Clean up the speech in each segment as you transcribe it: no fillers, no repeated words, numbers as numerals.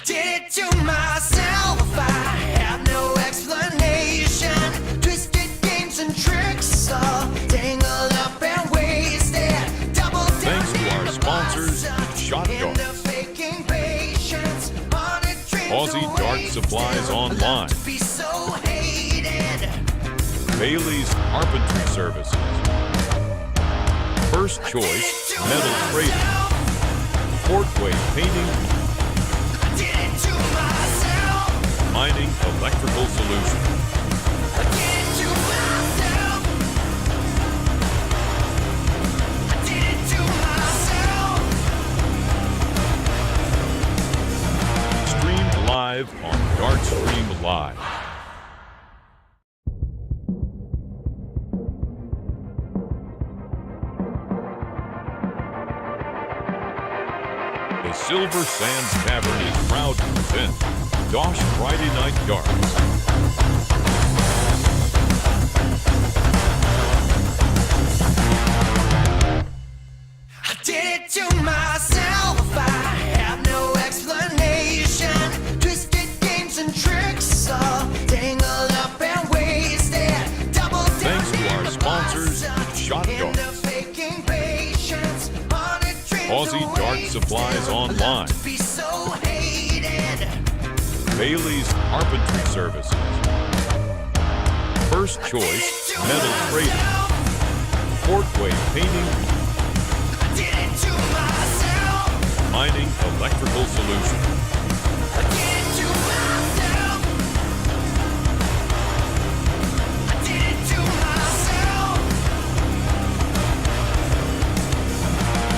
Did it to myself, I have no explanation. Twisted games and tricks, all tangled up and wasted. Double down. Thanks to our sponsors, Shotgun, Aussie Dart Supplies Online, Bailey's Carpentry Services, First Choice Metal Trading, Portway Painting, Mining Electrical Solutions. Streamed live on DartStream Live. The Silver Sands Tavern is proud to present DOSH Friday Night Darts. I did it to myself, I have no explanation. Twisted games and tricks, all tangled up and wasted. Double down. Thanks to our sponsors, Shotgun, Aussie Dart Supplies Online, Bailey's Carpentry Services, First Choice Metal Trading, Portway Painting, Mining Electrical Solutions.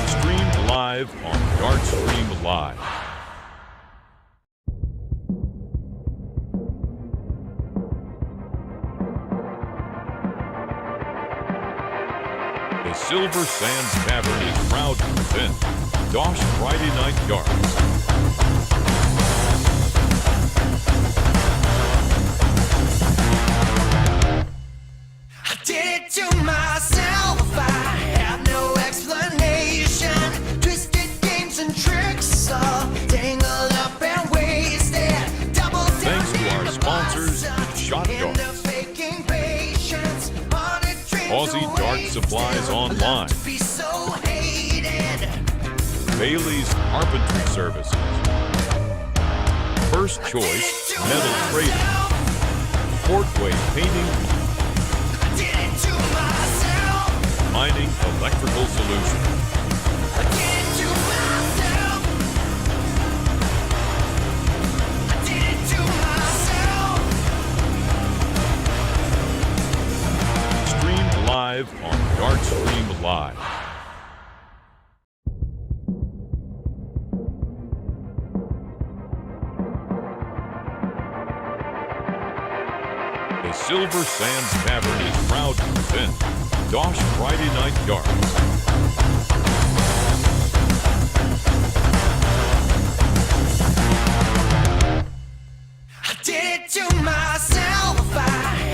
Streamed live on DartStream Live. The Silver Sands Tavern is proud to present DOSH Friday Night Darts. I did it to myself, I have no explanation. Twisted games and tricks, all tangled up and wasted. Double down. Thanks to our sponsors, Shotgun, Aussie Dart Supplies Online, Bailey's Carpentry Services, First Choice Metal Trading, Portway Painting, Mining Electrical Solutions. Streamed live on DartStream Live. The Silver Sands Tavern is proud to present DOSH Friday Night Darts. I did it to myself, I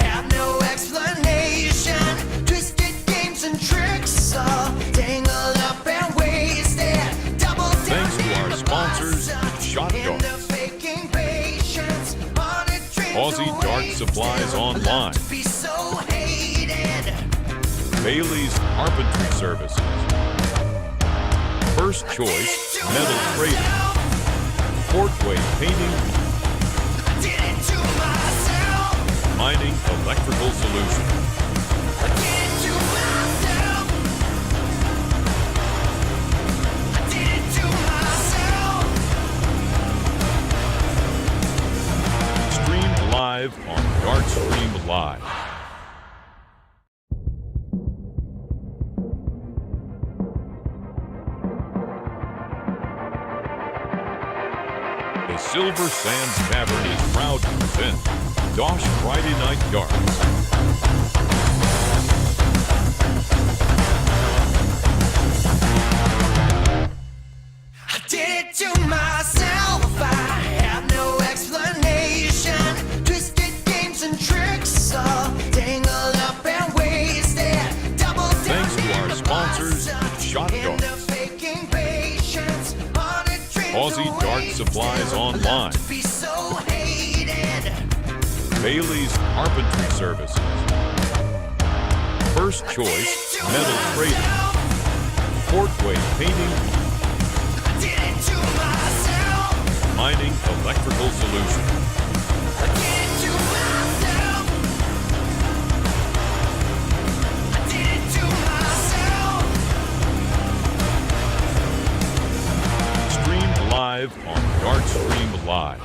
have no explanation. Twisted games and tricks, all tangled up and wasted. Double down. Thanks to our sponsors, Shotgun, Aussie Dart Supplies Online, Bailey's Carpentry Services, First Choice Metal Trading, Portway Painting, Mining Electrical Solutions. Streamed live on DartStream Live. The Silver Sands Tavern is proud to present DOSH Friday Night Darts. I did it to myself, I have no explanation. Twisted games and tricks, all tangled up and wasted. Double down. Thanks to our sponsors, Shotgun, Fancy Dart Supplies Online. To be so hated. Bailey's Carpentry Services. First Choice Metal Trading. Portway Painting. I did it to myself. Mining Electrical Solutions. I did it to myself. I did it to myself. Streamed live on Dartstream Live.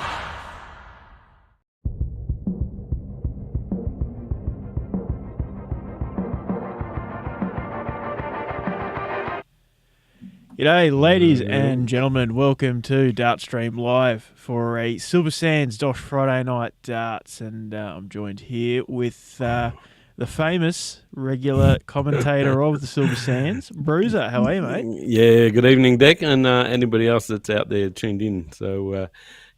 G'day, ladies and gentlemen. Welcome to Dartstream Live for a Silver Sands DOSH Friday Night Darts, and I'm joined here with the famous regular commentator of the Silver Sands, Bruiser. How are you, mate? Yeah, good evening, Deck, and anybody else that's out there tuned in. So,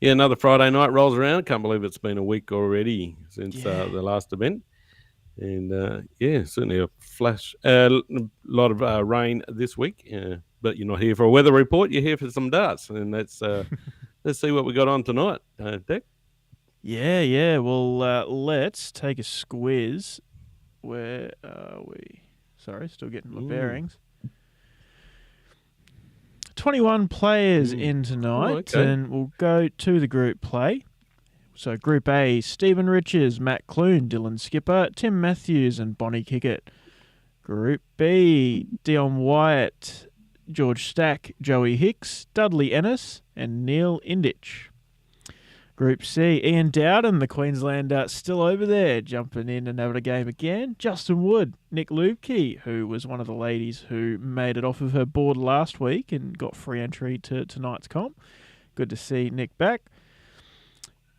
another Friday night rolls around. Can't believe it's been a week already since the last event. And, certainly a lot of rain this week. But you're not here for a weather report. You're here for some darts. And let's see what we got on tonight, Deck. Yeah. Well, let's take a squiz. Where are we? Sorry, still getting my bearings. 21 players in tonight, and we'll go to the group play. So Group A, Stephen Riches, Matt Clune, Dylan Skipper, Tim Matthews and Bonnie Kickett. Group B, Dion Wyatt, George Stack, Joey Hicks, Dudley Ennis and Neil Indich. Group C, Ian Dowden, the Queenslander, still over there, jumping in and having a game again. Justin Wood, Nick Lubke, who was one of the ladies who made it off of her board last week and got free entry to tonight's comp. Good to see Nick back.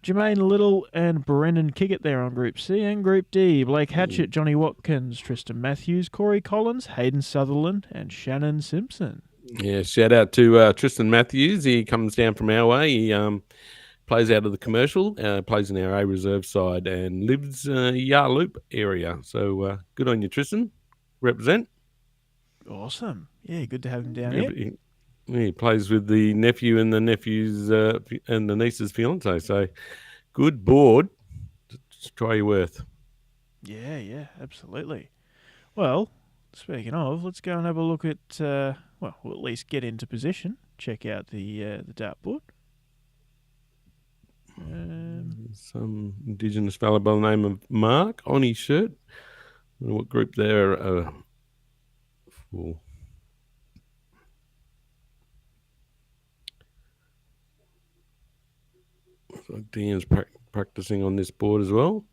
Jermaine Little and Brendan Kickett there on Group C. And Group D, Blake Hatchett, Johnny Watkins, Tristan Matthews, Corey Collins, Hayden Sutherland and Shannon Simpson. Yeah, shout out to Tristan Matthews. He comes down from our way. He plays out of the commercial, plays in our A reserve side and lives Yarloop area. So good on you, Tristan. Represent. Awesome. Yeah, good to have him down here. He plays with the nephew and the nephew's and the niece's fiance. So good board. Just try your worth. Yeah, absolutely. Well, speaking of, let's go and have a look at, we'll at least get into position. Check out the dartboard. Some Indigenous fella by the name of Mark on his shirt. I don't know what group they're for. So Dan's practicing on this board as well.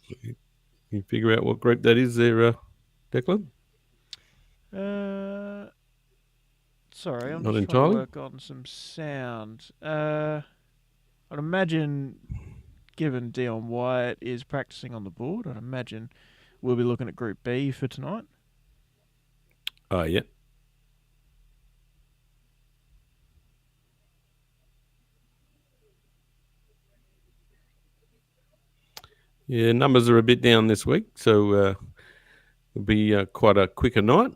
So you figure out what group that is there, Declan? Sorry, I'm Not just entirely? trying to work on some sound. I'd imagine, given Dion Wyatt is practicing on the board, I'd imagine we'll be looking at Group B for tonight. Oh, yeah. Yeah, numbers are a bit down this week, so it'll be quite a quicker night.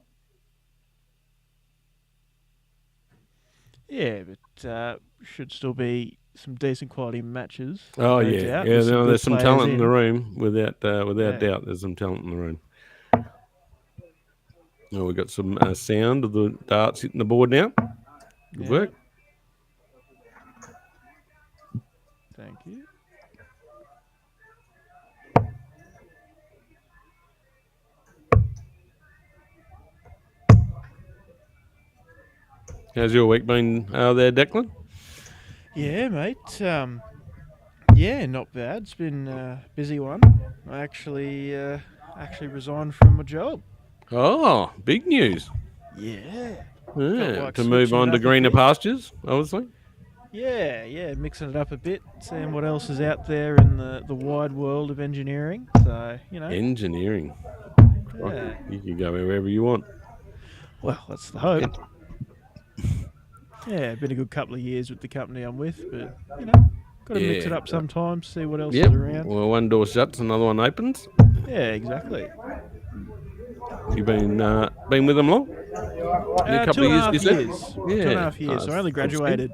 Yeah, but should still be some decent quality matches. Oh, no yeah. doubt, Yeah, with there's good some players talent in in. the room, without Yeah. doubt. There's some talent in the room. Oh, we've got some sound of the darts hitting the board now. Good Yeah. work. Thank you. How's your week been there, Declan? Yeah, mate. Yeah, not bad. It's been a busy one. I actually resigned from my job. Oh, big news. Yeah. Yeah, like to move switching on it to up a greener bit. pastures, obviously. Yeah, mixing it up a bit, seeing what else is out there in the wide world of engineering. So, Engineering. yeah. You can go wherever you want. Well, that's the hope. Yeah, been a good couple of years with the company I'm with, but, got to mix it up sometimes, see what else is around. Well, one door shuts, another one opens. Yeah, exactly. You been with them long? A couple of years, is it? Two and a half years. So I only graduated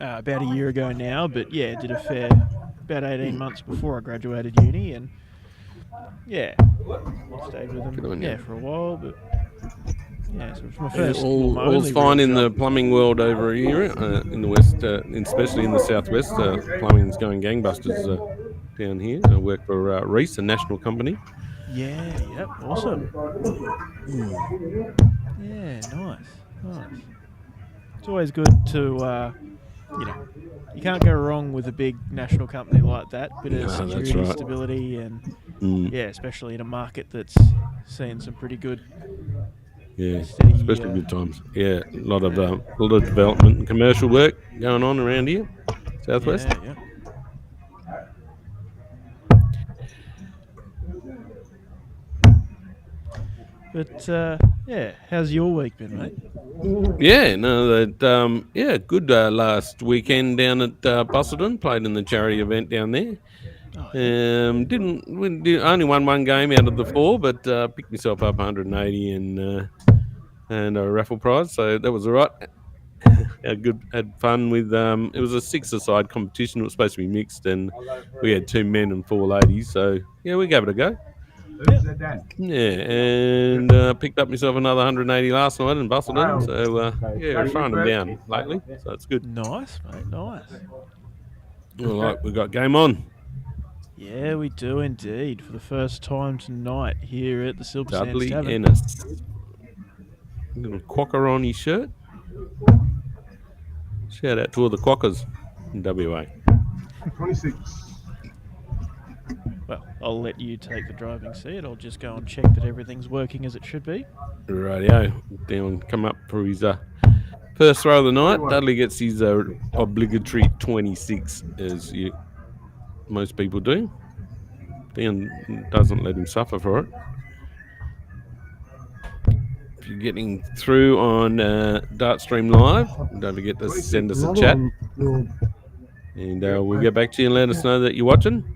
about a year ago now, but yeah, did about 18 months before I graduated uni, and yeah, stayed with them for a while, but yeah, so it's my first. All's fine in the plumbing world over here in the west, especially in the southwest. Plumbing's going gangbusters down here. I work for Reese, a national company. Yeah, yep, awesome. Yeah, nice. It's always good to, you can't go wrong with a big national company like that. Bit of security, stability, and especially in a market that's seeing some pretty good. Yeah, especially good times. Yeah, a lot of development and commercial work going on around here, southwest. Yeah. But how's your week been, mate? Yeah, good last weekend down at Busselton. Played in the charity event down there. Only won one game out of the 4, but picked myself up 180 and a raffle prize, so that was all right. Had fun with it was a 6-a-side competition. It was supposed to be mixed, and we had 2 men and 4 ladies, so yeah, we gave it a go. And picked up myself another 180 last night in Busselton. So we're throwing them down lately, so it's good. Nice, mate. Nice. All right, we've got game on. Yeah, we do indeed. For the first time tonight here at the Silver Dudley Sands Tavern. Ennis. A little quokka on his shirt. Shout out to all the quokkas in WA. 26. Well, I'll let you take the driving seat. I'll just go and check that everything's working as it should be. Rightio. Down, come up for his first throw of the night. Dudley gets his obligatory 26, as most people do. Dan doesn't let him suffer for it. If you're getting through on Dartstream Live, don't forget to send us a chat. And we'll get back to you and let us know that you're watching.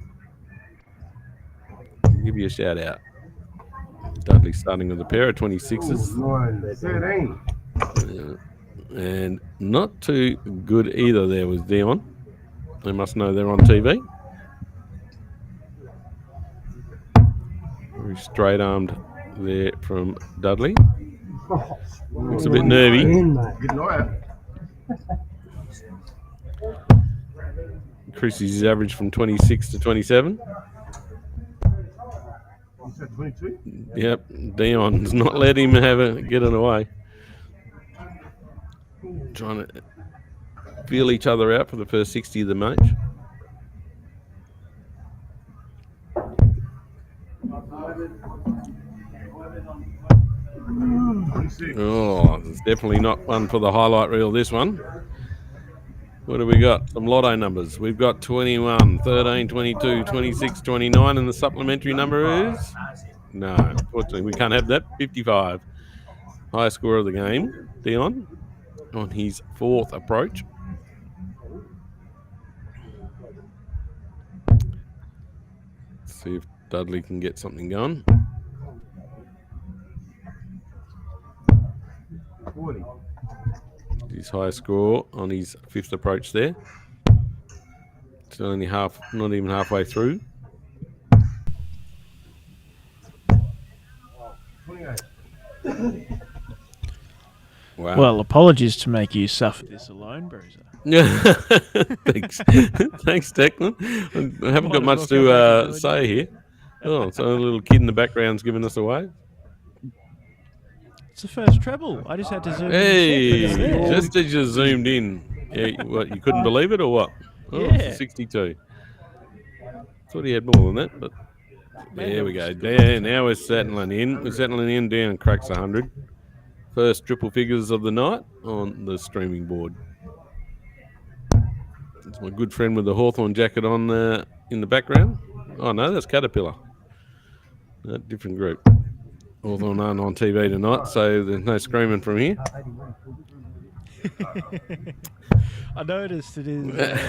Give you a shout out. Dudley starting with a pair of 26s. And not too good either there with Dion. They must know they're on TV. Very straight armed there from Dudley. Looks a bit nervy. Increases his average from 26 to 27. Yep, Dion's not let him get it away. Trying to feel each other out for the first 60 of the match. Oh, it's definitely not one for the highlight reel, this one. What have we got? Some lotto numbers. We've got 21, 13, 22, 26, 29, and the supplementary number is? No, unfortunately, we can't have that. 55. Highest score of the game, Dion, on his 4th approach. Let's see if Dudley can get something going. 40. His highest score on his 5th approach there. It's only not even halfway through. 28. Wow. Well, apologies to make you suffer this alone, Bruiser. Thanks. Thanks, Declan. I haven't got much to say here. Oh, so a little kid in the background's giving us away. It's the first treble. I just had to zoom in. Hey, just as you zoomed in. Yeah, what, you couldn't believe it or what? Oh, Yeah. 62. Thought he had more than that, but there we go. There, now we're settling in. We're settling in. Down cracks 100. First triple figures of the night on the streaming board. It's my good friend with the Hawthorn jacket on in the background. Oh, no, that's Caterpillar. No, different group. Hawthorn aren't on TV tonight, so there's no screaming from here. I noticed it is a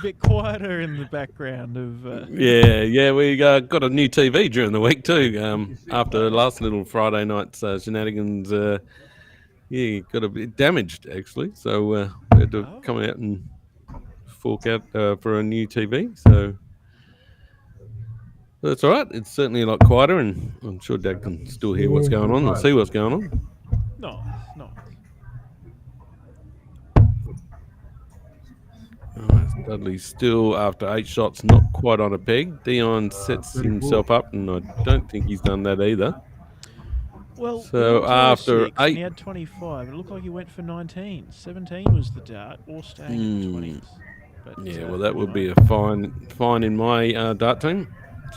bit quieter in the background of... Yeah, we got a new TV during the week too. After last little Friday night's shenanigans Yeah, got a bit damaged actually, so we had to come out and fork out for a new TV. So that's all right. It's certainly a lot quieter, and I'm sure Dad can still hear what's going on or see what's going on. Nice. All right, Dudley's still, after 8 shots, not quite on a peg. Dion sets himself up, and I don't think he's done that either. Well, So after 6, and 8, he had 25. It looked like he went for 19. 17 was the dart, or staying in the 20s. But, yeah, well, that would be a fine in my dart team.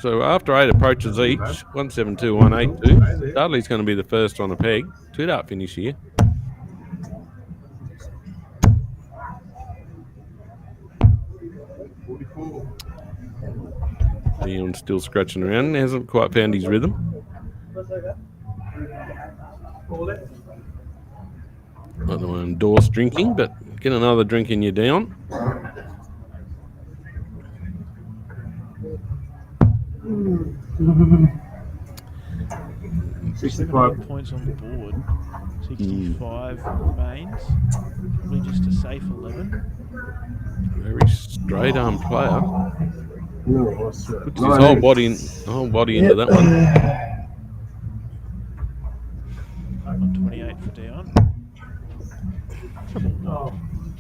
So after 8 approaches each, 172, 182, Dudley's going to be the first on a peg. 2 dart finish here. Dion's still scratching around. Hasn't quite found his rhythm. Not the one DOSH drinking, but get another drink in your Dion. 65 points on the board. 65 remains. Probably just a safe 11. Very straight arm player. Puts his whole body into that one. 128 for Dion.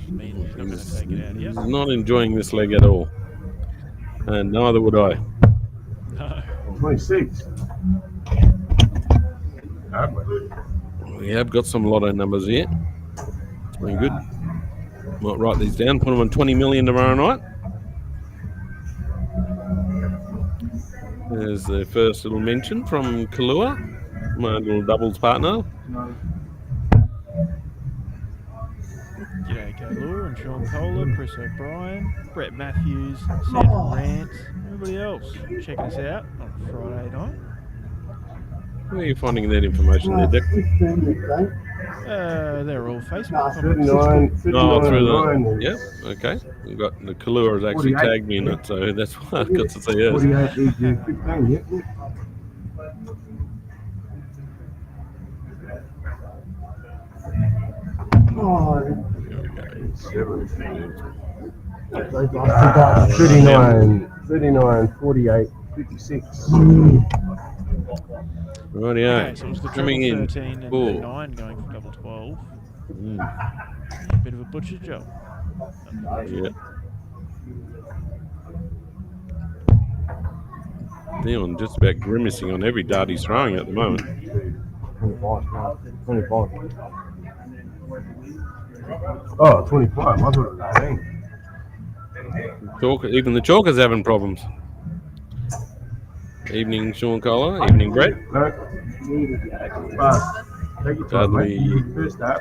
Means he's not going to take it out He's yet. not enjoying this leg at all. And neither would I. No. 26. We have got some lotto numbers here. It's been good. Might write these down. Put them on 20 million tomorrow night. There's the first little mention from Kalua, my little doubles partner. G'day, Kaylua and Sean Kohler, Chris O'Brien, Brett Matthews, Sandra Rant, everybody else checking us out on Friday night. Where are you finding that information there, Dick? They're all Facebook comments. 39. Oh, through the... Yep, okay. We've got the Kalua has actually tagged me in it, so that's why I've got to see hers. 48 EG 15, yep. Oh, 39, 48, 56. Rightio. Okay, so it was the Coming treble in. 13 and Four. the 9 going for double 12. Bit of a butcher job. Yeah. Dion just about grimacing on every dart he's throwing at the moment. 25. Oh, 25. I thought it was 18. Even the chalkers having problems. Evening, Sean Kohler. Evening, Brett. No. Take your time, mate. First up.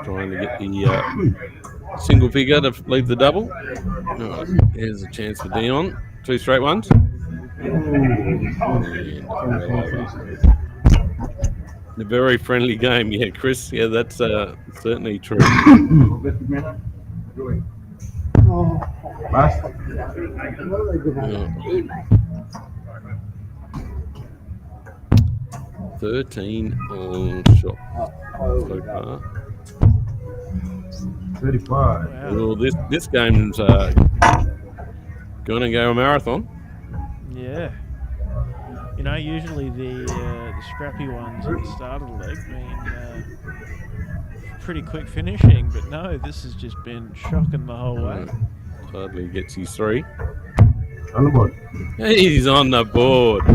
Trying to get the single figure to leave the double. Oh, here's a chance for Dion. 2 straight ones. A very friendly game, yeah, Chris. Yeah, that's certainly true. Last. 13 all shot so far. 35. Wow. Well, this game's going to go a marathon. Yeah. You know, usually the scrappy ones at the start of the leg mean pretty quick finishing, but no, this has just been shocking the whole way. Hardly gets his 3. On the board. He's on the board.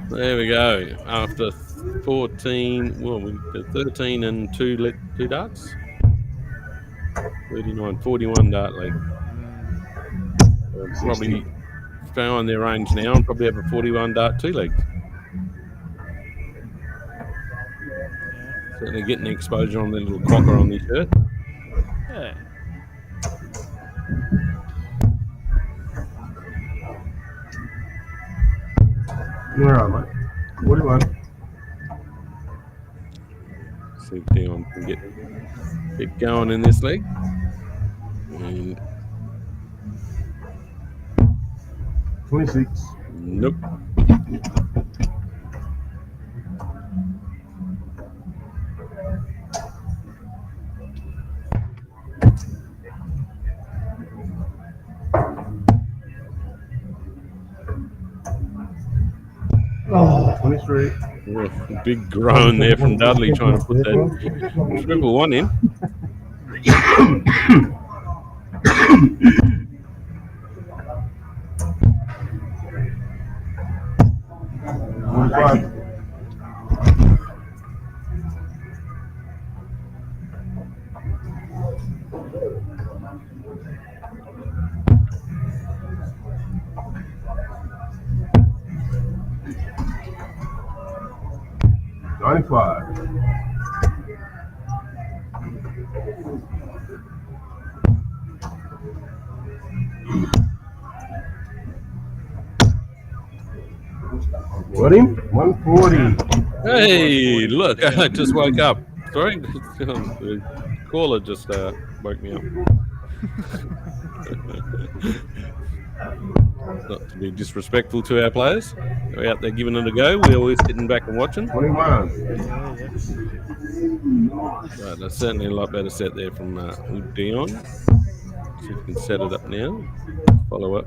There we go. After 14, well, we did 13 and 2 darts. 39, 41 dart lead. Probably found their range now and probably have a 41 dart 2 legs. Certainly getting the exposure on the little quokka on the shirt. Yeah. You're all right, mate. 41. See if Dion can get going in this leg. And 26. nope. 23. Big groan there from Dudley trying to put that triple one in. Five. Got him? 140. Hey, look, I just woke up. Sorry, the caller just woke me up. Not to be disrespectful to our players. They're out there giving it a go. We're always sitting back and watching. 21. Right, that's certainly a lot better set there from Dion. See if we can set it up now. Follow up.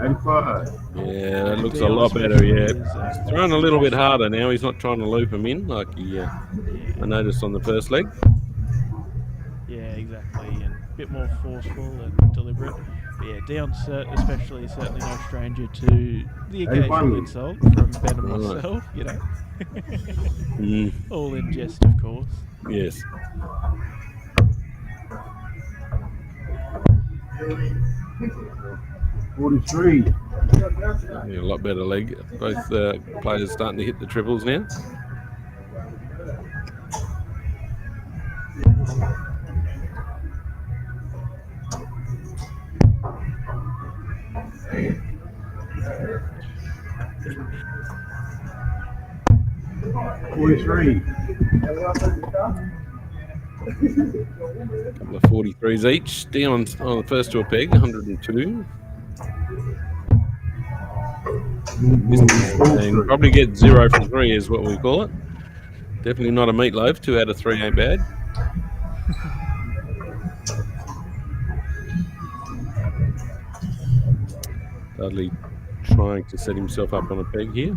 85. Yeah, that looks a lot better, yeah. He's throwing a little bit harder now. He's not trying to loop him in like I noticed on the first leg. Yeah, exactly. And a bit more forceful and deliberate. But yeah, Dion's especially certainly no stranger to the occasional insult from Ben and myself, you know. All in jest, of course. Yes. $43. Yeah, a lot better leg. Both players starting to hit the triples now. Couple of 43s each. Dion's on the first to a peg, 102. And probably get 0 from 3 is what we call it. Definitely not a meatloaf. 2 out of 3 ain't bad. Dudley trying to set himself up on a peg here.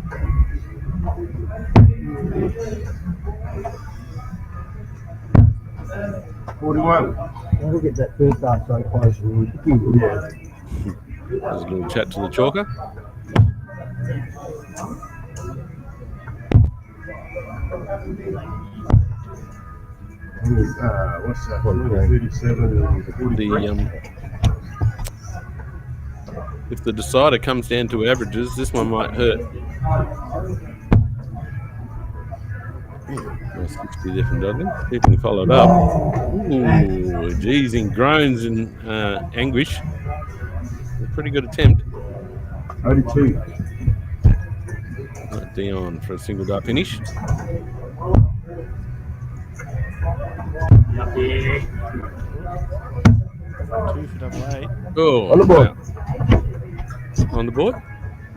We'll get that first start so close. Yeah. There's a little chat to the chalker. What's that? 37 and 43. If the decider comes down to averages, this one might hurt. Nice 60 there from Dudley. See if we can follow it up. Ooh, geez, in groans and anguish. A pretty good attempt. 82. Dion for a single dart finish. Two for double eight. Oh, On the board. Wow. On the board?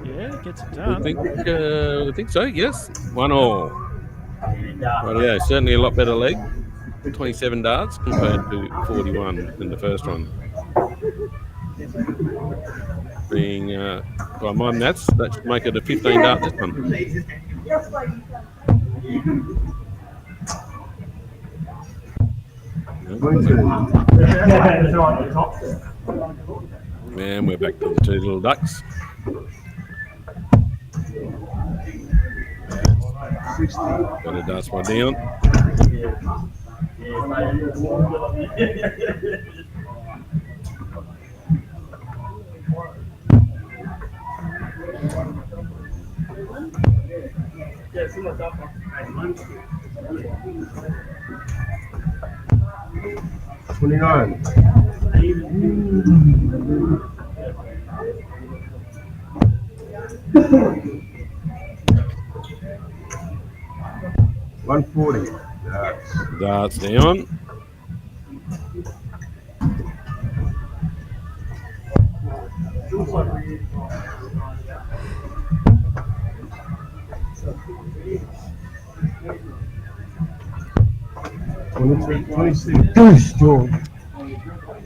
Yeah, gets it done. I think so, yes. 1-all. Right, yeah, certainly a lot better leg. 27 darts compared to 41 in the first one. Being by my maths, that should make it a 15 dart this one. And we're back to the 2 little ducks. 60. Better darts by Dion. $29. $140. Darts Dion.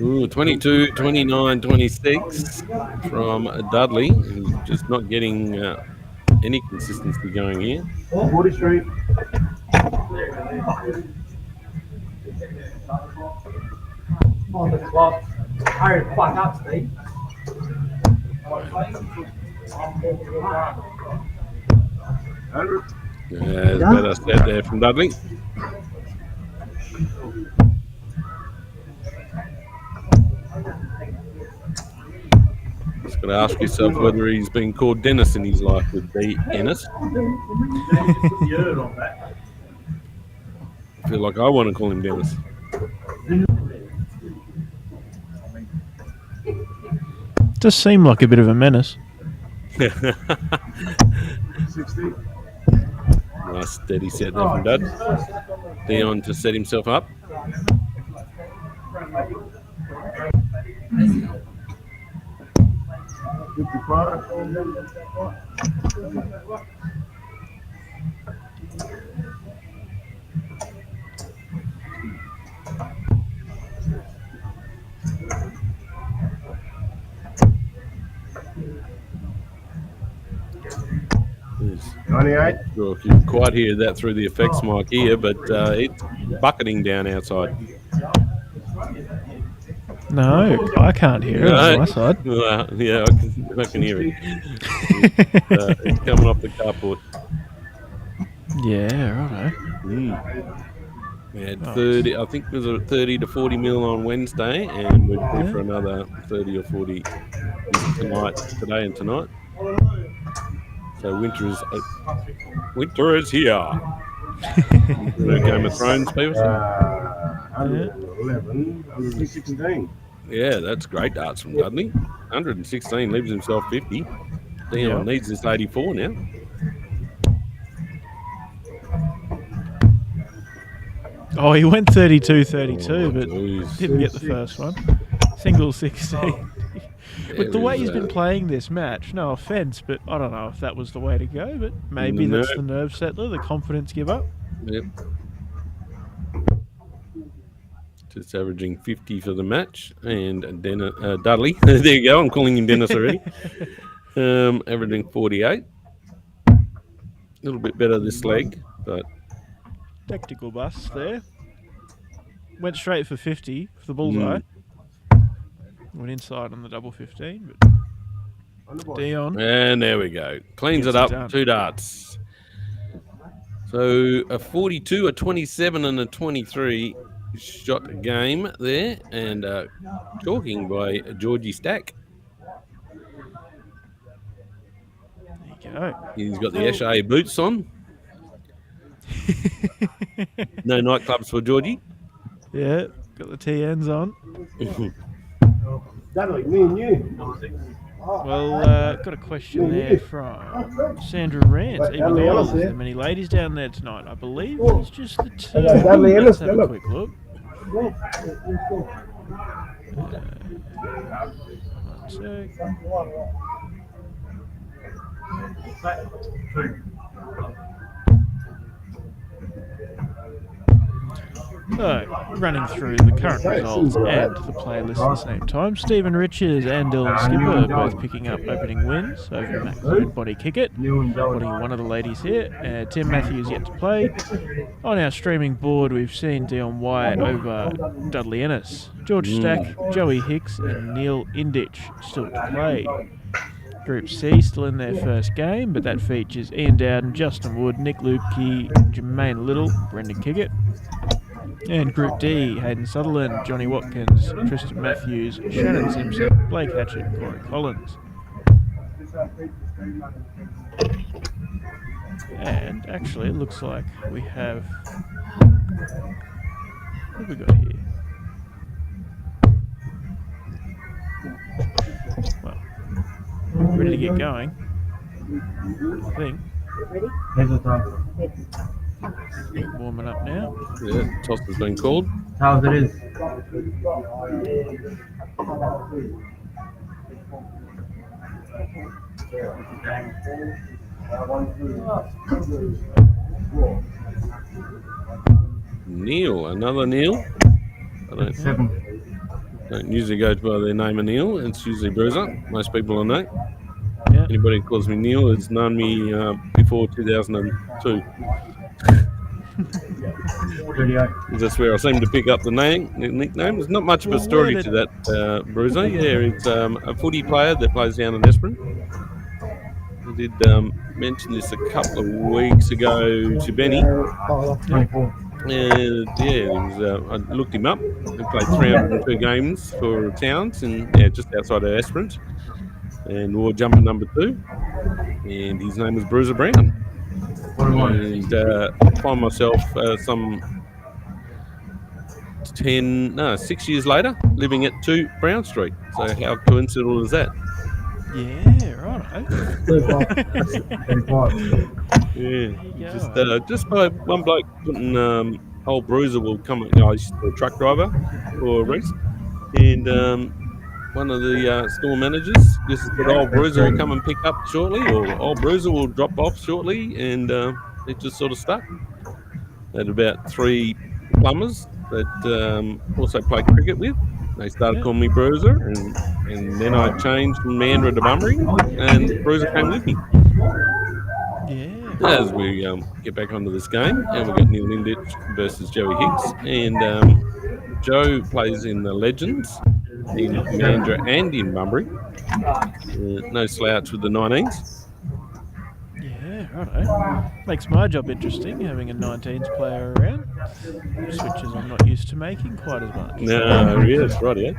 Ooh, 22, 29, 26 from Dudley, who's just not getting any consistency going here. 43. On the clock. Hard quite up today. There's better set there from Dudley. Just got to ask yourself whether he's been called Dennis in his life with D. Ennis. I feel like I want to call him Dennis. Does seem like a bit of a menace. 60. Nice steady set there from Dud. Dion to set himself up. Yes. 98. Sure if you can quite hear that through the effects mic here, but it's bucketing down outside. No, I can't hear it on my side. Yeah, I can hear it. It's coming off the carport. Yeah, righto. We had 30, I think there's a 30 to 40 mil on Wednesday, and we're due for another 30 or 40 today and tonight. So winter is here. Game of Thrones, people. 111, 116. Yeah, that's great darts from Dudley. 116 leaves himself 50. Dion needs this 84 now. Oh, he went 32-32, but Jeez. didn't get the first one. Single 16. With the way he's been playing this match, no offence, but I don't know if that was the way to go, but maybe that's the nerve settler, the confidence give up. Yep. Just averaging 50 for the match. And Dudley, there you go, I'm calling him Dennis already. Averaging 48. A little bit better this leg, but... Tactical bus there. Went straight for 50 for the bullseye. Went inside on the double 15, but Dion. And there we go. Cleans it up. done. 2 darts. So a 42, a 27, and a 23 shot game there. And talking by Georgie Stack. There you go. He's got the Eshe boots on. No nightclubs for Georgie. Yeah, got the TNs on. Dudley, me and you. Well, got a question there from Sandra Rance. Even though there's there many ladies down there tonight, I believe it's just the two. Dudley Let's Ellis, have a look. quick look. One sec. So, running through the current results and the playlist at the same time, Stephen Riches and Dylan Skipper both picking up opening wins over Matt Clune, Bonnie Kickett, putting one of the ladies here. Tim Matthews yet to play. On our streaming board, we've seen Dion Wyatt over Dudley Ennis, George Stack, Joey Hicks, and Neil Indich still to play. Group C still in their first game, but that features Ian Dowden, Justin Wood, Nick Lukey, Jermaine Little, Brendan Kickett. And Group D, Hayden Sutherland, Johnny Watkins, Tristan Matthews, Shannon Simpson, Blake Hatchett, Corey Collins. And actually, it looks like we have... What have we got here? Well, ready to get going, I think. Here's the time. Warming up now. Yeah, toss has been called. How's it is? Neil, another Neil. I don't usually go by their name of Neil. It's usually Bruiser. Most people will know. Yeah. Anybody who calls me Neil has known me before 2002. 38. That's where I seem to pick up the nickname. There's not much of a Well, story where to that, Bruiser. Yeah, it's a footy player that plays down in Esperance. I did mention this a couple of weeks ago to Benny. Oh, that's 24. And yeah, he was, I looked him up. He played 302 games for Towns and just outside of Esperance, and wore jumper number 2. And his name was Bruiser Brown. And I find myself some 6 years later living at 2 Brown Street. So how coincidental is that? Yeah, right. 35. Yeah, just by one bloke putting old Bruiser will come. I used to be a truck driver for Reese, and one of the store managers just said, "Old Bruiser will come and pick up shortly," or "Old Bruiser will drop off shortly," and it just sort of stuck. Had about 3 plumbers that also played cricket with. They started calling me Bruiser, and then I changed from Mandurah to Bunbury, and Bruiser came with me. Yeah. As we get back onto this game, and we've got Neil Linditch versus Joey Hicks, and Joe plays in the Legends in Mandurah and in Bunbury. No slouch with the 19s. Yeah, righto. Makes my job interesting having a 19s player around. Switches I'm not used to making quite as much. No, yes, right, yeah.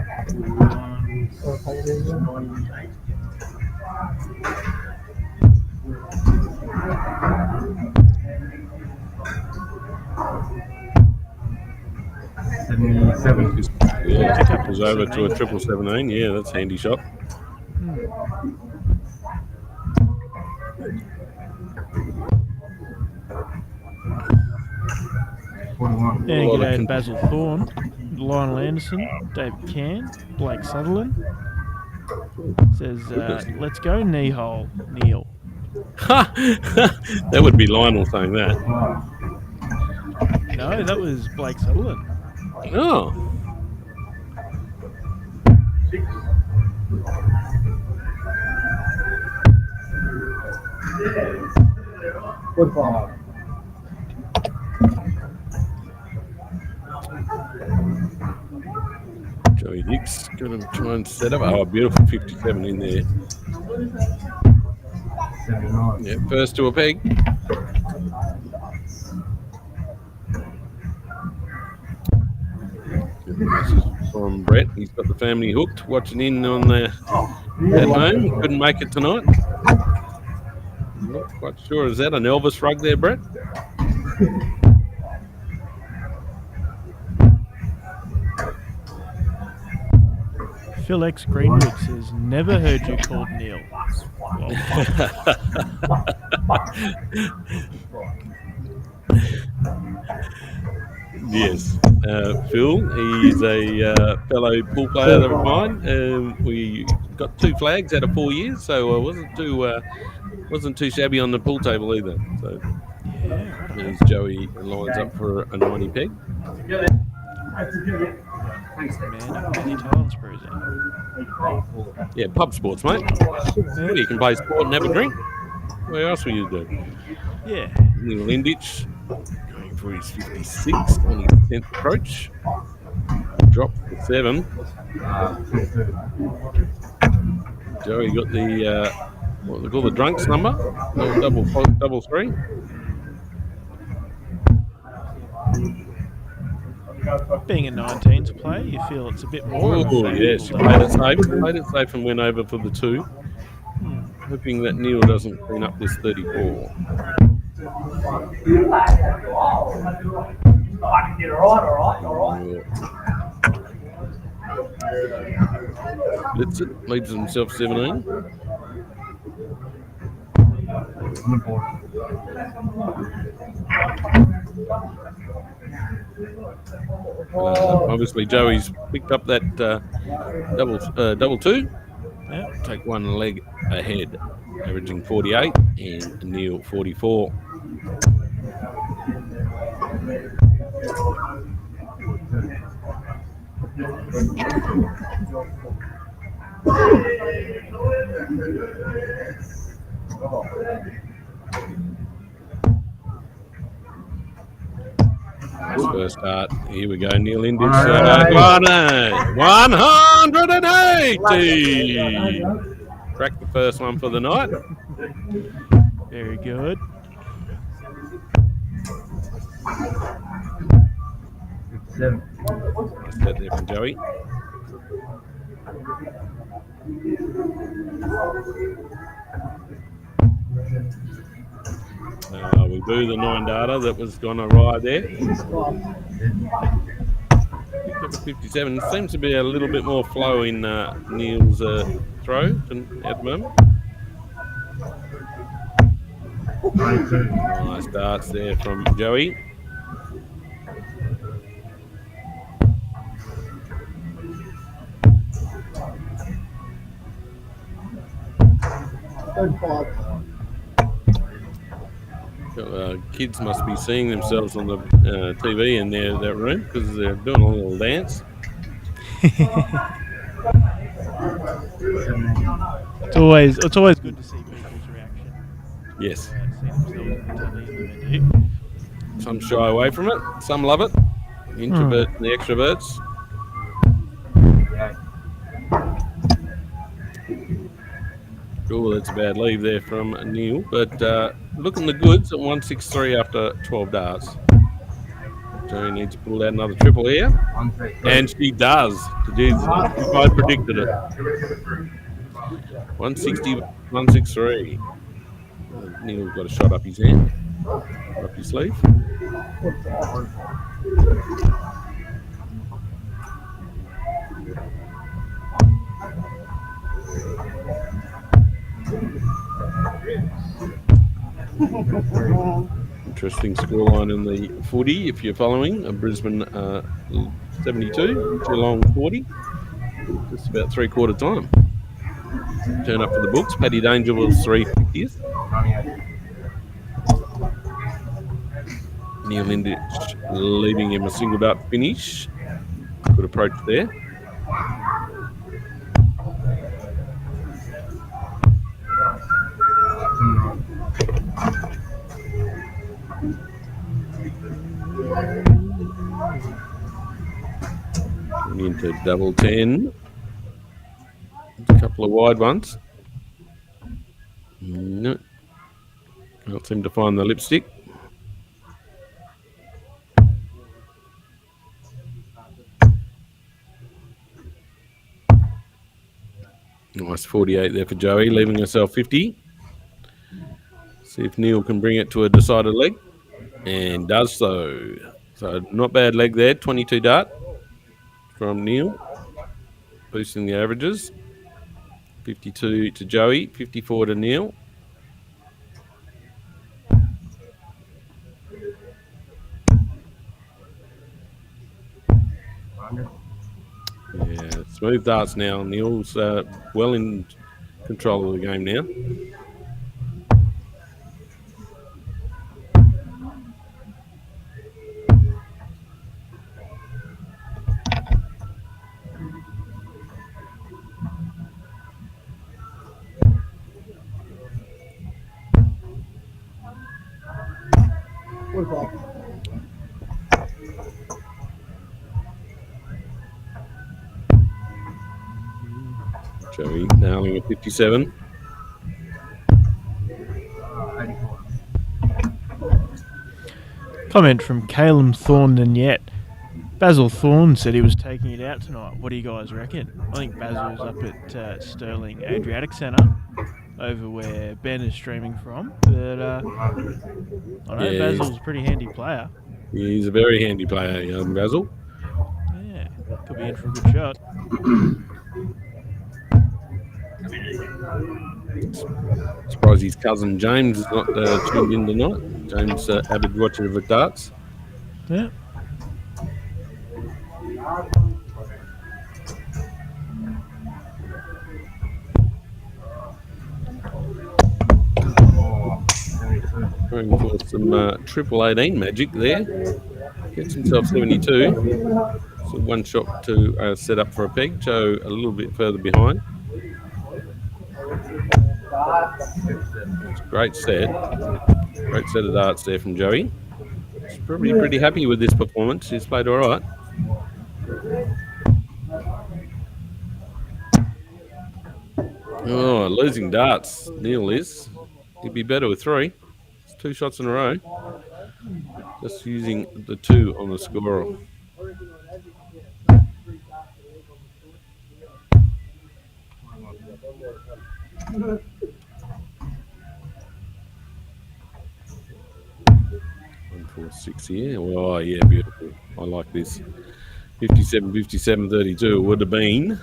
Yeah, it was over to a 777. Yeah, that's a handy shot. Yeah, g'day to Basil Thorne, Lionel Anderson, David Cann, Blake Sutherland. Says, let's go knee hole, Neil. That would be Lionel saying that. No, that was Blake Sutherland. Oh. Joey Hicks going to try and set up. Oh, a beautiful 57 in there. 79. Yeah, first to a peg. This is from Brett. He's got the family hooked, watching in on the at home. He couldn't make it tonight. I'm not quite sure. Is that an Elvis rug there, Brett? Phil X Greenwood says, never heard you called Neil. Well, Yes. Phil, he's a fellow pool player of mine. We got 2 flags out of 4 years, so I wasn't too shabby on the pool table either. So yeah, righto. there's Joey lines up for a 90 peg. Man, many talents, Bruiser. Yeah, pub sports, mate. You can play sport and have a drink. Where else will you do? Yeah. Neil Linditch going for his 56 on his 10th approach. Dropped to 7. Joey got the what they call the drunks number, double 3. Being a 19s player, you feel it's a bit more. of a Oh favourable yes, day. played it safe and went over for the 2. Hoping that Neil doesn't clean up this 34. Blitz it, leads himself 17. Obviously, Joey's picked up that double 2. Yeah. Take one leg ahead, averaging 48, and Neil 44. Nice first start. Here we go. Neil Indus. 180. Cracked the first one for the night. Very good. Nice set there from Joey. We boo the 9 data that was going to ride there. Picked up a 57. Seems to be a little bit more flow in Neil's throw at the moment. Nice darts there from Joey. Kids must be seeing themselves on the TV in that room because they're doing a little dance. It's always good to see people's reaction. Yes. See themselves on the telly and they do. Some shy away from it. Some love it. The introverts and the extroverts. Cool, that's a bad leave there from Neil, but looking the goods at 163 after 12 darts. Joey needs to pull out another triple here, and she does. I predicted it. 160, 163. Neil's got a shot up his hand, up his sleeve. Interesting scoreline in the footy if you're following. Brisbane 72, Geelong 40. Just about 3/4 time. Turn up for the books. Paddy Dangerfield's 350th. Neil Indich leaving him a single dart finish. Good approach there. Into double 10. A couple of wide ones. No. Can't seem to find the lipstick. Nice 48 there for Joey, leaving herself 50. See if Neil can bring it to a decided leg. And does so. So not bad leg there, 22 dart from Neil. Boosting the averages. 52 to Joey, 54 to Neil. Yeah, smooth darts now. Neil's well in control of the game now. Joey nailing a 57. Comment from Calum Thornton yet. Basil Thorne said he was taking it out tonight. What do you guys reckon? I think Basil's up at Stirling Adriatic Centre, over where Ben is streaming from. But I know Basil's a pretty handy player. Yeah, he's a very handy player, young Basil. Yeah, could be in for a good shot. Surprised his cousin James is not tuned in tonight. James, avid watcher of the darts. Yeah. Going for some triple 18 magic there. Gets himself 72. So one shot to set up for a peg. Joe a little bit further behind. It's a great set. Great set of darts there from Joey. He's probably pretty happy with this performance. He's played all right. Oh, losing darts. Neil is. He'd be better with 3. It's 2 shots in a row. Just using the 2 on the scorer. One, 4, 6 here. Oh, yeah, beautiful. I like this. 57, 57, 32 it would have been,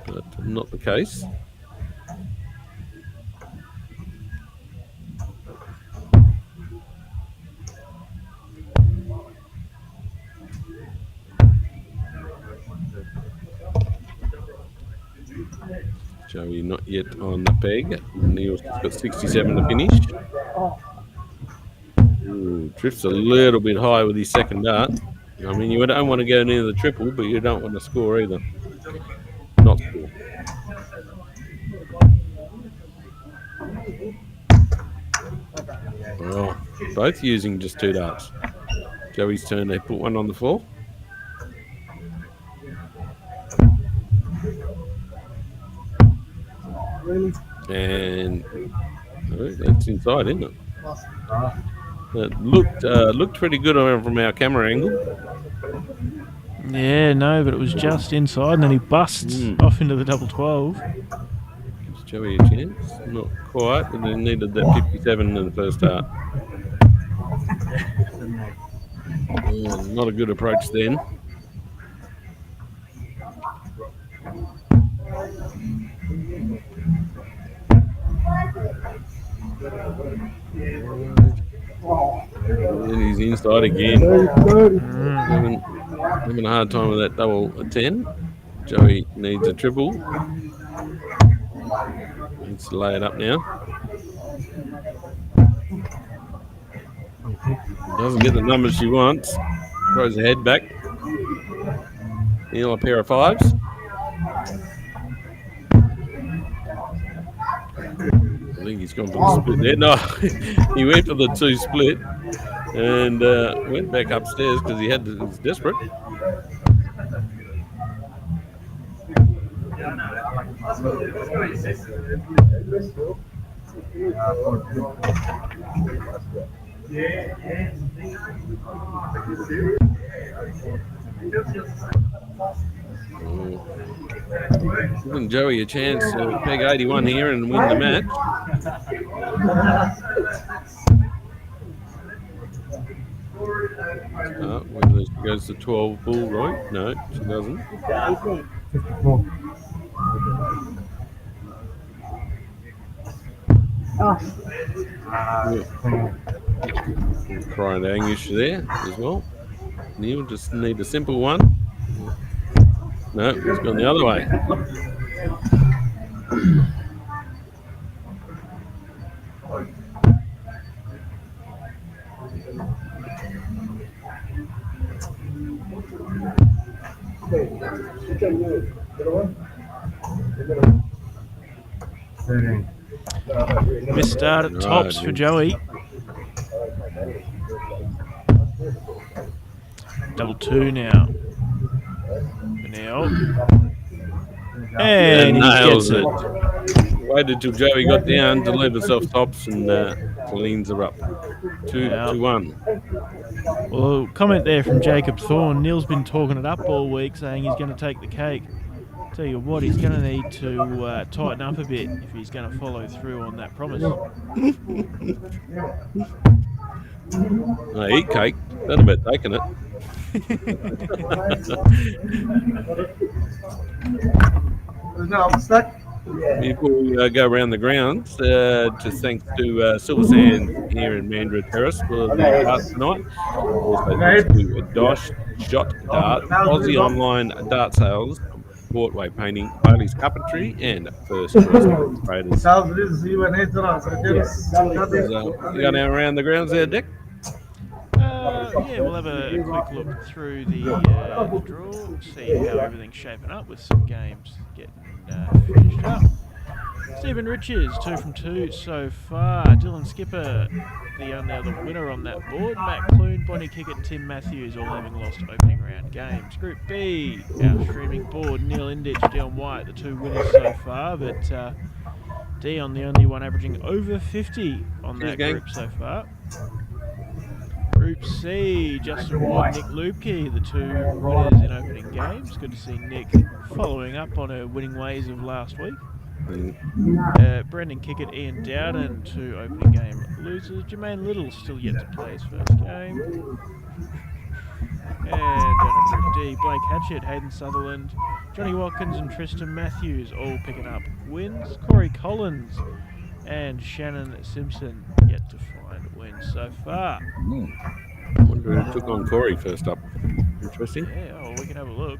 but not the case. Joey not yet on the peg. Neil's got 67 to finish. Ooh, drifts a little bit high with his second dart. I mean, you don't want to go near the triple, but you don't want to score either. Not score. Oh, both using just 2 darts. Joey's turn, they put one on the floor. And oh, that's inside, isn't it? It looked pretty good from our camera angle. Yeah, no, but it was just inside, and then he busts off into the double 12. Gives Joey a chance. Not quite, but they needed that 57 in the first start. Not a good approach then. And he's inside again. Having a hard time with that double 10. Joey needs a triple. Needs to lay it up now. Doesn't get the numbers she wants. Throws the head back. Neil a pair of 5s. I think he's gone for the split there. No, he went for the 2 split and went back upstairs because he was desperate. Giving Joey a chance to peg 81 here and win the match. Whether she goes to 12 bull, right? No, she doesn't. Crying Angus there as well. Neil just need a simple one. No, it's gone the other way. Missed start at tops for Joey. Double 2 now. And he gets it. Waited till Joey got down to leave herself tops and cleans her up. 2-1. Well, comment there from Jacob Thorne. Neil's been talking it up all week, saying he's going to take the cake. Tell you what, he's going to need to tighten up a bit if he's going to follow through on that promise. I eat cake. That's about taking it. Before we go around the grounds, just thanks to Silver Sands here in Mandurah Terrace for the darts tonight. Also thanks to DOSH, Shot Dart, Aussie Online Dart Sales, Portway Painting, Bailey's Carpentry, and First Choice Traders. You going around the grounds there, Dick? Yeah, we'll have a quick look through the draw, see how everything's shaping up with some games getting finished up. Stephen Riches, 2 from 2 so far. Dylan Skipper, the winner on that board. Matt Clune, Bonnie Kickett, Tim Matthews, all having lost opening round games. Group B, our streaming board, Neil Inditch, Dion White, the 2 winners so far, but Dion, the only one averaging over 50 on that group so far. Group C, Justin Ward, Nick Lubke, the 2 winners in opening games. Good to see Nick following up on her winning ways of last week. Brendan Kickett, Ian Dowden, 2 opening game losers. Jermaine Little still yet to play his first game. And down at Group D, Blake Hatchett, Hayden Sutherland, Johnny Watkins and Tristan Matthews all picking up wins. Corey Collins and Shannon Simpson yet to find wins so far. I wonder who took on Corey first up. Interesting. Yeah, well, we can have a look.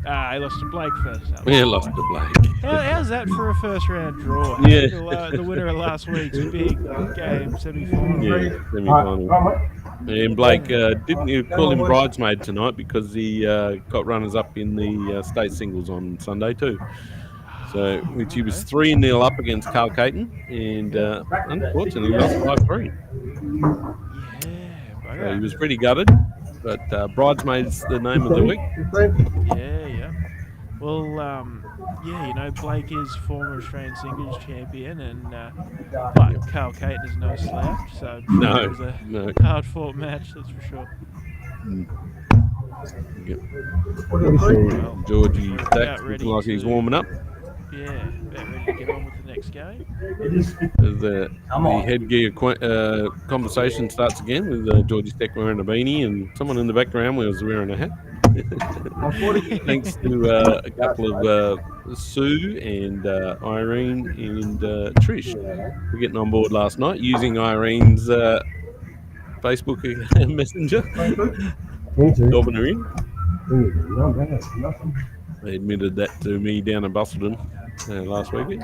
He lost to Blake first up. Yeah, lost to Blake. How's that for a first round draw? Yeah. The winner of last week's big game semi-final. Yeah, semi-final. And Blake, didn't you call him bridesmaid tonight because he got runners up in the state singles on Sunday too? So, which he was 3-0 up against Carl Caton, and unfortunately lost 5-3. Yeah, So he was pretty gutted, but bridesmaid's the name of the week. Yeah. Well, Blake is former Australian singles champion, and but Carl Caton is no slouch, so it was a hard-fought match, that's for sure. Georgie Stack looking like he's warming up. Yeah, about ready to get on with the next game. The headgear conversation starts again with Georgie Stack wearing a beanie and someone in the background was wearing a hat. Thanks to a couple of Sue and Irene and Trish for getting on board last night using Irene's Facebook Messenger. Dobbing her in. They admitted that to me down in Bustleton last week.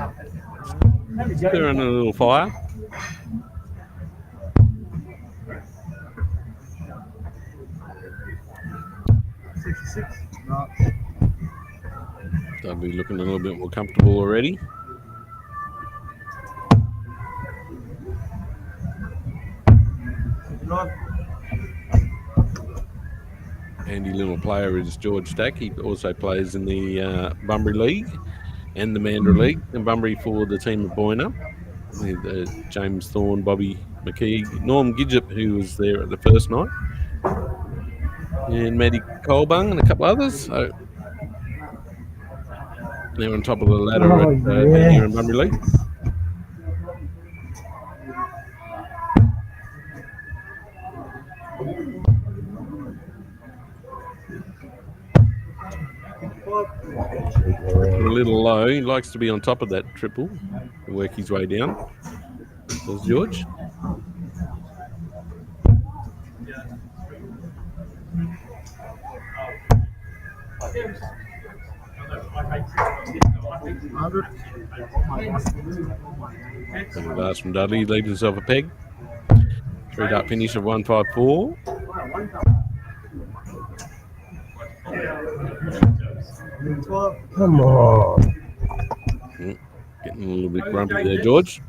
They're in a little fire. They'll be looking a little bit more comfortable already. Handy little player is George Stack. He also plays in the Bunbury League and the Mandurah League. And Bunbury for the team of Boyner. With James Thorne, Bobby McKeague, Norm Gidgep, who was there at the first night. And Maddie Colbung and a couple others. So they're on top of the ladder at Bandera and Bunbury League. A little low. He likes to be on top of that triple and work his way down. There's George. Last from Dudley, leaves himself a peg. 3-dart finish of 154. Come on. Getting a little bit grumpy there, George.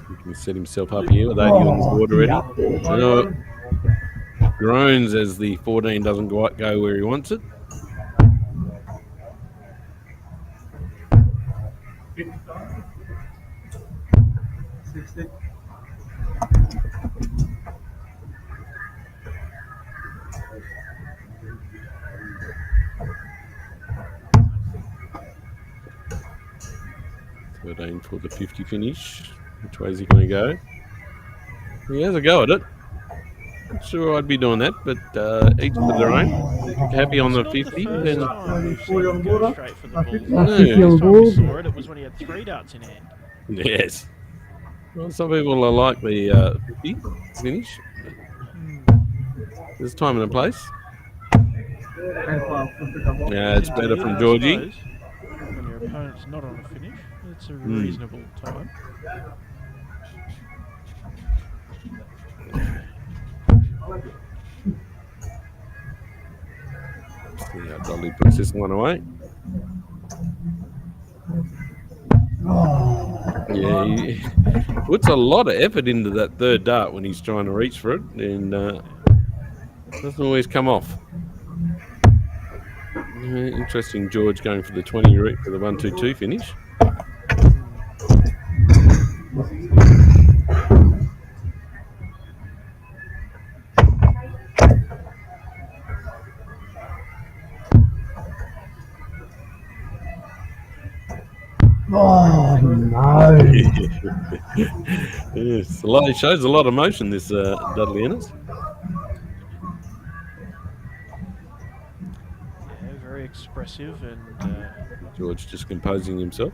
He can set himself up here with 80 on the board already. Groans as the 14 doesn't go where he wants it. Aim for the 50 finish. Which way is he going to go? He has a go at it. Not sure I'd be doing that, but each to their own. Happy on the 50. Then Go straight for the ball. Last time we saw it, it was when he had 3 darts in hand. yes. Well, some people are like the 50 finish. There's time and a place. Yeah, it's better from Georgie. When you're a opponent's not on a finish. It's a reasonable time. See how Dudley puts this one away. Yeah, he puts a lot of effort into that third dart when he's trying to reach for it, and doesn't always come off. Interesting, George going for the 20 for the 1-2-2 finish. Oh, no. Yes, it shows a lot of motion, this Dudley Ennis. Yeah, very expressive and George just composing himself.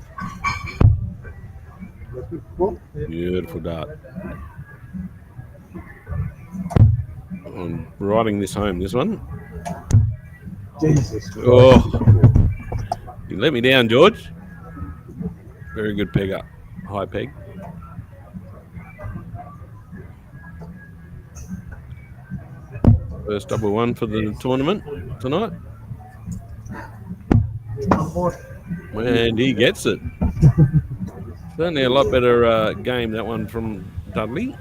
Beautiful dart. I'm riding this home, this one. Jesus. Oh, you let me down, George. Very good peg up. High peg. First double one for the tournament tonight. And he gets it. Certainly a lot better game, that one from Dudley.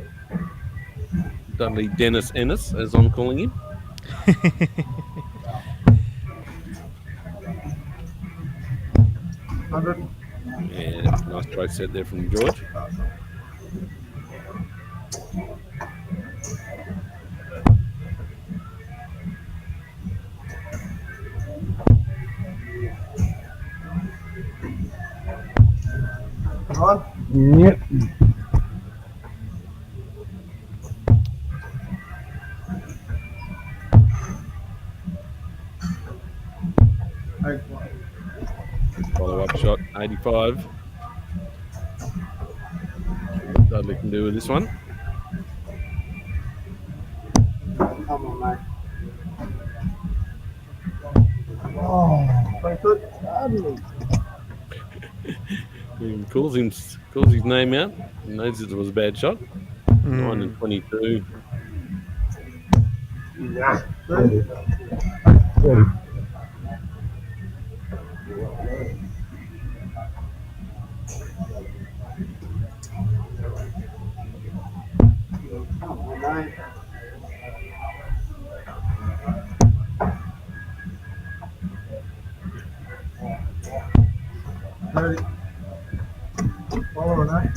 Dudley Dennis Ennis, as I'm calling him. Yeah, nice stroke set there from George. Yep. Follow-up shot, 85. Dudley can do with this one. Come on, mate. Oh, He calls his name out. He knows it was a bad shot. 9 and 22. nah. Come on, mate. Follow that.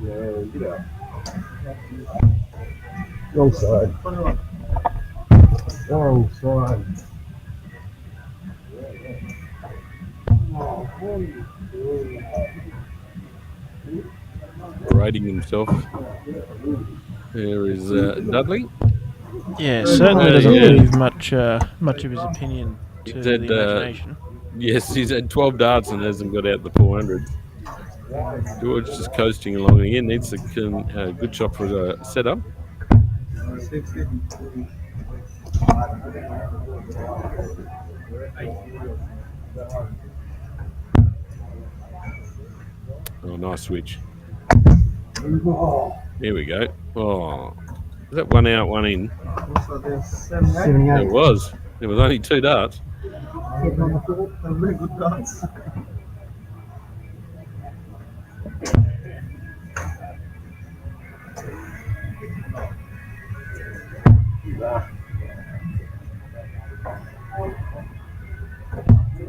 Yeah, get out. Wrong side. Wrong side. Rating himself. There is Dudley. yeah, certainly doesn't leave much of his opinion to He's the had, imagination. Yes, he's had 12 darts and hasn't got out the 400. George just coasting along again. Needs a good shot for the setup. Oh, nice switch. Here we go. Oh, is that one out, one in? 78. It was. There was only 2 darts. Very good darts.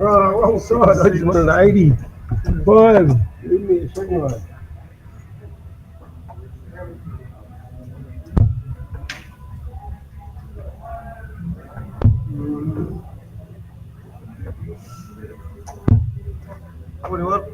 Oh, wrong side. I just wanted an 80. 5. Give me a second one. What do you want?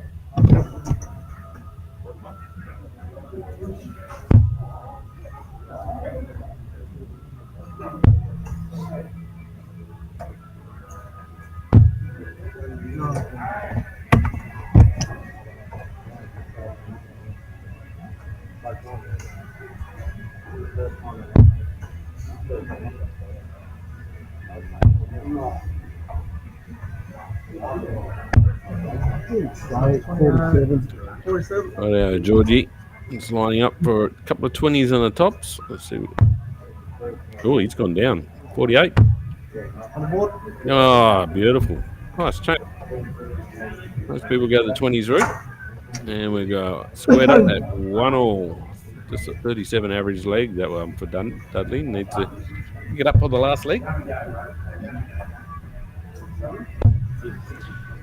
Right, 47. Right, Georgie. He's lining up for a couple of 20s on the tops. Let's see. Oh, he's gone down. 48. Oh, beautiful. Nice change. Most people go the 20s route. And we go squared up at 1-all. Just a 37 average leg. That one for Dudley. Needs to get up for the last leg.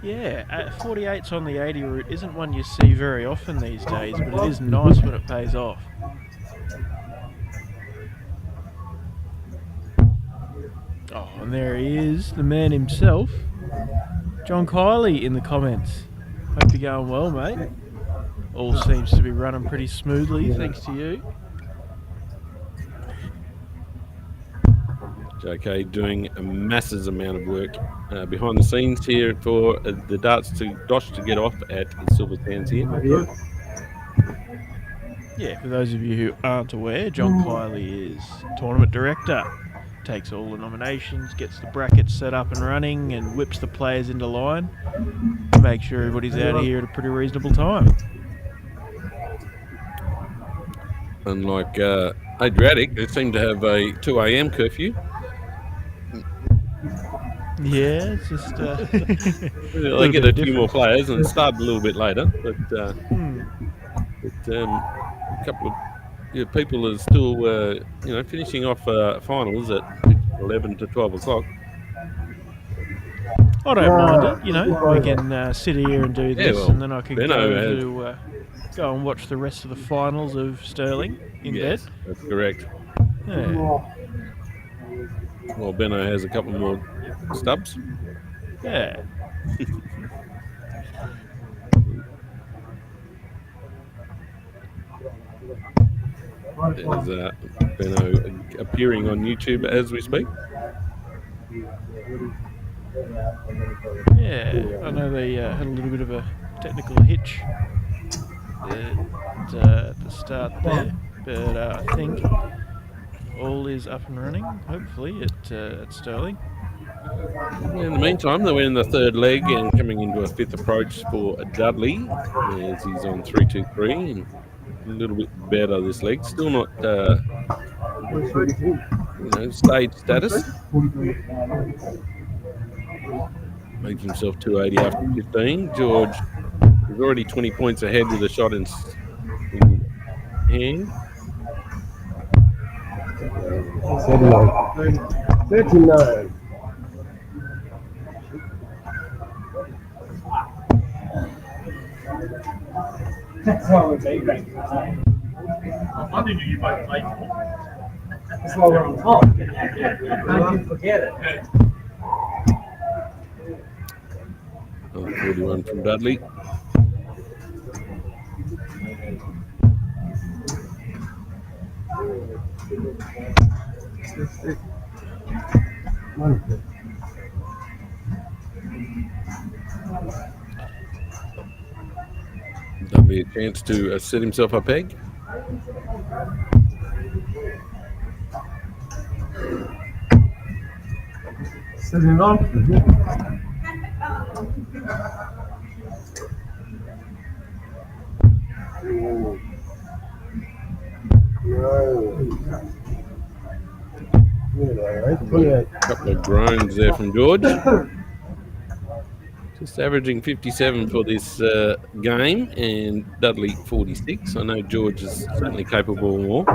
Yeah, 48's on the 80 route isn't one you see very often these days, but it is nice when it pays off. Oh, and there he is, the man himself, John Kiley in the comments. Hope you're going well, mate. All seems to be running pretty smoothly, thanks to you. JK doing a massive amount of work behind the scenes here for the darts to DOSH to get off at Silver Sands here. Yeah, for those of you who aren't aware, John Kiley is tournament director. Takes all the nominations, gets the brackets set up and running, and whips the players into line. Make sure everybody's out of here at a pretty reasonable time. Unlike Adriatic, they seem to have a 2 a.m. curfew. Yeah, it's just... they get a few more players and start a little bit later, but a couple of people are still, finishing off finals at 11 to 12 o'clock. I don't mind it, we can sit here and do this, and then I can go and watch the rest of the finals of Sterling in bed. That's correct. Yeah. Well, Benno has a couple more stubs. Yeah. There's Benno appearing on YouTube as we speak. Yeah, I know they had a little bit of a technical hitch at the start there, but I think all is up and running, hopefully, at Sterling. In the meantime, they were in the third leg and coming into a fifth approach for Dudley as he's on 3-2-3 and a little bit better this leg. Still not stage status. Makes himself 280 after 15. George is already 20 points ahead with a shot in hand. 39. That's why we're taking. I think you both played. That's why we're on top. How you forget it? 41 from Dudley. That'll be a chance to set himself a peg. Sitting on. A couple of groans there from George. Just averaging 57 for this game, and Dudley 46. I know George is certainly capable of more.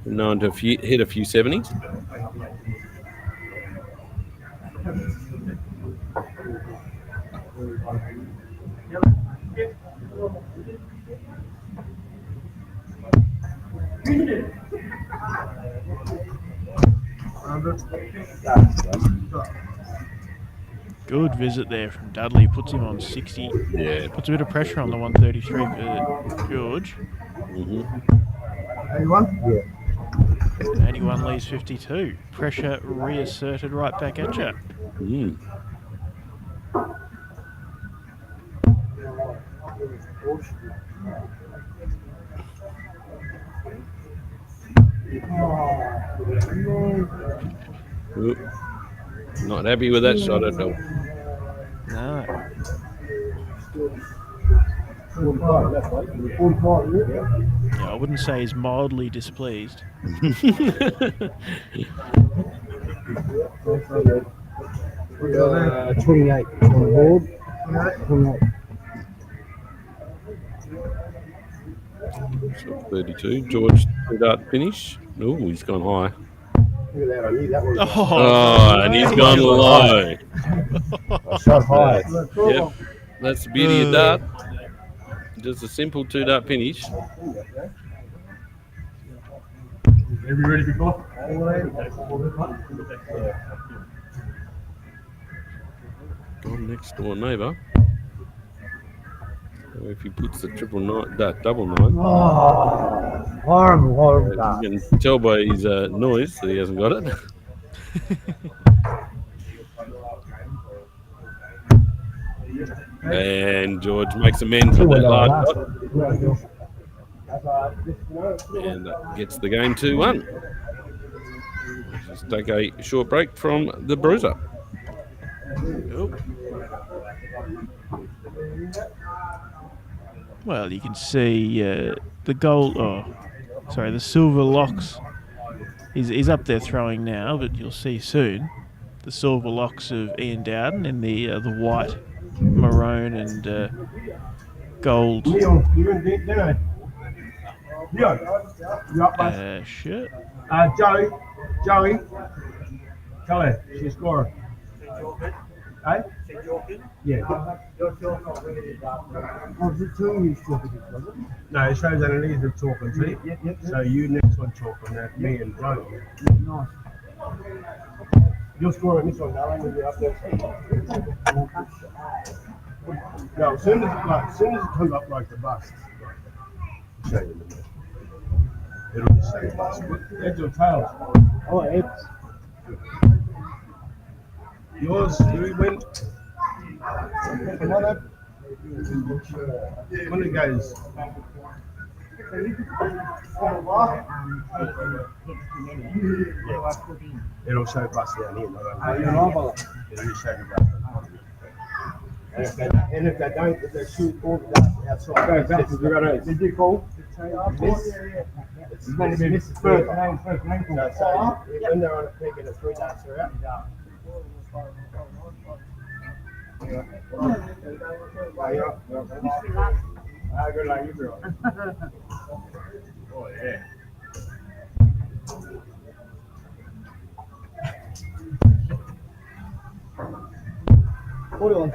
Known to hit a few 70s. Good visit there from Dudley. Puts him on 60. Yeah. Puts a bit of pressure on the 133 for George. 81? Yeah. 81 leaves 52. Pressure reasserted right back at you. Mm. Not happy with that shot at all. No. 45, that's right. 45, yeah. Yeah, I wouldn't say he's mildly displeased. 28 on the board. 28. Shot 32. George, 2-dart finish. Oh, he's gone high. Look at that, I knew that was Oh, and he's gone low. I shot high. Yep, that's the beauty of dart. Just a simple 2-dart finish. Are we ready to go? Gone next door neighbour. So if he puts the double nine, Horrible dart. you can tell by his noise that he hasn't got it. And George makes amends with that last shot and gets the game 2-1. Let's just take a short break from the Bruiser. Well, you can see the gold. Oh, sorry, the silver locks. He's up there throwing now, but you'll see soon the silver locks of Ian Dowden in the white, maroon, and gold Leon, you going to dinner? Leon, you up, bud? shirt. Joey, she's a scorer. Eh? Yeah. Oh, is it two of you talking to each other? No, it shows underneath of talking to you. Yep. So you next one talking, that me and Joey. Nice. You're scoring this one, Alan, when you're up there. No, as soon as it comes up like the bus, show you in a minute. It'll just say bus. Heads or tails? Oh, heads. Yours, we went. When it goes. It'll show bus down here. It'll just show the bus. And if they don't, if they shoot all the darts outside, go back to the right. Did you call? Miss? It's first name. So when they're on a peak and the 3 darts are out. Good luck, you bro. Oh yeah. Hold on.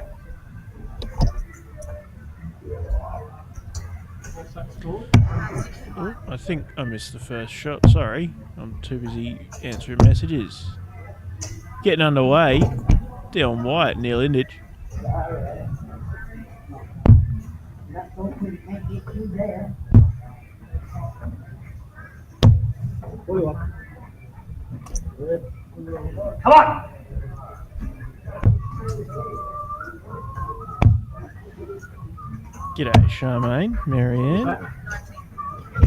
Oh, I think I missed the first shot. Sorry, I'm too busy answering messages. Getting underway. Dion White, Neil Indich. Come on! G'day, Charmaine, Marianne,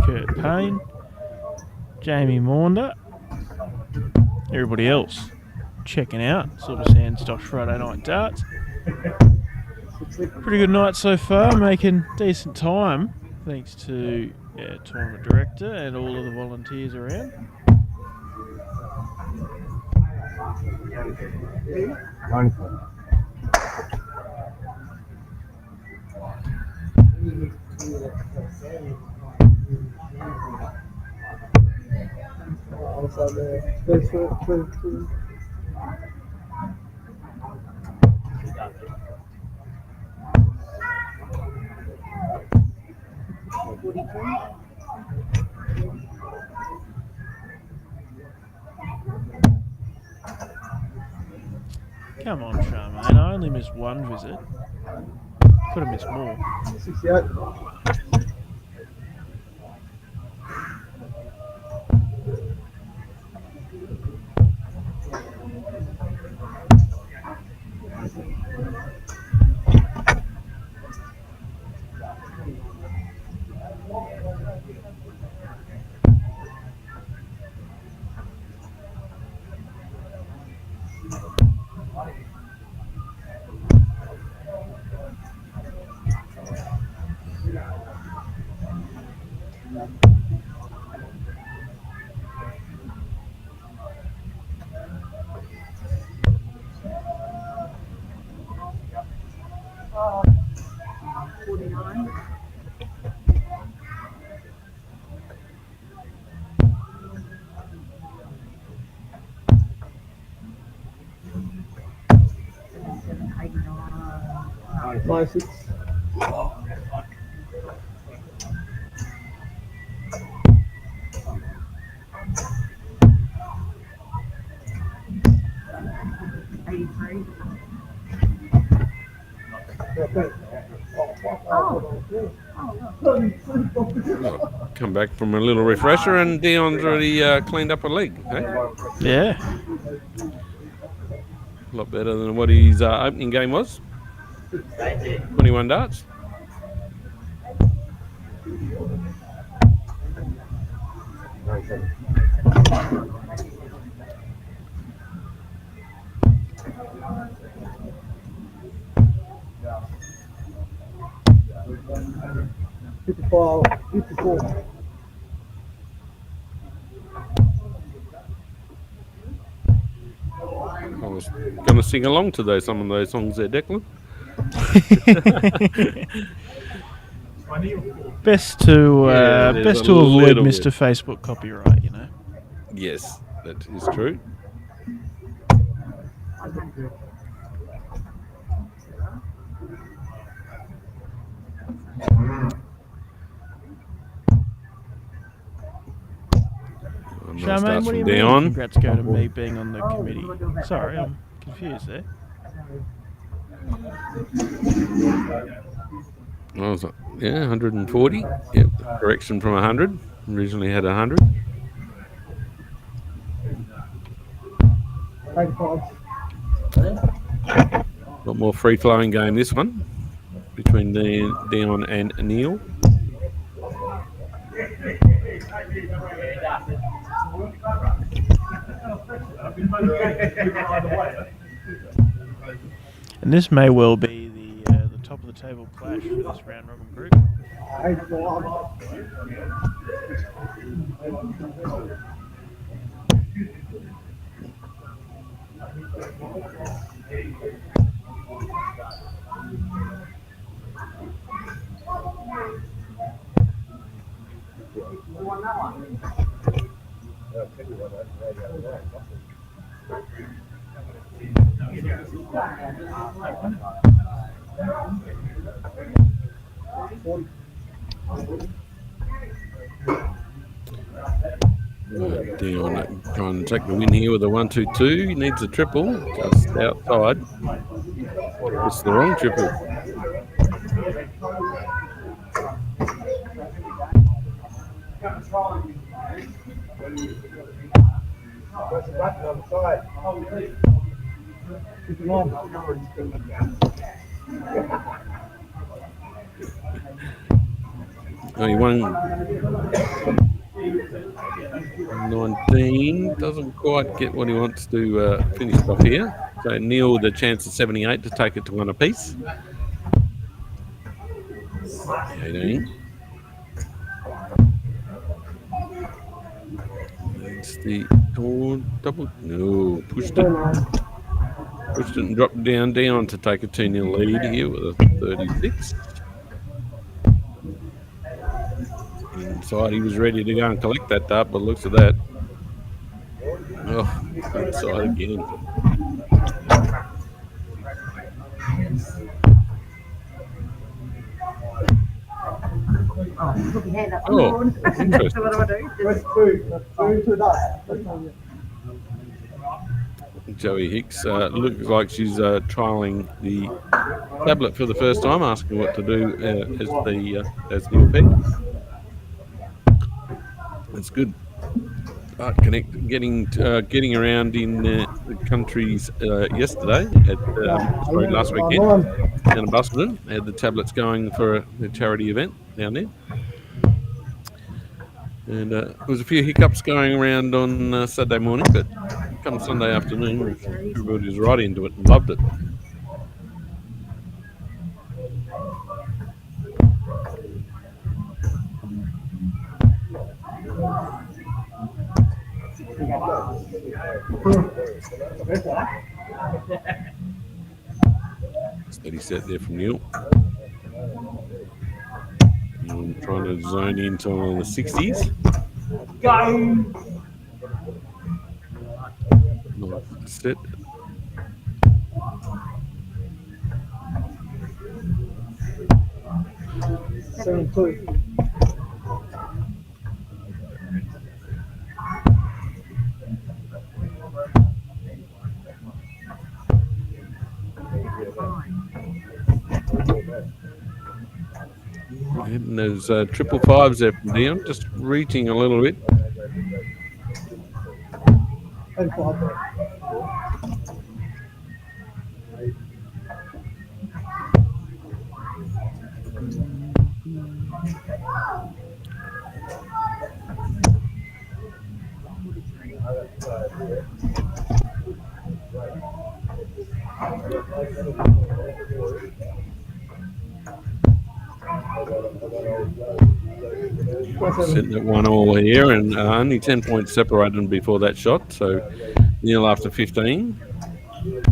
Kurt Payne, Jamie Maunder, everybody else checking out Silver Sands DOSH Friday Night Darts. Pretty good night so far, making decent time thanks to our tournament director and all of the volunteers around. Come on, Charmaine, I only missed one visit. Could have missed more. 68. 96. Come back from a little refresher, and Dion's already cleaned up a leg. Hey? Yeah. A lot better than what his opening game was. 21 darts. Fifty-four. 54. I was going to sing along to some of those songs there, Declan. Best to there's a avoid little Mr. bit. Facebook copyright, you know. Yes, that is true. Charmaine, what do you mean? Dion. Congrats go to me being on the committee. Sorry, I'm confused there. I was like, 140. Yep, correction from 100. Originally had 100. 85. Got more free-flowing game this one between Dion and Neil. And this may well be the top of the table clash for this round robin group. 85. Dion trying to take the win here with a 1-2-2. He needs a triple just outside. It's the wrong triple. Oh, he won 19. Doesn't quite get what he wants to finish off here. So Neil with a chance of 78 to take it to one apiece. 18. It's the double. No, pushed it. Pushed it and dropped down to take a 2-0 lead here with a 36. Inside, he was ready to go and collect that dart, but looks at that. Oh, inside again. Oh, interesting. Joey Hicks looks like she's trialling the tablet for the first time, asking what to do as the effect. That's good. Getting around in the countries yesterday, last weekend down in Busselton. They had the tablets going for a charity event down there. And there was a few hiccups going around on Saturday morning, but come Sunday afternoon, everybody was right into it and loved it. Steady set there from Neil. And trying to zone into the 60s. Nice set. And there's triple fives there from Dion, just reaching a little bit. Sitting at 1-1 here, and only 10 points separated them before that shot. So Neil after 15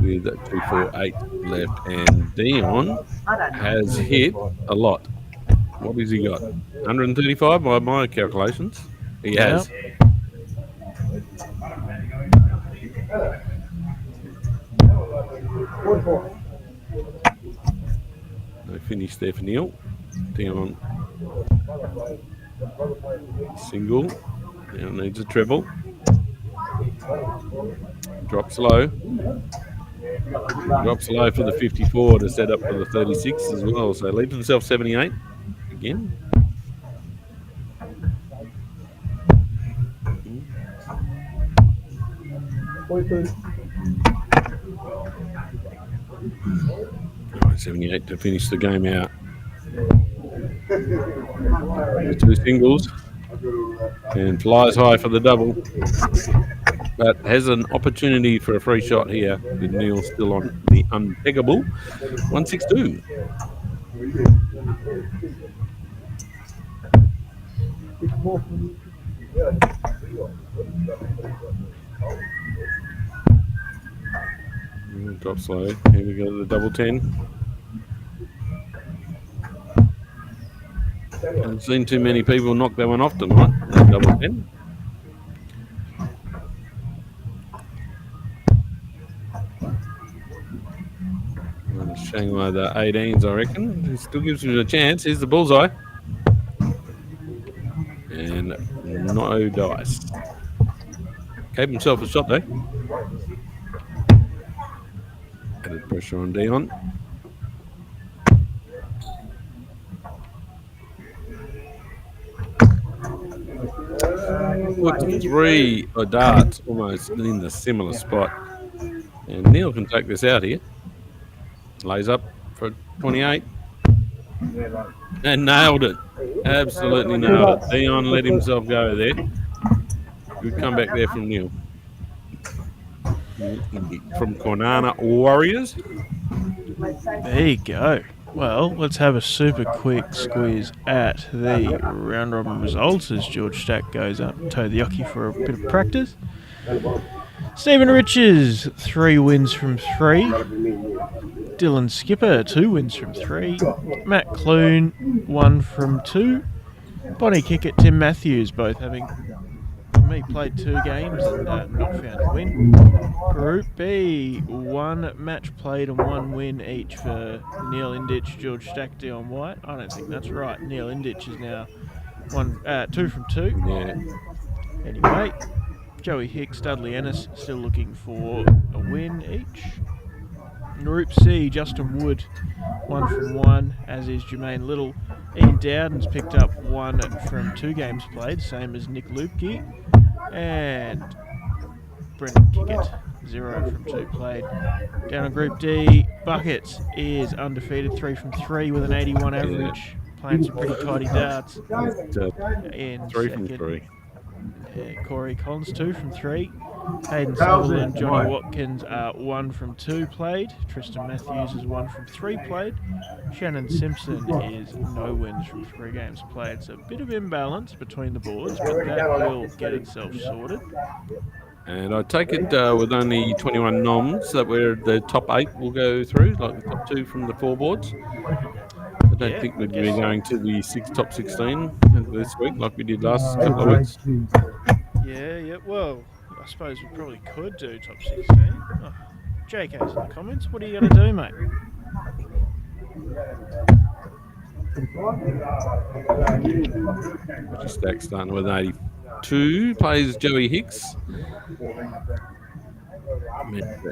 with 2-4-8 left, and Dion has hit a lot. What has he got? 135 by my calculations. He has. No finish there for Neil. Dion single. Now needs a treble. Drops low. Drops low for the 54 to set up for the 36 as well. So leaves himself 78 again. Right, 78 to finish the game out. With two singles and flies high for the double, but has an opportunity for a free shot here with Neil still on the unpeggable 162. Drop slow. Here we go to the double 10. Haven't seen too many people knock that one off tonight. Double 10. Shanghai the 18s, I reckon. It still gives you a chance. Here's the bullseye. And no dice. Gave himself a shot though. Added pressure on Dion. Put three darts almost in the similar spot. And Neil can take this out here. Lays up for 28. And nailed it. Absolutely nailed it. Dion let himself go there. Good comeback there from Neil. From Cornana Warriors. There you go. Well, let's have a super quick squeeze at the round robin results as George Stack goes up to toe the yockey for a bit of practice. Stephen Riches, 3 wins from 3. Dylan Skipper, 2 wins from 3. Matt Clune, 1 from 2. Bonnie Kickett, Tim Matthews, both having played 2 games and not found a win. Group B, 1 match played and 1 win each for Neil Inditch, George Stack, Dion White. I don't think that's right. Neil Inditch is now 2 from 2. Yeah. Anyway, Joey Hicks, Dudley Ennis still looking for a win each. Group C, Justin Wood, 1 from 1, as is Jermaine Little. Ian Dowden's picked up 1 from 2 games played, same as Nick Lupke. And Brendan Kickett, 0 from 2 played. Down in Group D, Buckets is undefeated, 3 from 3 with an 81 average, playing some pretty tidy darts. In 3 from 3. Corey Collins, 2 from 3. Hayden Sutherland, Johnny Watkins are 1 from 2 played. Tristan Matthews is 1 from 3 played. Shannon Simpson is no wins from 3 games played. So a bit of imbalance between the boards, but that will get itself sorted. And I take it with only 21 noms that we're the top 8 will go through, like the top 2 from the 4 boards. I don't think we'd be going to the top 16 this week like we did last couple of weeks. Yeah. Well, I suppose we probably could do top 16. Oh, JK's in the comments. What are you going to do, mate? Stack starting with 82. Plays Joey Hicks.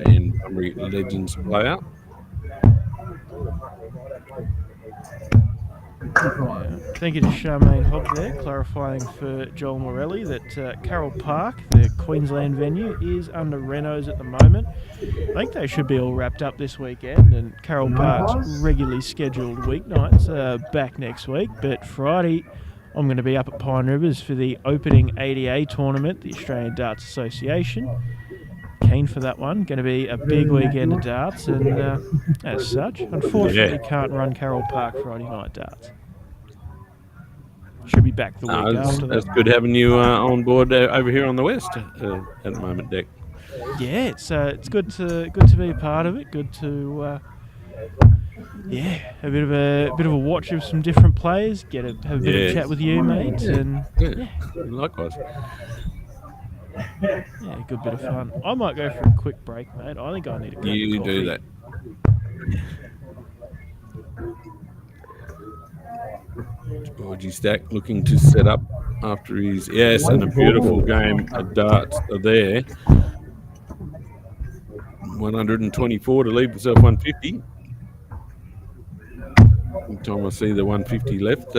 And Bunbury Legends player. Thank you to Charmaine Hobb there, clarifying for Joel Morelli that Carroll Park, the Queensland venue, is under renos at the moment. I think they should be all wrapped up this weekend, and Carroll Park's regularly scheduled weeknights are back next week, but Friday I'm going to be up at Pine Rivers for the opening ADA tournament, the Australian Darts Association. Keen for that one. Going to be a big weekend of darts, and as such, unfortunately can't run Carroll Park Friday night darts. Should be back the week after that. It's good having you on board over here on the west at the moment, Dick. Yeah, it's good to be a part of it. Good to a bit of a watch of some different players. Have a bit of a chat with you, mate, and likewise. Yeah, good bit of fun. I might go for a quick break, mate. I think I need a cup of You coffee. do that. Georgie Stack looking to set up after his and a beautiful game of darts are there. 124 to leave himself 150. Every time I see the 150 left,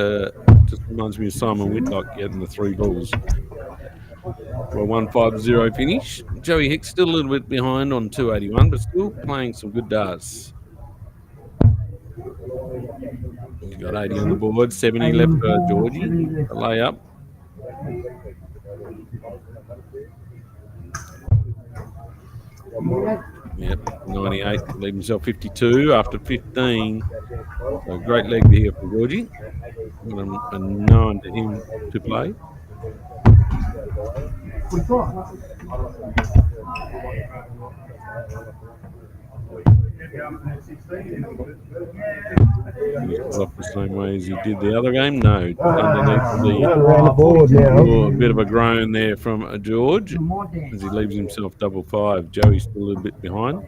just reminds me of Simon Whitlock getting the 3 balls. For a 150 finish. Joey Hicks still a little bit behind on 281, but still playing some good darts. He's got 80 on the board, 70 left for Georgie. A layup. Yep, 98. Leave himself 52 after 15. So great leg here for Georgie. A 9 to him to play. Off the same way as he did the other game? No. Underneath a bit of a groan there from George as he leaves himself 5-5. Joey's still a little bit behind.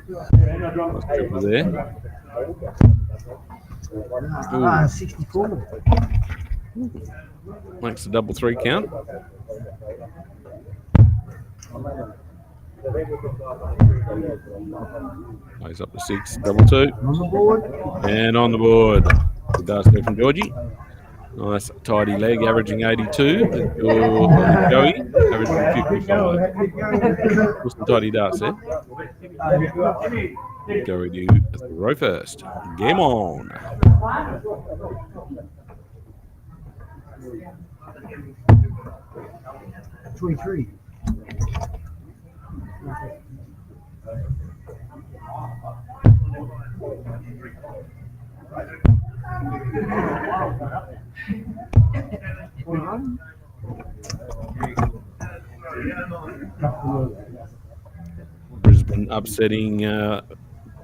Nice triple there. 64. Makes the 3 count. Plays up to 6, 2-2. And on the board. Good darts there from Georgie. Nice tidy leg, averaging 82. Joey, averaging 55. Just some tidy darts there. Joey to row first. Game on. $23. Brisbane upsetting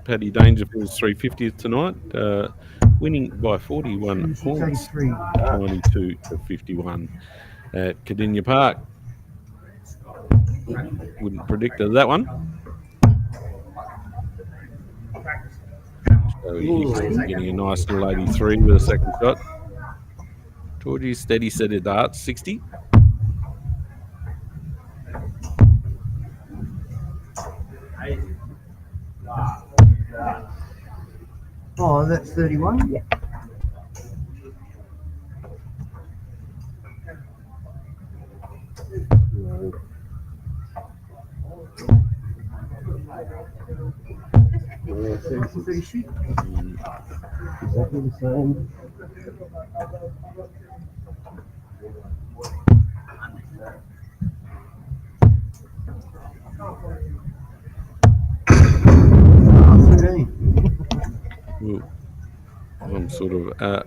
Paddy Dangerfield's 350th tonight, winning by 41 points, 92 to 51 at Cardinia Park. Wouldn't predict that one. So he's getting a nice little 83 with a second shot. Georgie's steady set of darts, 60. Oh, that's 31? Yeah. Exactly the same. some sort of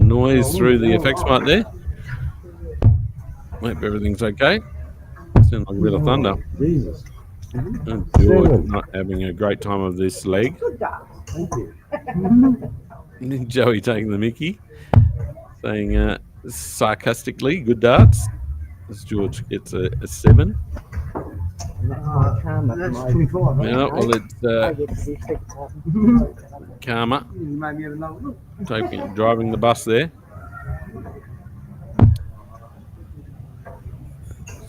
noise through the effects mic there. Hope everything's okay. Sounds like a bit of thunder. Jesus. And George not having a great time of this leg. Thank you. Joey taking the mickey, saying sarcastically, good darts. As George gets a 7. That's 25. Yeah, well, it's Karma You maybe have another look. driving the bus there.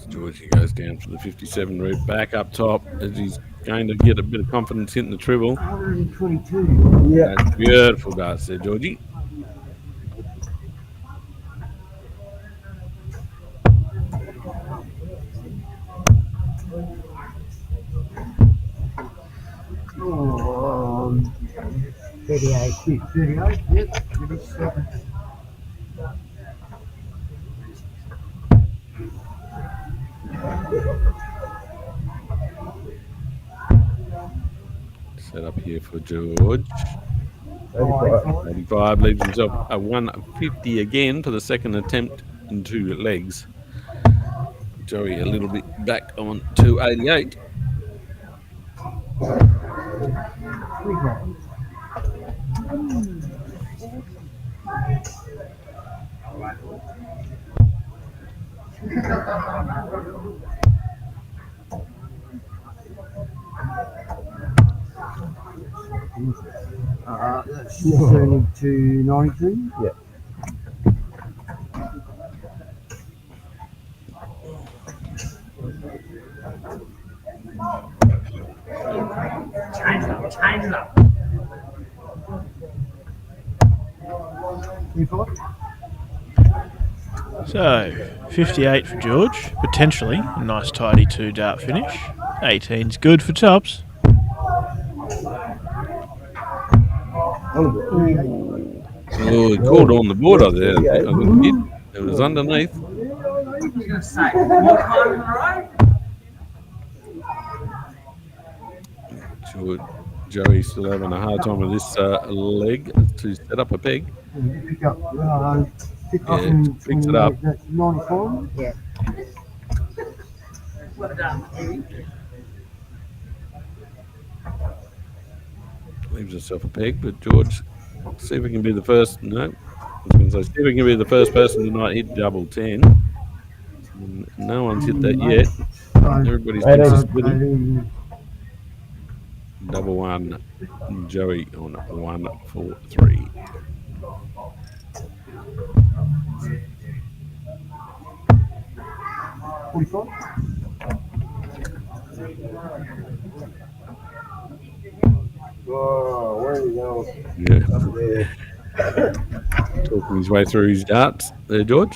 Georgie goes down for the 57 route, back up top as he's going to get a bit of confidence hitting the triple. 122. Yeah. That's beautiful darts there, Georgie. Oh, 38. 38, yep. 37. Set up here for George. 85 leaves himself a 150 again for the second attempt in 2 legs. Joey a little bit back on 288. That's turning to 92. Yeah. Change it up. 25. So, 58 for George. Potentially a nice tidy 2-dart finish. 18's good for tops. Oh, he called on the border there. I think he did. It was underneath. Joey still having a hard time with this leg to set up a peg. Pick up. Pick Yeah, up in, picks it up. That's 95. Yeah. Leaves herself a peg, but George, see if we can be the first. No, I was going to say, see if we can be the first person tonight hit double 10. No one's hit that yet. Everybody's been suspended. Double 1, Joey on 143. Oh, where you go? Yeah. Talking his way through his darts there, George.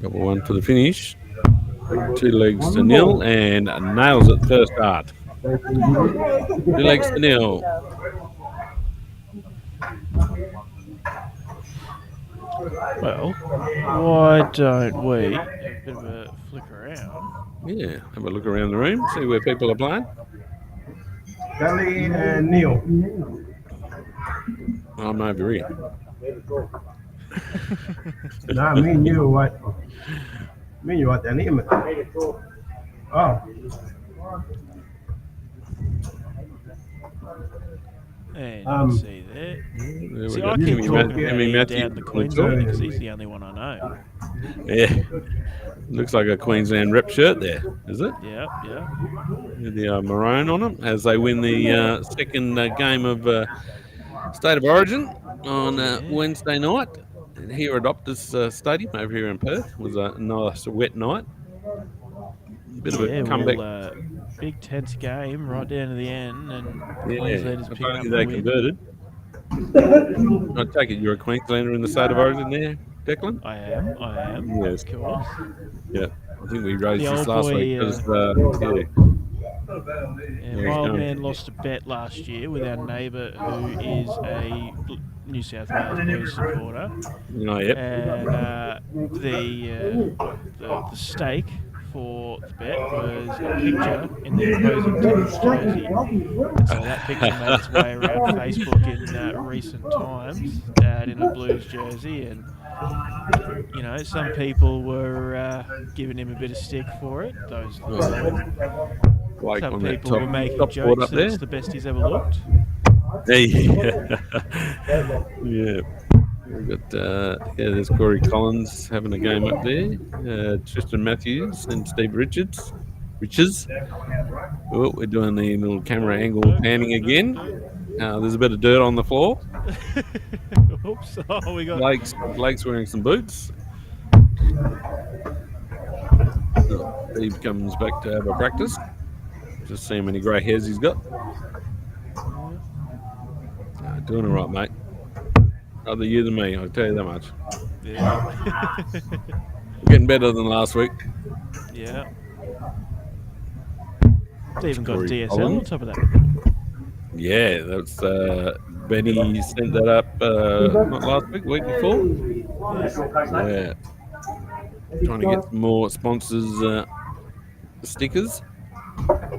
Double 1 for the finish. 2 legs to nil and nails it first dart. 2 legs to nil. Well, why don't we have a bit of a flick around? Yeah, have a look around the room, see where people are playing. Kelly and Neil. I'm over here. Nah, me and you what? Me and you what? Down here. Oh. And you can see there. There See, we go. I keep Timmy talking Timmy about Matthew down the on Queensland top. because he's the only one I know. Yeah, looks like a Queensland rep shirt there, is it? Yeah, yeah. With the maroon on them as they win the second game of State of Origin on Wednesday night here at Optus Stadium over here in Perth. It was a nice wet night. Bit of a comeback. Well, big tense game right down to the end, and Yeah, Queenslanders picking up apparently the they win. converted. I take it you're a Queenslander in the State of Origin there, Declan? I am. Yes. Of course. Yeah, I think we raised The this old last boy, week because And my old man lost a bet last year with our neighbour who is a New South Wales Blues supporter. Oh, yep. And the stake for the bet was a picture in the opposing team's jersey. So that picture made its way around Facebook in recent times, Dad in a Blues jersey, and some people were giving him a bit of stick for it. Those that know him. Like Some on that people were making top board jokes up that there. it's the best he's ever looked. Hey. Yeah. We've got there's Corey Collins having a game up there. Tristan Matthews and Steve Richards. Oh, we're doing the little camera angle panning again. There's a bit of dirt on the floor. Oops! Oh, we got Blake's wearing some boots. Steve comes back to have a practice. Just see how many grey hairs he's got. Doing all right, mate. Rather you than me, I'll tell you that much. Yeah. Getting better than last week. Yeah. It's even got Corey DSL Collins. on top of that. Yeah, that's Benny sent that up not last week, week before. Yeah. Trying to get some more sponsors stickers.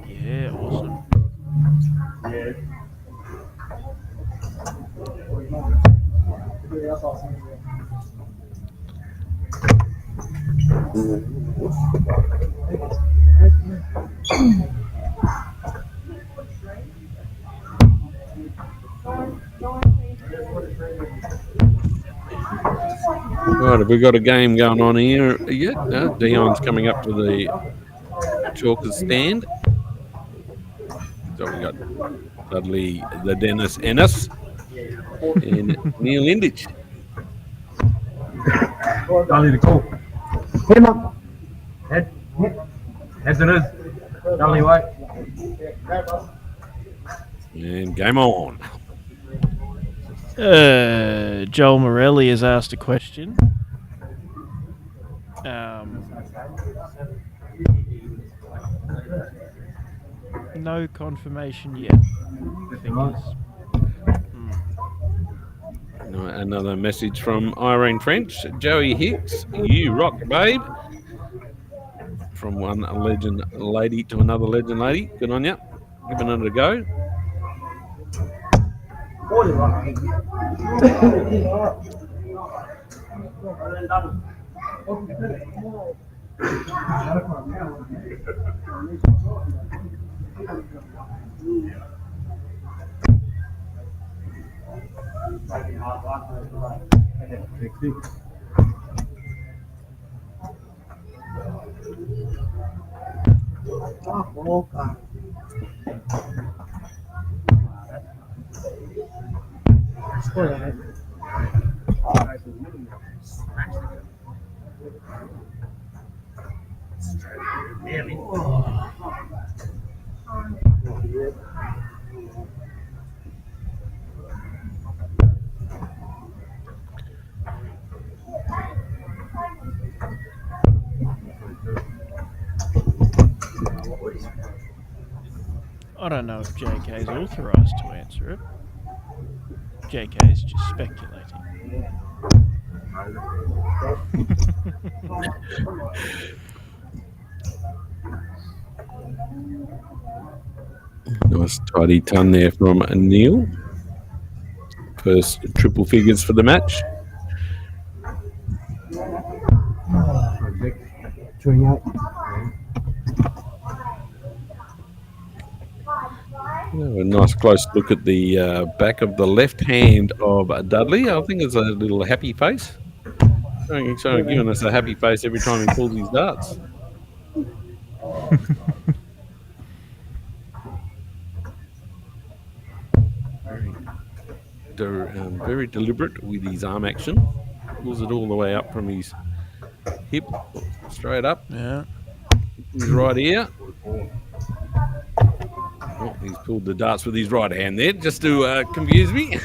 Yeah, awesome. Right, have we got a game going on here yet? No, Dion's coming up to the Chalkers stand. So we got Dudley, the Dennis Ennis, and Neil Indich. Dudley the call. Hit him up. Head. As it is. Dudley way. And game on. Joel Morelli has asked a question. No confirmation yet. Another message from Irene French. Joey Hicks, you rock, babe. From one legend lady to another legend lady. Good on ya. Giving it a go. I don't know if JK is authorised to answer it. JK is just speculating. Nice tidy ton there from Neil. First triple figures for the match. A nice close look at the back of the left hand of Dudley. I think it's a little happy face. Showing giving us a happy face every time he pulls his darts. Very deliberate with his arm action. Pulls it all the way up from his hip, straight up. Yeah. His right ear. Oh, he's pulled the darts with his right hand there just to confuse me.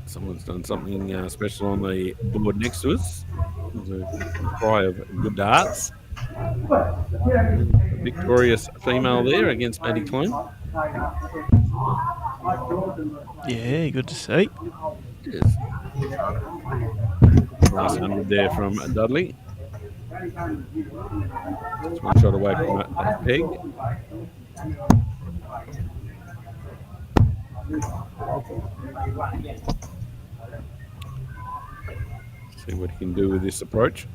Someone's done something special on the board next to us. There's a cry of good darts. A victorious female there against Maddie Clune. Yeah, good to see. Yes. Nice 100 there from Dudley. Just one shot away from a peg. See what he can do with this approach.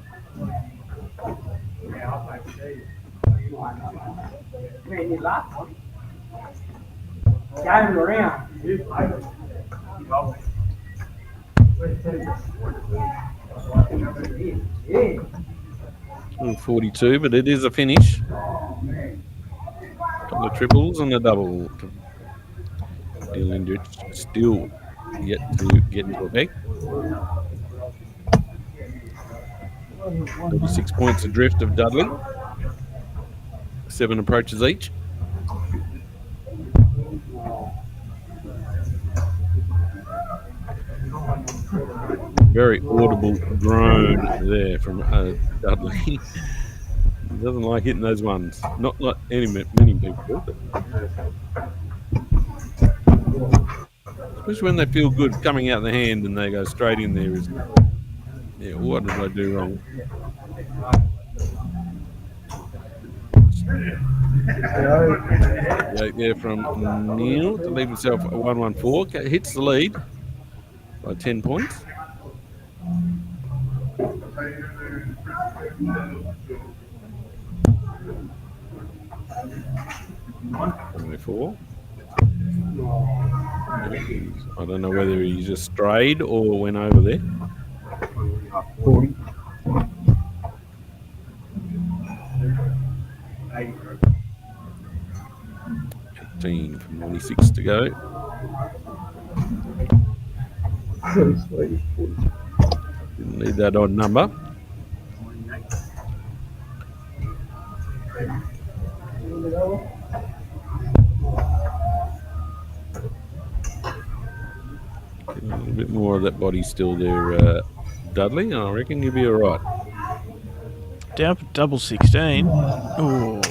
Ooh, 42, but it is a finish. Couple of triples and a double. Dylan still yet to get into a peg. 36 points adrift of Dudley. 7 approaches each. Very audible groan there from Dudley. He doesn't like hitting those ones. Not like many people do, but especially when they feel good coming out the hand and they go straight in there. Yeah, what did I do wrong? There from Neil to leave himself a 1-1-4. Hits the lead by 10 points. Four. I don't know whether he just strayed or went over there. 40. 18 from 96 to go. Didn't need that odd number. A little bit more of that body still there, Dudley. I reckon you'll be all right. Down for double 16. Oh.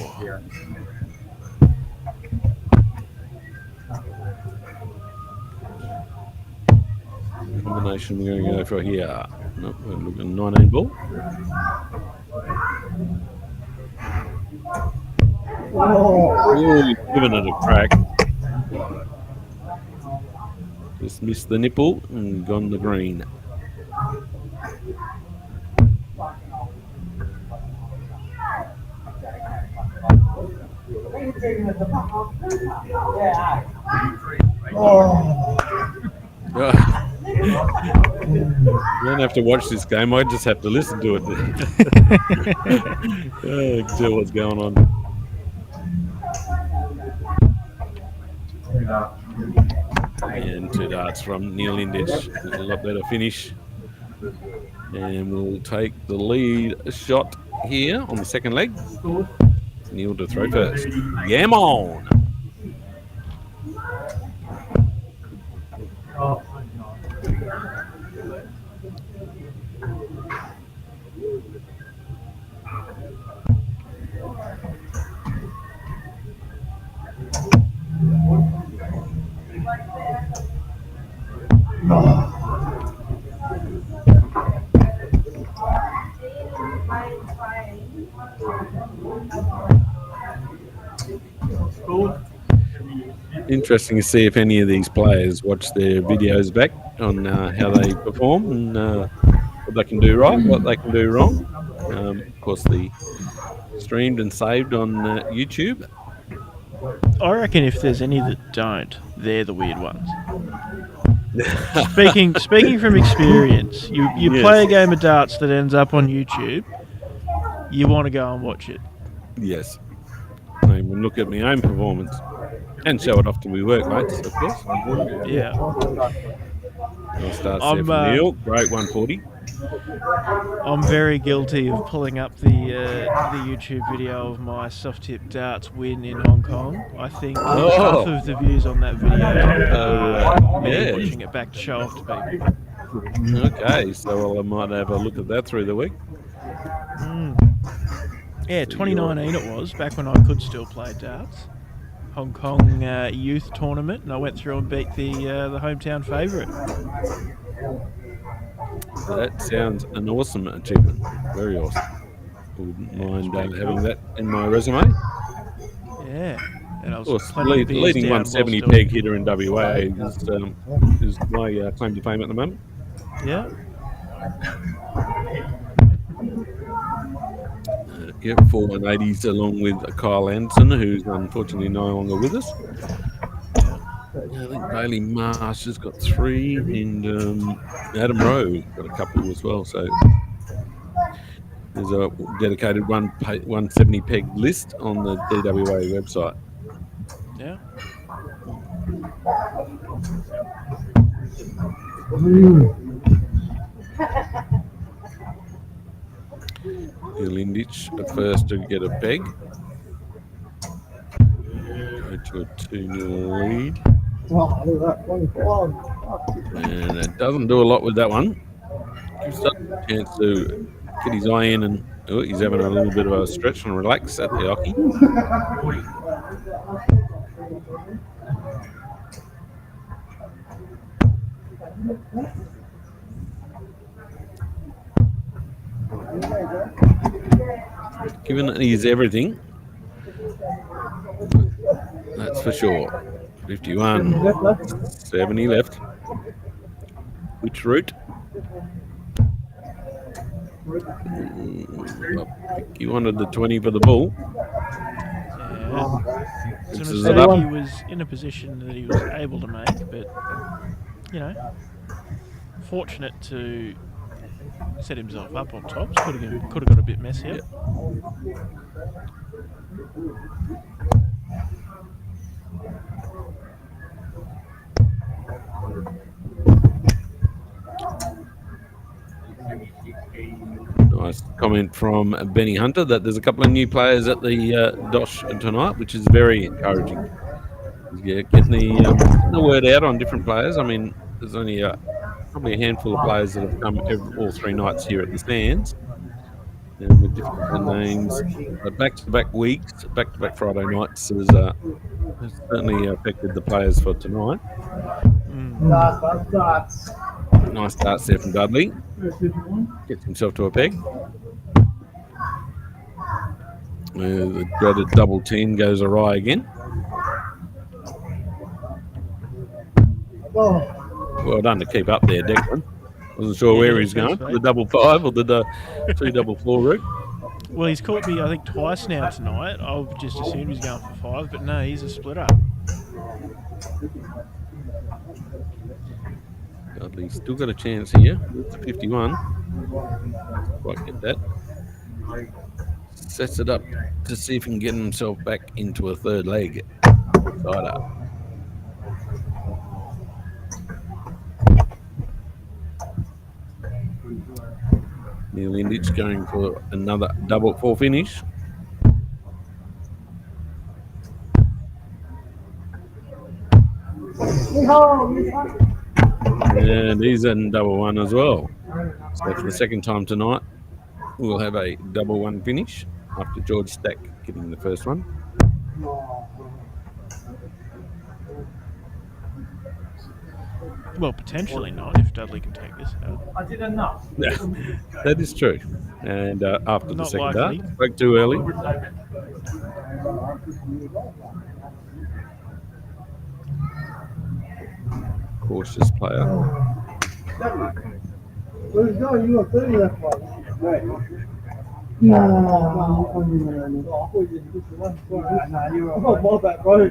Combination we're going to go for here. Nope, we're looking 19 ball. Oh, giving it a crack. Just missed the nipple and gone the green. You don't have to watch this game. I just have to listen to it. Tell what's going on. And 2 darts from Neil Indich. A lot better finish. And we'll take the lead shot here on the second leg. Neil to throw first. Yam on! Interesting to see if any of these players watch their videos back on how they perform and what they can do right, what they can do wrong. Of course, the streamed and saved on YouTube. I reckon if there's any that don't, they're the weird ones. Speaking from experience, you Yes. play a game of darts that ends up on YouTube, you want to go and watch it. Yes. I even look at my own performance and show it off to my workmates, of course. Yeah. I'll start there from Neil. Great 140. I'm very guilty of pulling up the YouTube video of my soft tip darts win in Hong Kong. I think half of the views on that video are me yeah. watching it back to show off to people. Okay, so I might have a look at that through the week. Yeah, 2019 it was, back when I could still play darts. Hong Kong youth tournament, and I went through and beat the hometown favourite. That sounds an awesome achievement. Very awesome. Wouldn't mind having that in my resume. Yeah. And I Of was course, leading 170 peg hitter in WA is my claim to fame at the moment. Yeah. Yeah, 4 180s along with Kyle Anderson, who's unfortunately no longer with us. I think Bailey Marsh has got 3, and Adam Rowe got a couple as well. So there's a dedicated 170 peg list on the DWA website. Yeah. Lindich at first to get a peg. Go to a 2-0 lead. And it doesn't do a lot with that one. Gives us a chance to get his eye in, and he's having a little bit of a stretch and relax at the hockey. Given that he's everything, that's for sure. 51, 70 left. Which route? He wanted the 20 for the ball. Yeah. It's This a is mistake it up. he was in a position that he was able to make, but, fortunate to set himself up on top. Could have got a bit messier. Nice comment from Benny Hunter that there's a couple of new players at the DOSH tonight, which is very encouraging. Yeah, getting the word out on different players. I mean, there's only probably a handful of players that have come all 3 nights here at the stands, and with different names. But back-to-back weeks, back-to-back Friday nights has certainly affected the players for tonight. Nice start there from Dudley. Gets himself to a peg. The dreaded double 10 goes awry again. Well done to keep up there, Declan. Wasn't sure where he's going, the double 5 or the 2 double 4 route. Well, he's caught me, I think, twice now tonight. I've just assumed he's going for 5, but no, he's a splitter. Dudley's still got a chance here. It's a 51. Quite get that. Sets it up to see if he can get himself back into a third leg. Side up. Neil Lindich going for another double 4 finish. And he's in double 1 as well. So for the second time tonight, we'll have a double 1 finish after George Stack getting the first one. Well, potentially not, if Dudley can take this out. I did enough. Yeah, that is true. And after the Not second likely. dart, spoke too early. Cautious player. Where's he going? You were 30 left one. I'm more back, bro.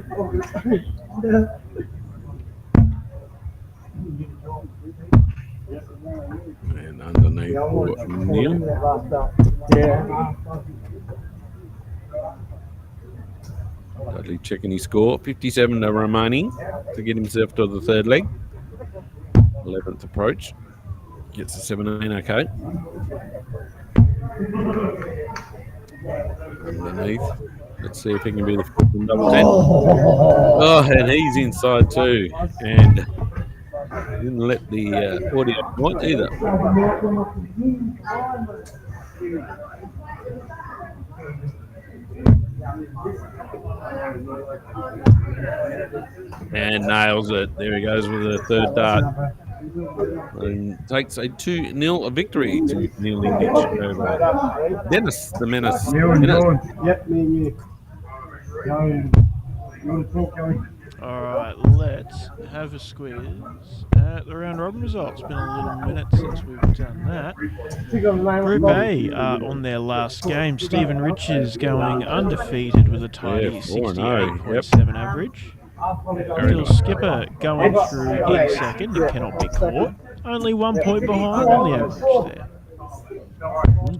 And underneath for Neil. Dudley checking his score. 57 remaining to get himself to the third leg. 11th approach. Gets the 17, okay. Underneath. Let's see if he can be the fourth and double 10. Oh, and he's inside too. And didn't let the audio point either. And nails it. There he goes with the third dart. And takes a 2-0 victory to Neil English over Dennis the Menace. Yep, me and you. You want to talk, Joey? All right, let's have a squeeze at the round robin results. It's been a little minute since we've done that. Group A on their last game. Stephen Riches going undefeated with a tidy 68.7 average. Phil Skipper going through in second and cannot be caught. Only 1 point behind on the average there.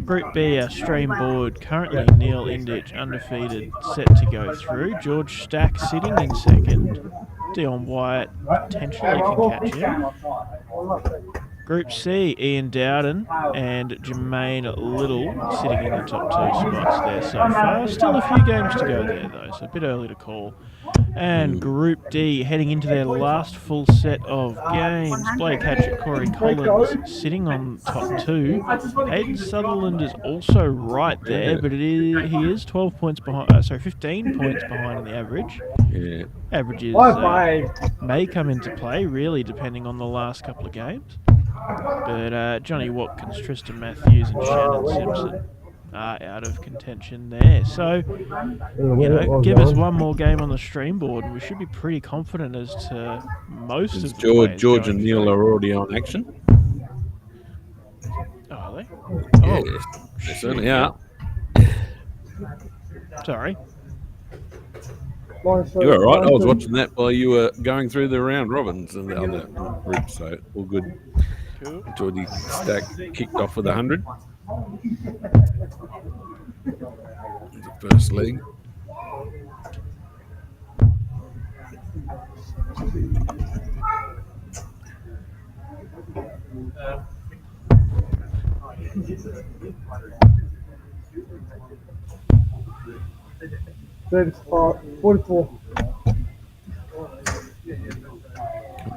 Group B, our stream board, currently Neil Indich undefeated, set to go through. George Stack sitting in second. Dion Wyatt potentially can catch him. Group C, Ian Dowden and Jermaine Little sitting in the top 2 spots there so far. Still a few games to go there though, so a bit early to call. And Group D, heading into their last full set of games. Blake Hatchett, Corey Collins sitting on top 2. Hayden Sutherland is also right there, but he is 12 points behind. 15 points behind on the average. Yeah. Averages may come into play, really, depending on the last couple of games. But Johnny Watkins, Tristan Matthews, and Shannon Simpson are out of contention there. So, give us one more game on the stream board, and we should be pretty confident as to most of the George and Neil are already on action. Oh, are they? Oh, they certainly are. Sorry. You're all right. I was watching that while you were going through the round robins and the other groups, so all good. Cool. Geordie Stack kicked off with 100. The first leg.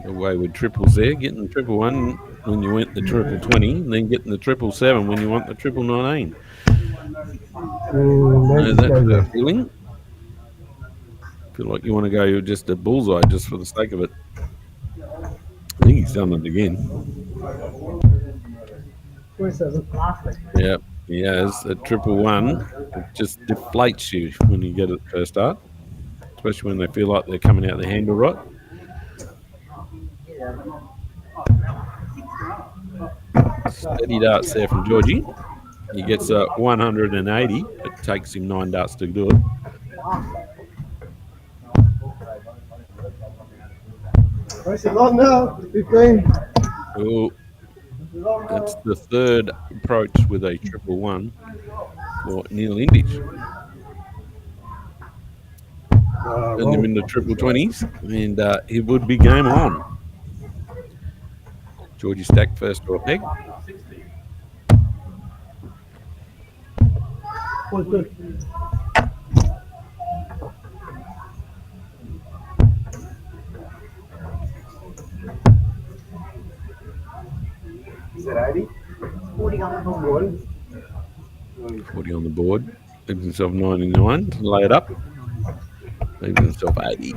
Away with triples there, getting the 111 when you went the 20, and then getting the 777 when you want the 19. That's the feeling. Feel like you want to go just a bullseye just for the sake of it. I think he's done it again. 27. Yeah, he has a 111. It just deflates you when you get it first start, especially when they feel like they're coming out the handle right. Steady darts there from Georgie. He gets a 180. It takes him 9 darts to do it. Race it on now. 15. Oh, that's the third approach with a 111 for Neil Indich. Send him into 20s, and it would be game on. Georgie Stack first to a peg. Good. Is that 80? 40 on the board. 40 on the board. Leaves himself 99 to lay it up. Leaves himself 80.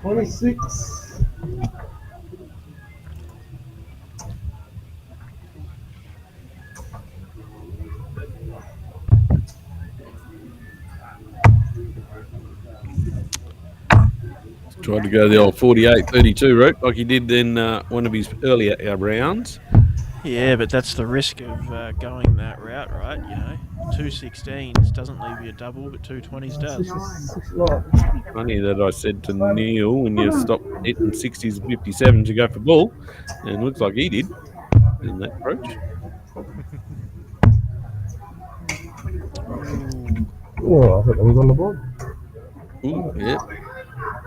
$26. Tried to go the old 48-32 route like he did in one of his earlier rounds. Yeah, but that's the risk of going that route, right? 2 16s doesn't leave you a double, but 2 20s does. Funny that I said to Neil when you stop hitting 60s and 57s, you go for ball, and it looks like he did in that approach. Oh, I thought that was on the board. Ooh, yeah.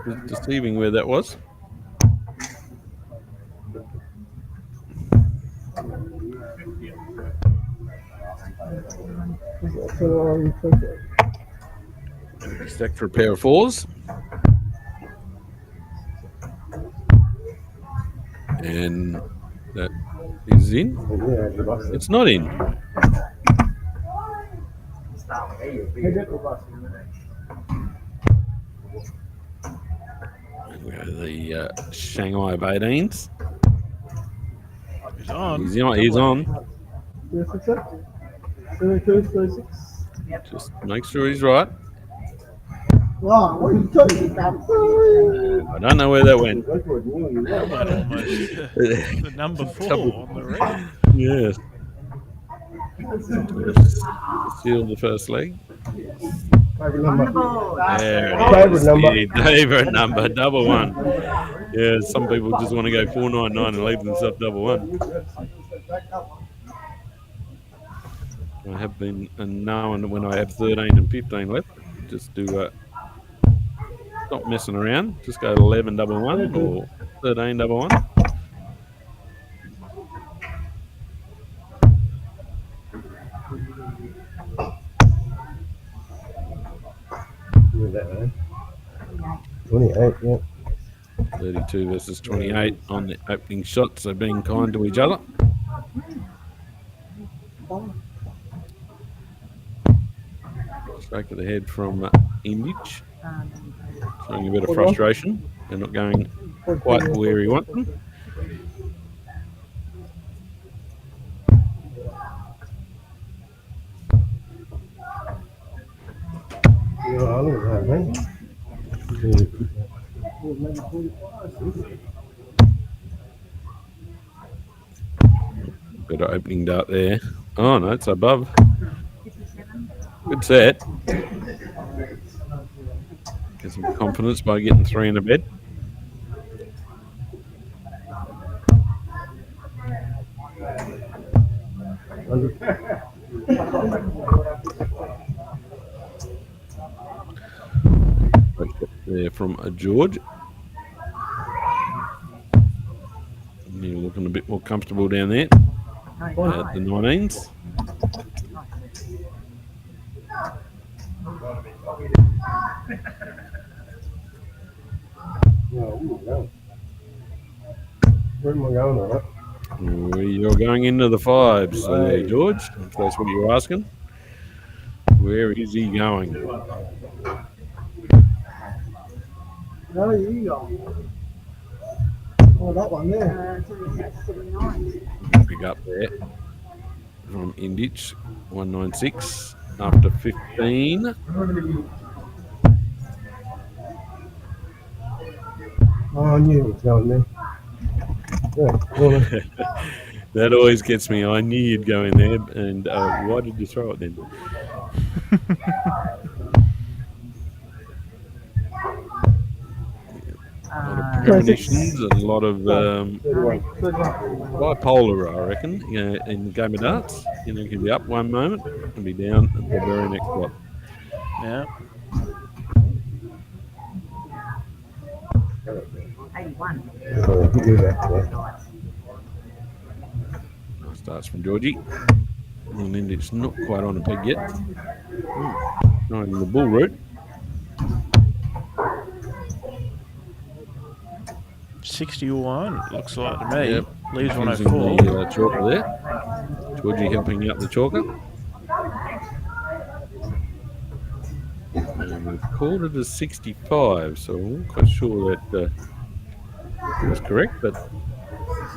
It's deceiving where that was. Stack for a pair of fours. And that is in. It's not in. And we go to the Shanghai of 18s. He's on. He's on. 36. 32, 36. Just make sure he's right. Wow, what are you talking about? I don't know where that went. That one almost. The number 4 on the red. Yes. Seal the first leg. Favorite number. There it Favorite is. number. Yeah, favorite number, double one. Yeah, some people just want to go 499 and leave themselves double one. I have been known when I have 13 and 15 left, just do stop messing around. Just go 11 double one or 13 double one. Yeah, that man. 28, yeah. 32 versus 28 on the opening shot, so being kind to each other. Straight to the head from Image. Showing a bit of frustration. They're not going quite where he wants them. Yeah, I look at that, man. Bit of opening dart there. Oh no, it's above. Good set. Get some confidence by getting 3 in the bed. There from a George. You're looking a bit more comfortable down there at the 19s. Where am I going on that? You're going into the 5s, George. If that's what you're asking. Where is he going? No, you go. Oh, that one there. Pick up there from Indich, 196 after 15. Oh, I knew it was going there. Yeah, well, That always gets me. I knew you'd go in there, and why did you throw it then? A lot of premonitions and a lot of bipolar, I reckon, in the game of darts. You can be up one moment and be down at the very next spot. Yeah. 81. Nice starts from Georgie. And then it's not quite on a peg yet. Not in the bull route. 61, looks like to me. Yep. Leaves Using 104. the chalker there. Georgie helping out the chalker. And we've called it a 65, so I'm not quite sure that was correct, but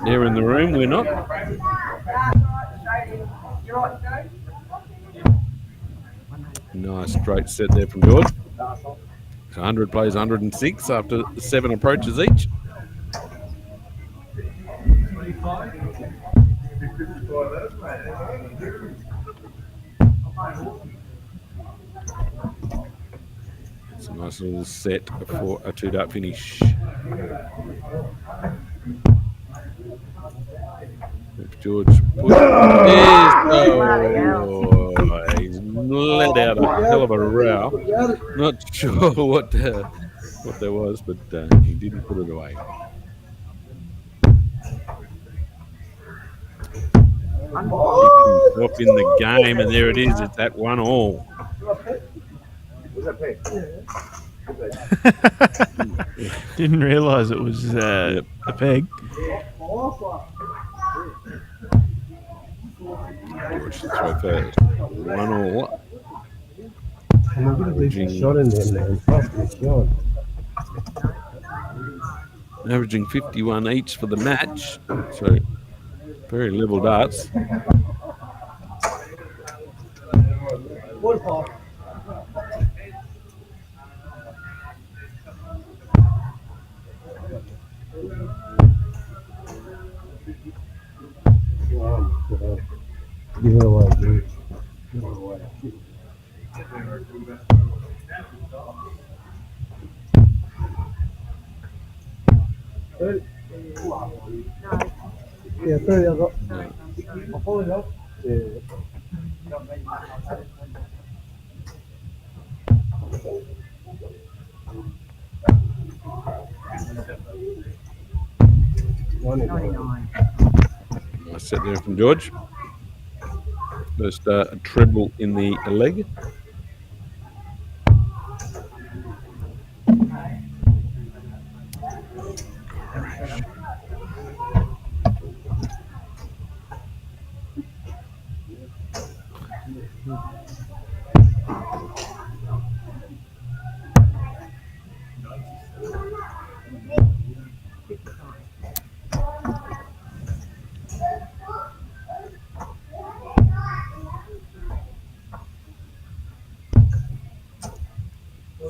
they're in the room, we're not. Nice straight set there from George. So 100 plays 106 after 7 approaches each. It's a nice little set for a 2-dart finish. If George puts he's let out a hell of a row. Not sure what that was, but he didn't put it away. Up in the game, and there it is. It's at 1-1. Didn't realise it was a peg. George to throw first. 1-1. Shot in there, man. Fucking shot. Averaging 51 each for the match. So very level darts. Give it away, dude. Give it away. Yeah, 30 I got. I'll follow it up. Yeah. Nice set there from George. First treble in the leg.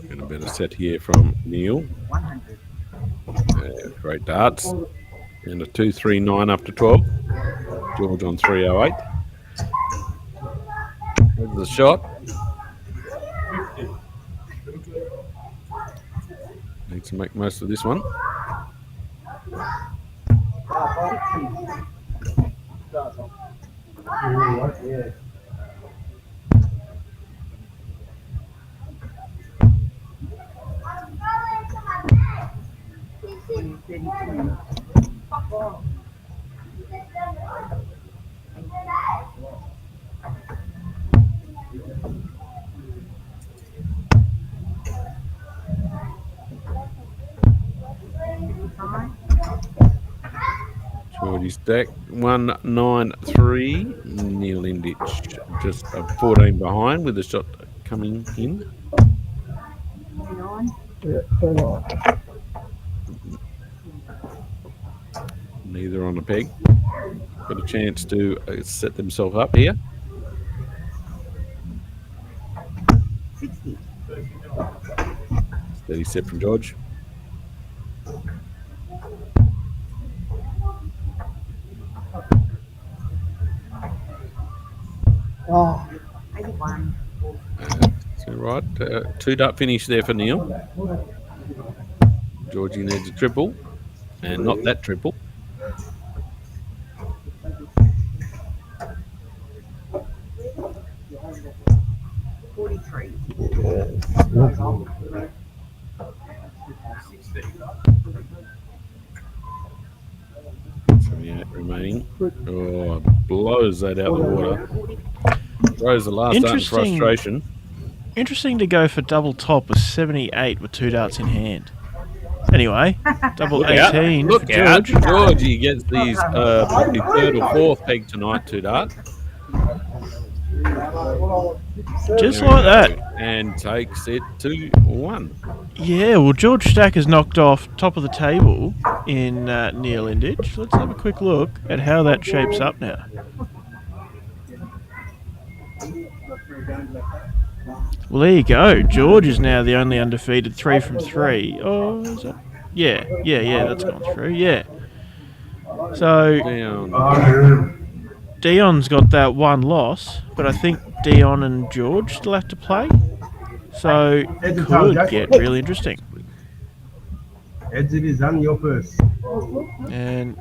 And a better set here from Neil. Great darts. And a 239 after 12. George on 308. There's the shot. Needs to make most of this one. Yeah. Geordie's deck 193. Neil Inditch just 14 behind with the shot coming in. Yeah, turn on. Neither on a peg. Got a chance to set themselves up here. 60. Steady set from George. Oh. 81. So right, 2-dart finish there for Neil. Georgie needs a triple, and not that triple. Remaining. Oh, blows that out of the water. Throws the last dart in frustration. Interesting to go for double top with 78 with 2 darts in hand. Anyway, double 18 Look for out. George. Georgie gets these probably 3rd or 4th peg tonight, 2 dart. Just like that. And takes it to 1. Yeah, well, George Stack has knocked off top of the table in Neil Inditch. Let's have a quick look at how that shapes up now. Well, there you go. George is now the only undefeated 3 from 3. Oh, is that? Yeah, that's gone through. Yeah. So Dion's got that one loss, but I think Dion and George still have to play. So it could get really interesting. Heads it is on your first. And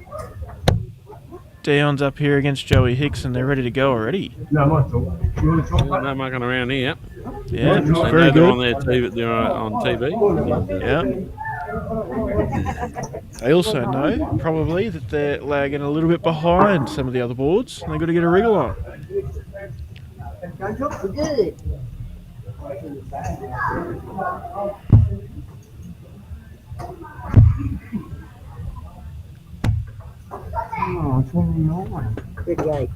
Dion's up here against Joey Hicks, and they're ready to go already. No, my talk. You want to talk about No mucking around here. Yeah, They know very they're on good. their TV. They're on TV. Yeah. They also know, probably, that they're lagging a little bit behind some of the other boards, and they've got to get a wriggle on. Good. Oh, 29. 38.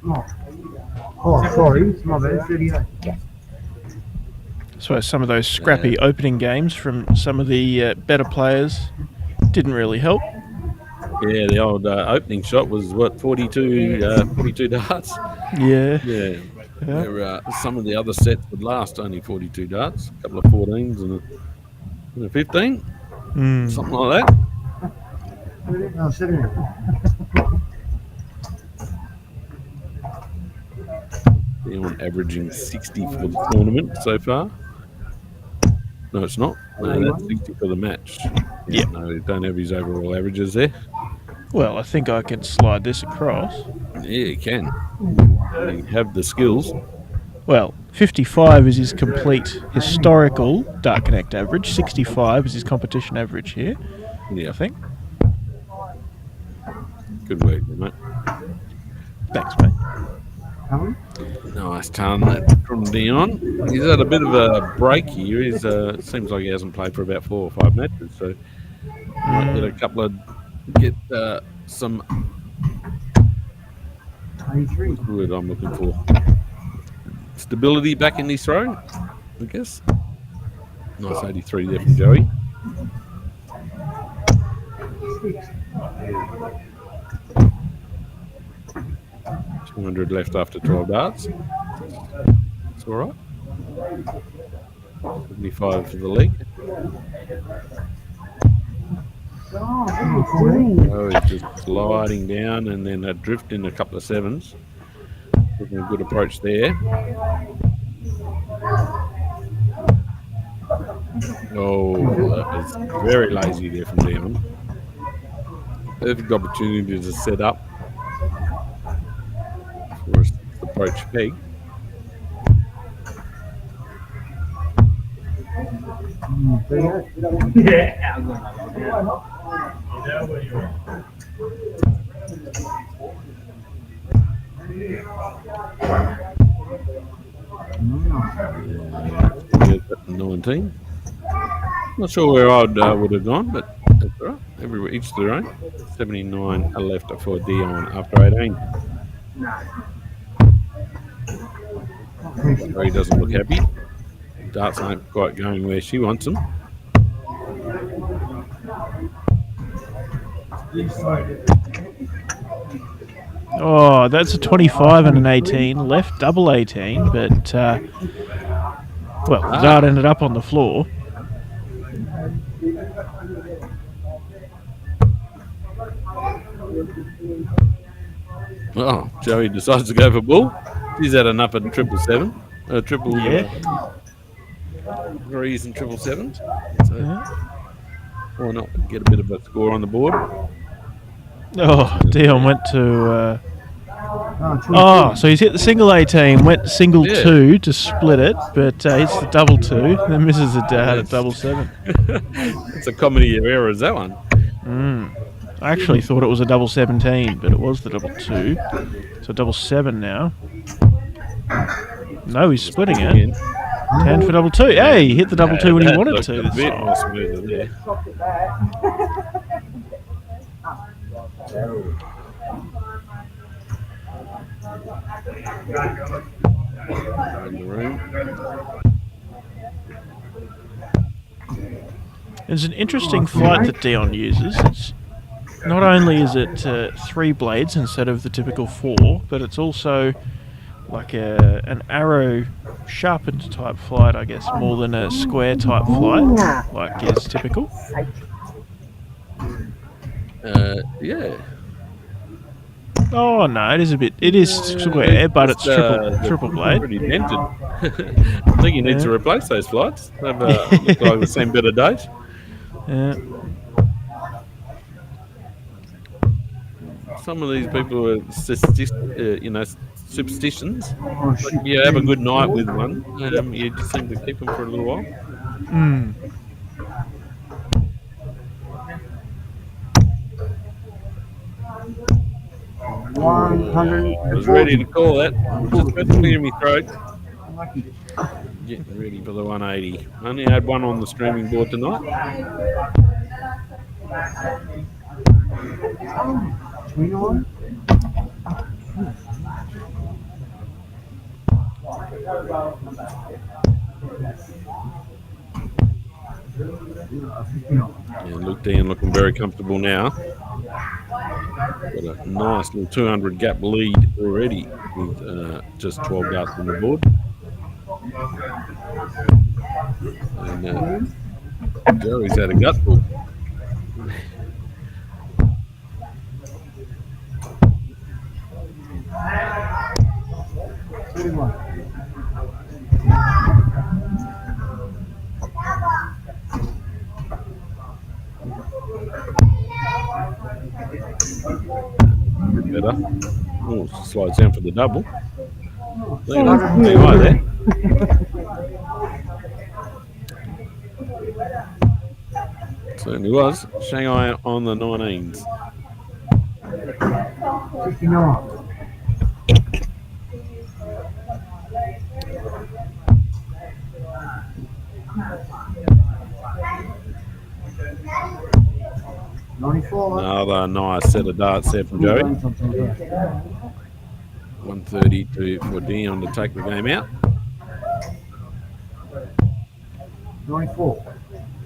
Oh, sorry. It's my bad. 38. So some of those scrappy opening games from some of the better players didn't really help. Yeah, the old opening shot was what 42 darts. Yeah. Yeah. Where, some of the other sets would last only 42 darts, a couple of 14s and a 15, something like that. No, 70. They're on averaging 60 for the tournament so far. No, it's not. No, that's 60 for the match. Yeah, no, they don't have his overall averages there. Well, I think I can slide this across. Yeah, you can. You have the skills. Well, 55 is his complete historical Dart Connect average. 65 is his competition average here, Yeah, I think. good work, mate. Thanks, mate. Nice ton that from Dion. He's had a bit of a break here. He's seems like he hasn't played for about 4 or 5 matches, so might get a couple of some 83. what's the word I'm looking for? Stability back in his throw, I guess. Nice 83 there from Joey. $200 left after 12 darts. It's all right. 75 for the league. Oh, he's just sliding down and then a drift in a couple of 7s. Looking a good approach there. Oh, that was very lazy there from Dion. Perfect opportunity to set up for his approach peg. Yeah, 19. Not sure where I would have gone, but that's all right. Each their own. 79 are left for Dion after 18. So he doesn't look happy. Darts aren't quite going where she wants them. Oh, that's a 25 and an 18. Left double 18, but, well, the dart ended up on the floor. Oh, Joey decides to go for bull. He's had enough at triple threes and triple sevens. So why not get a bit of a score on the board? Oh, Dion went to... so he's hit the single 18, went single 2 to split it, but hits the double 2, then misses the dart at double 7. It's a comedy of errors, that one. I actually thought it was a double 17, but it was the double 2. So double 7 now. No, he's splitting it. 10 for double 2. Hey, he hit the double 2 when he wanted to. A bit more smoother there. In the room. It's an interesting flight that Dion uses. It's not only is it 3 blades instead of the typical 4, but it's also like an arrow sharpened type flight, I guess, more than a square type flight, like is typical. Yeah. Oh no, it is square, but it's triple blade. Pretty dented. I think you need to replace those flights. They've looked like they've seen better days. Yeah. some of these people are superstitions. Like you have a good night with one, you just seem to keep them for a little while. Mm. I was ready to call that. Just about to clear my throat. Getting ready for the 180. Only had one on the streaming board tonight. 29. Yeah, Luke Dean looking very comfortable now. Got a nice little 200 gap lead already with just 12 darts on the board. And Joey's had a gutful. Better. Oh, slides down for the double. Right there. Certainly was. Shanghai on the 19s. 59. Another nice set of darts there from Joey. 130 for Dion to take the game out. 94.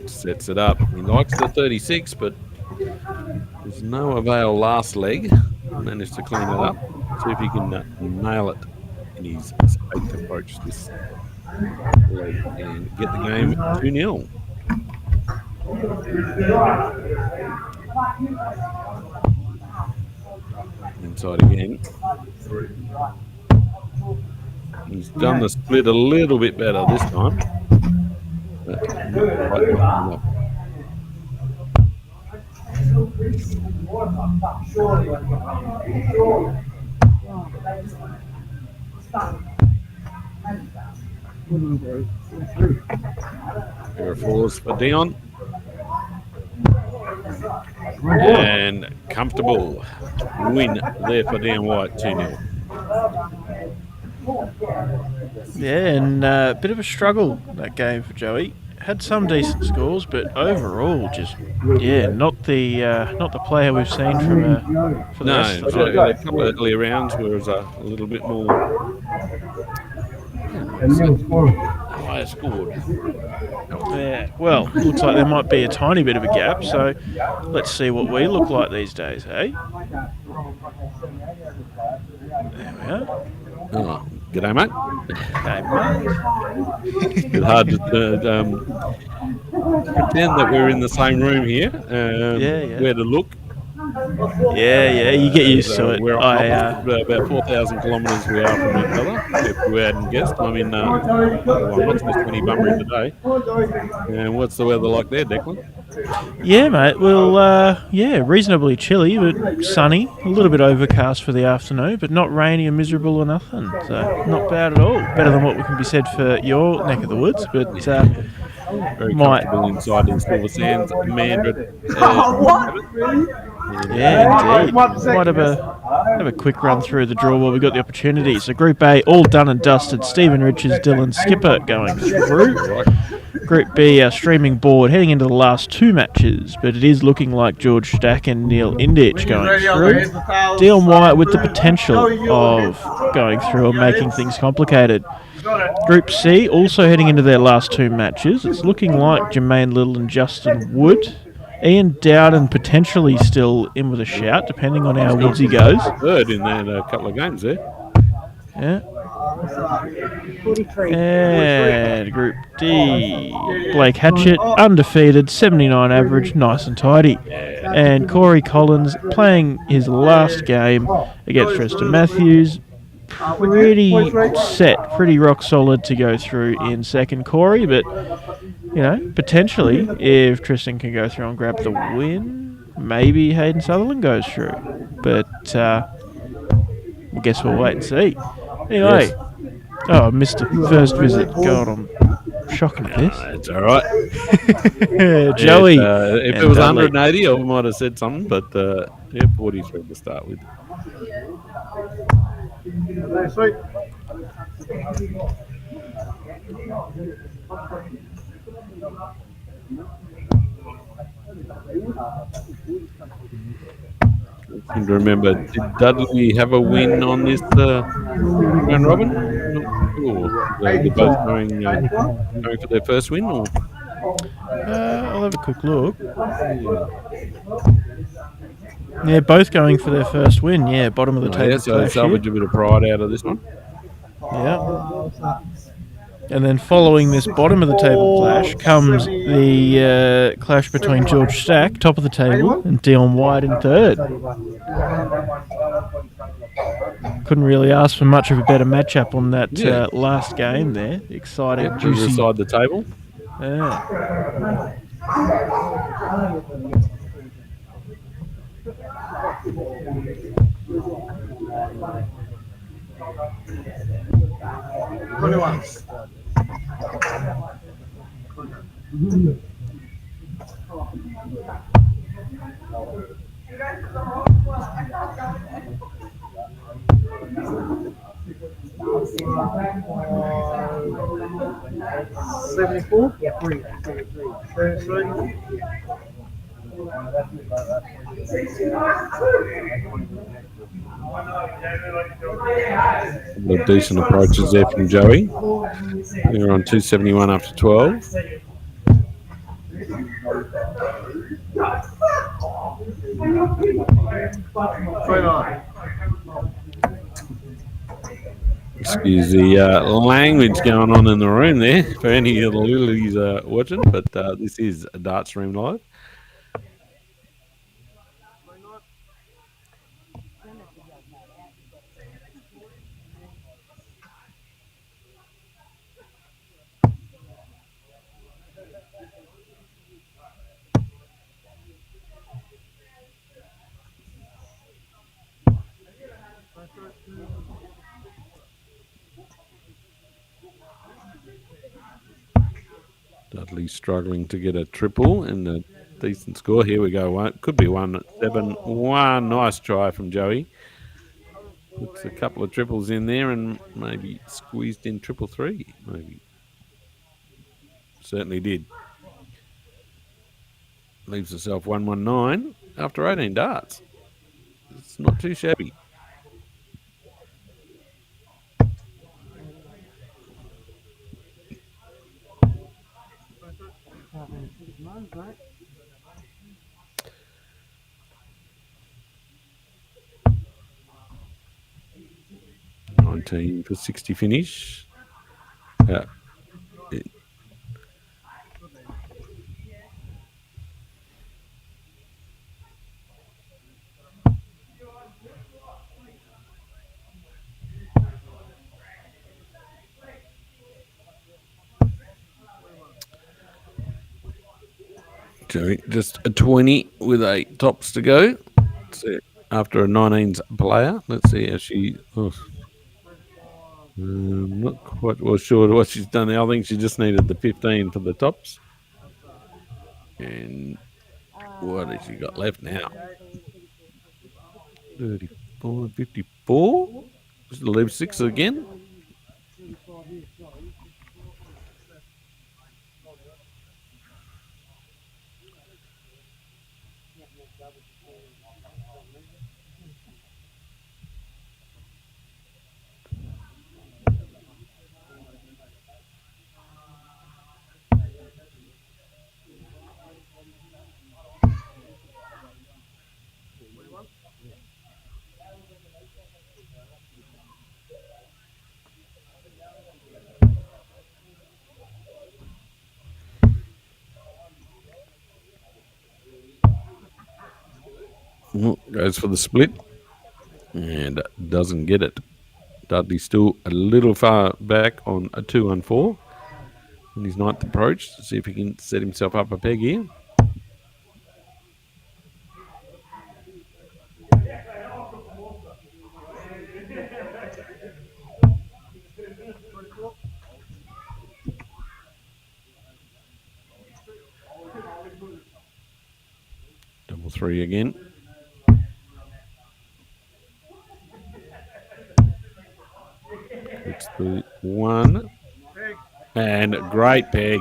Sets it up. He likes the 36, but there's no avail last leg. Managed to clean it up. See if he can nail it in his 8th approach this leg and get the game 2-0. Inside again. He's done the split a little bit better this time. But not quite enough. Pair of fours for Dion. And comfortable win there for Dion White, 2-0. Yeah, and a bit of a struggle that game for Joey. Had some decent scores, but overall, just not the player we've seen from for the rest of the a couple of early rounds was a little bit more higher scored. Yeah, well, looks like there might be a tiny bit of a gap, so let's see what we look like these days, hey? There we are. Oh, g'day, mate. Okay, It's hard to pretend that we're in the same room here. Where to look. Yeah, you get used to it. We're about 4,000 kilometres we are from each other. If we hadn't guessed, I'm in what's this 20 Bunbury today. And what's the weather like there, Declan? Yeah, mate. Well, reasonably chilly, but sunny. A little bit overcast for the afternoon, but not rainy or miserable or nothing. So not bad at all. Better than what can be said for your neck of the woods, but very comfortable inside in Silver Sands, Mandra. Yeah, indeed. Might have a quick run through the draw while we got the opportunity. So Group A, all done and dusted. Stephen Richards, Dylan Skipper going through. Group B, our streaming board, heading into the last two matches, but it is looking like George Stack and Neil Indich going through. Dion White with the potential of going through and making things complicated. Group C, also heading into their last two matches. It's looking like Jermaine Little and Justin Wood. Ian Dowden potentially still in with a shout, depending on how Woodsy goes. Third in that couple of games there. Yeah. And Group D, Blake Hatchett, undefeated, 79 average, nice and tidy. And Corey Collins playing his last game against Tristan Matthews. Pretty set, pretty rock solid to go through in second, Corey, but potentially if Tristan can go through and grab the win, maybe Hayden Sutherland goes through. But I guess we'll wait and see. Anyway, Yes. oh, I missed a first visit. God, I'm shocking at this. It's all right. Joey. If it and was Dudley. 180, I might have said something, but 43 to start with. Sweet. I seem to remember, did Dudley have a win on this round robin? Not sure. They're both going for their first win, or I'll have a quick look. Yeah, both going for their first win. Yeah, bottom of the table. yeah, so clash salvage here. a bit of pride out of this one. Yeah. And then following this bottom of the table clash comes the clash between George Stack, top of the table, and Dion White in third. Couldn't really ask for much of a better matchup on that Yeah. last game there. Exciting, Yep, juicy. beside the table. Yeah. Yeah, 3. The decent approaches there from Joey. They're on 271 after 12. Excuse the language going on in the room there for any of the lilies watching, but this is a darts room live. Dudley struggling to get a triple and a decent score. Here we go. Could be 1-7. Nice try from Joey. Puts a couple of triples in there and maybe squeezed in 333. Maybe. Certainly did. Leaves herself 119 after 18 darts. It's not too shabby. For 60 finish. Joey, just a 20 with 8 tops to go. So after a 19's player, let's see how she. I'm not quite sure what she's done there. I think she just needed the 15 for the tops. And what has she got left now? 34, 54. Just leave 6 again. Goes for the split and doesn't get it. Dudley still a little far back on a 2-4 in his ninth approach to see if he can set himself up a peg here. 3 again. It's the 1. And great peg.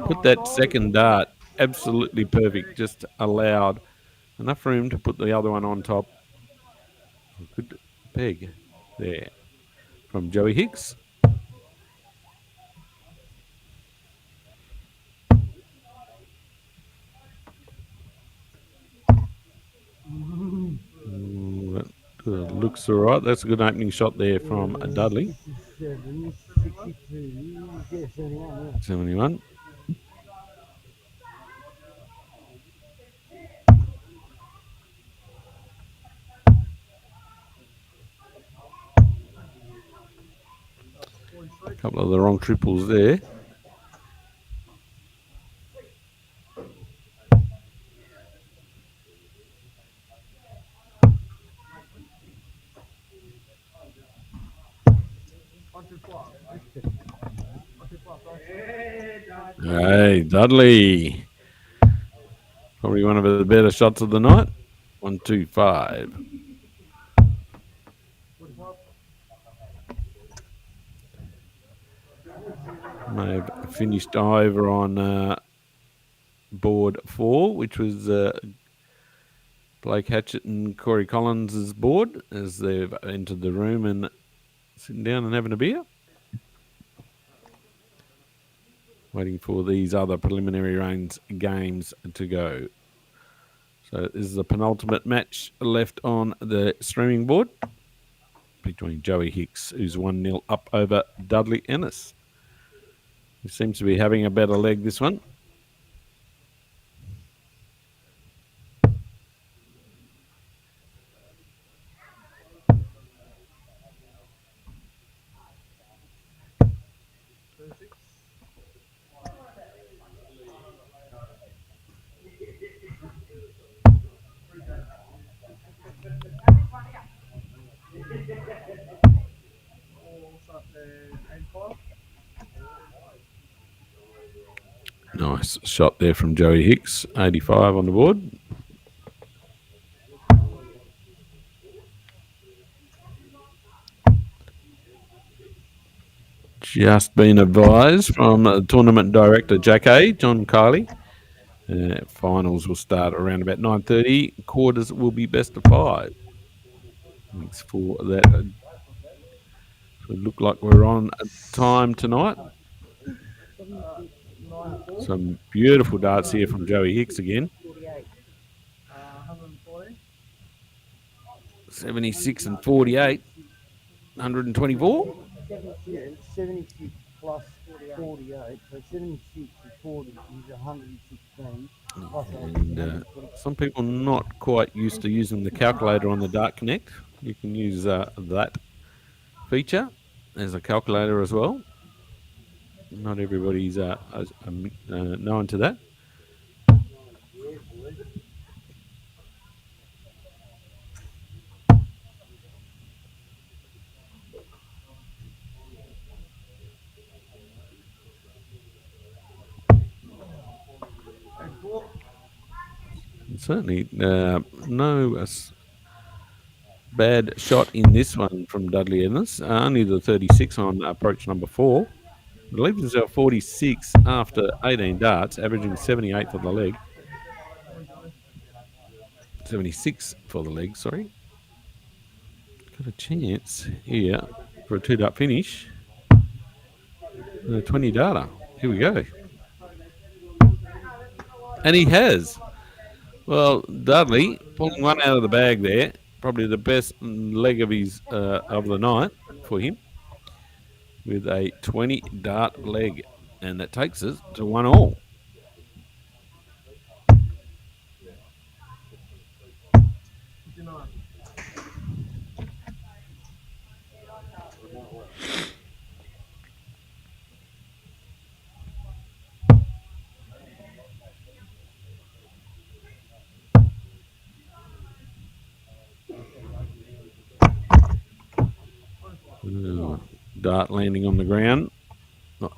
Put that second dart absolutely perfect. Just allowed enough room to put the other one on top. Good peg there from Joey Hicks. That looks all right. That's a good opening shot there from Dudley. 71. A couple of the wrong triples there. Hey, Dudley. Probably one of the better shots of the night. 1-2-5. May have finished over on board 4, which was Blake Hatchett and Corey Collins' board as they've entered the room and sitting down and having a beer. Waiting for these other preliminary rounds games to go. So this is the penultimate match left on the streaming board between Joey Hicks, who's 1-0 up over Dudley Ennis, who seems to be having a better leg this one. Nice shot there from Joey Hicks, 85 on the board. Just been advised from tournament director Jack A, John Carley. Finals will start around about 9:30. Quarters will be best of 5. Thanks for that. So it look like we're on time tonight. Some beautiful darts here from Joey Hicks again. 76 and 48. 124. 76 plus 48, so 76 and 40 is 116. And some people not quite used to using the calculator on the Dart Connect. You can use that feature as a calculator as well. Not everybody's known to that. Certainly no bad shot in this one from Dudley Ennis. Only the 36 on approach number 4. Leaves himself 46 after 18 darts, averaging 78 for the leg. 76 for the leg, sorry. Got a chance here for a 2-dart finish. 20 data. Here we go. And he has. Well, Dudley pulling one out of the bag there. Probably the best leg of his of the night for him, with a 20 dart leg, and that takes us to 1-1. Dart landing on the ground. Not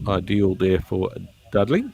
ideal there for Dudley.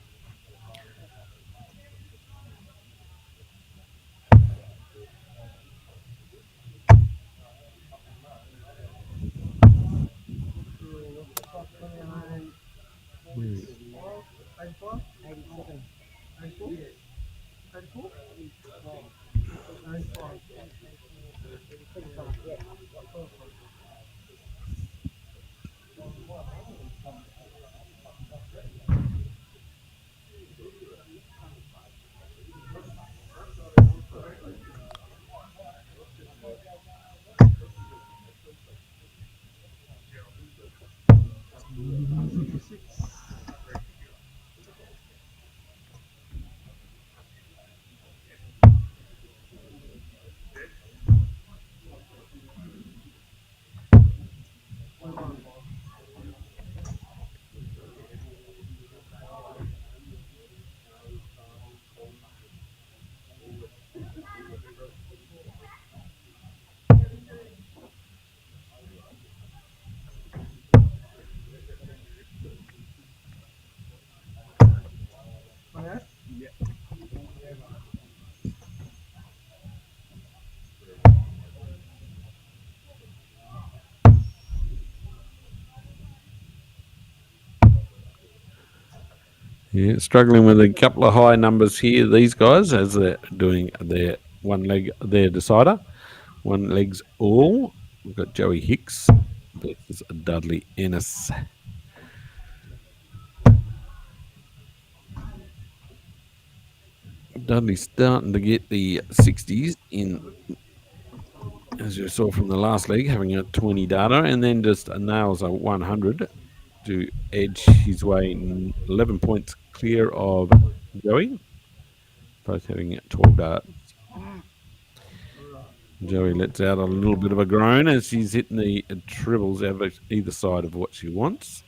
Yeah, struggling with a couple of high numbers here. These guys, as they're doing their one leg, their decider, one legs all. We've got Joey Hicks versus Dudley Ennis. Dudley's starting to get the 60s in, as you saw from the last leg, having a 20 data, and then just nails a 100 to edge his way 11 points clear of Joey, both having 12 darts. Joey lets out a little bit of a groan as she's hitting the triples out of either side of what she wants.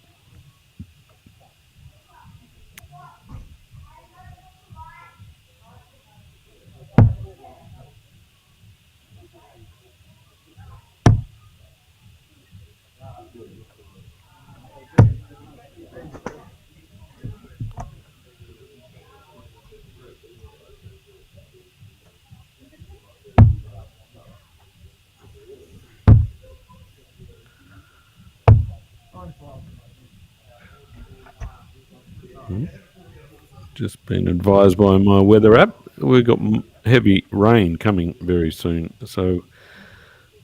Just been advised by my weather app, we've got heavy rain coming very soon. So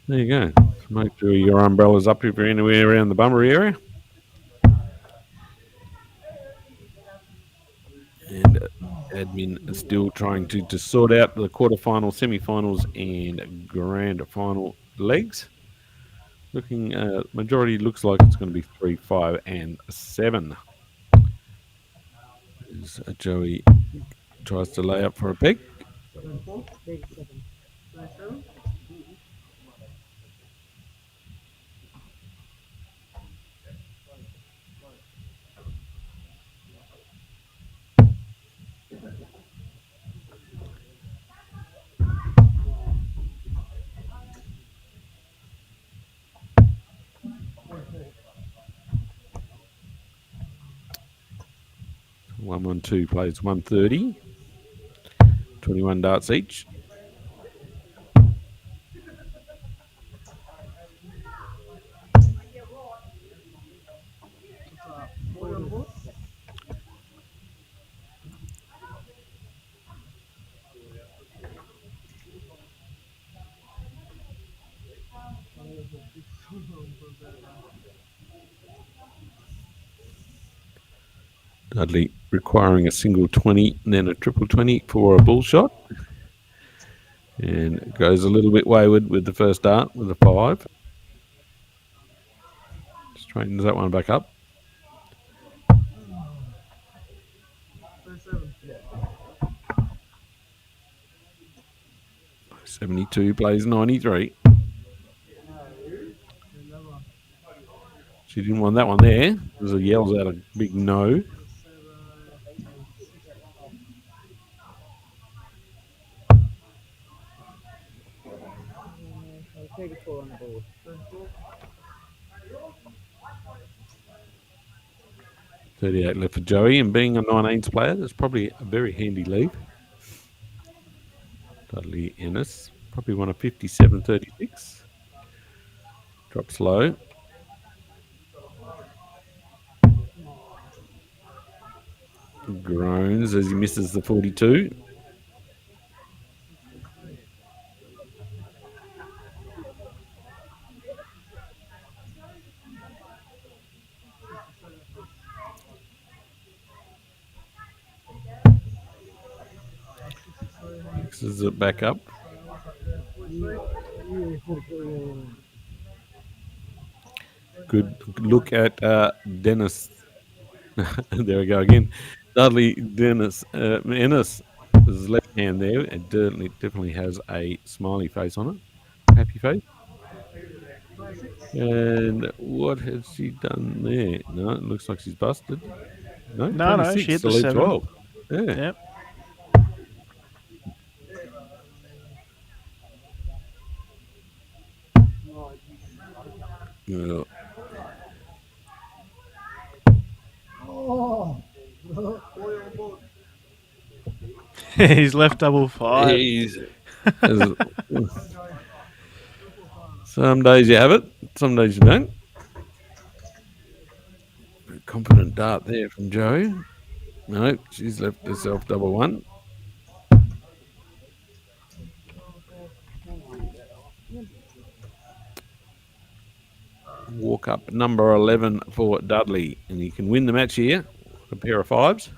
there you go. Make sure your umbrella's up if you're anywhere around the Bunbury area. And admin is still trying to sort out the quarterfinal, semi-finals, and grand final legs. Looking, majority looks like it's going to be 3, 5, and 7. As Joey tries to lay up for a peg. One, 1, 2 plays 130. 21 darts each. Dudley requiring a single 20 and then a triple 20 for a bull shot. And it goes a little bit wayward with the first dart with a 5. Straightens that one back up. 72 plays 93. She didn't want that one there. There's a yells out a big no. On the board. 38 left for Joey, and being a 19s player, that's probably a very handy lead. Dudley Ennis probably won a 57.36. Drops low. groans as he misses the 42. Mixes it back up. Good look at Dennis. There we go again. Dudley Dennis Ennis. His left hand there. It definitely has a smiley face on it. Happy face. And what has she done there? No, it looks like she's busted. No, No, 26 she hit to the lead 7. 12. Yeah. Yep. Yeah. He's left double 5. He's- some days you have it, some days you don't. Confident dart there from Joe. No, she's left herself double 1. Walk up number 11 for Dudley, and he can win the match here. A pair of 5s.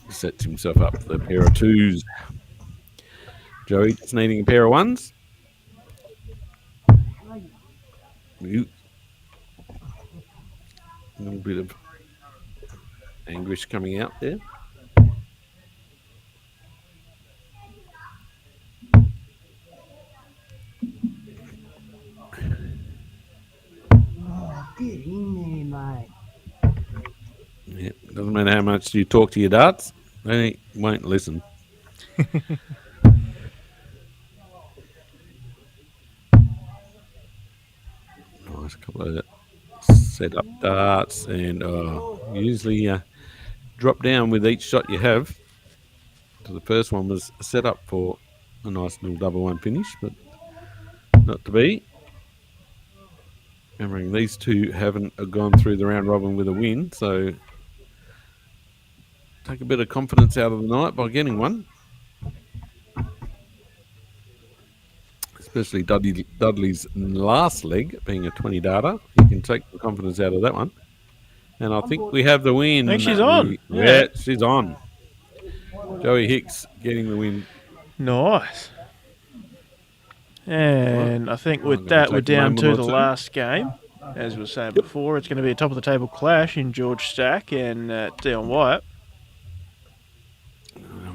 Sets himself up for the pair of 2s. Joey just needing a pair of 1s. A little bit of anguish coming out there. Get in there, mate. Yeah, doesn't matter how much you talk to your darts, they won't listen. Nice couple of set up darts, and usually drop down with each shot you have. So the first one was set up for a nice little double 1 finish, but not to be. Remembering these two haven't gone through the round robin with a win, so take a bit of confidence out of the night by getting one. Especially Dudley's last leg being a 20 darter. He can take the confidence out of that one. And I think we have the win. I think she's on. Yeah, she's on. Joey Hicks getting the win. Nice. And I think with that, we're down to the last game. As we were saying before, it's going to be a top of the table clash in George Stack and Dion Wyatt.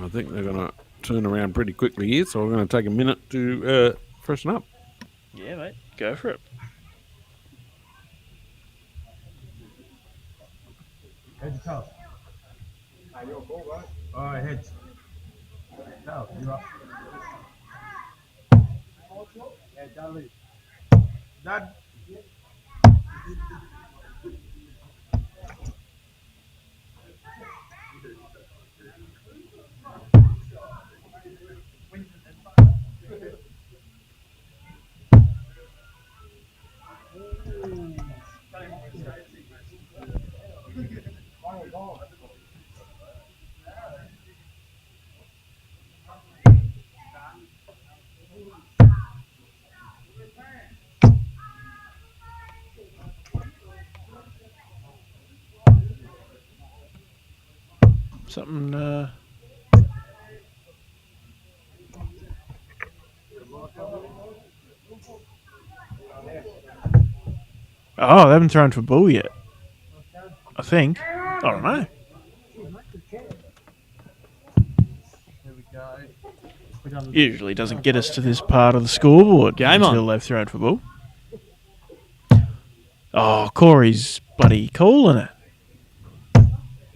I think they're going to turn around pretty quickly here, so we're going to take a minute to freshen up. Yeah, mate. Go for it. Heads or tails? Your ball, right? All right, heads. No, you're up. Yeah, Dudley. Dad. Something. Oh, they haven't thrown for bull yet. I think. I don't know. Here we go. Usually doesn't get us to this part of the scoreboard Game until on. they've thrown for bull. Oh, Corey's bloody calling it.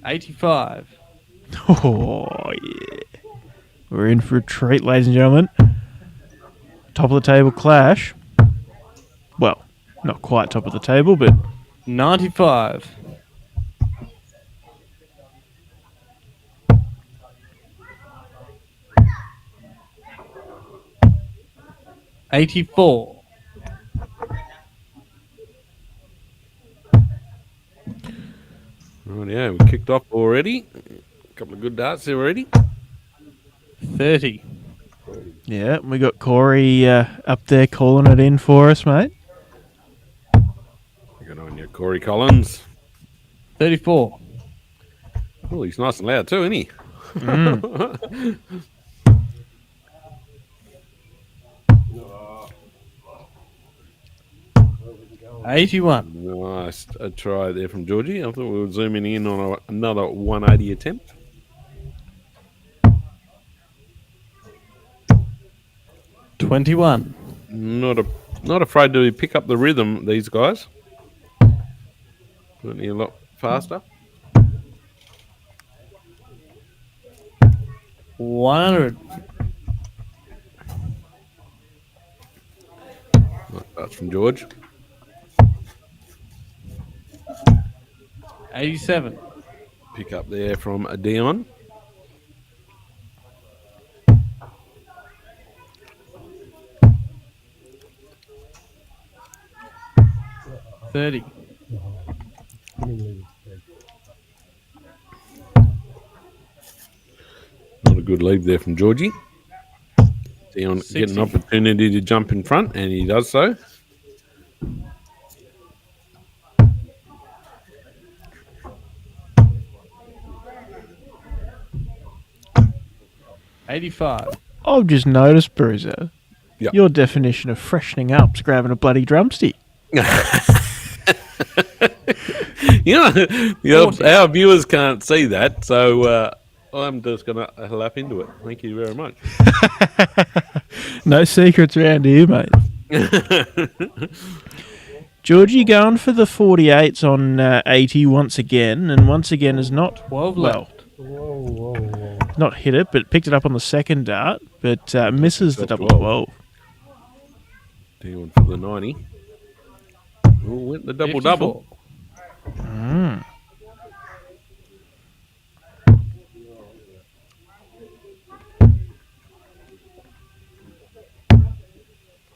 85. Oh, yeah. We're in for a treat, ladies and gentlemen. Top of the table clash. Well, not quite top of the table, but 95. 84. Right, yeah, we kicked off already. A couple of good darts there already. 30. Yeah, we got Corey up there calling it in for us, mate. Good on you, Corey Collins. 34. Oh, he's nice and loud too, isn't he? 81. Nice a try there from Georgie. I thought we were zooming in on another 180 attempt. 21. Not afraid to pick up the rhythm, these guys. Certainly a lot faster. 100. That's from George. 87. Pick up there from Dion. 30. Not a good lead there from Georgie. Dion 60. get an opportunity to jump in front, and he does so. 85. I've just noticed, Bruiser, Yep. your definition of freshening up's grabbing a bloody drumstick. Our viewers can't see that, so I'm just going to lap into it. Thank you very much. No secrets around here, mate. Georgie going for the 48s on 80 once again, and once again is not 12 well, left. not hit it, but picked it up on the second dart, but misses the double 12. Dion for the 90. Oh, went the double.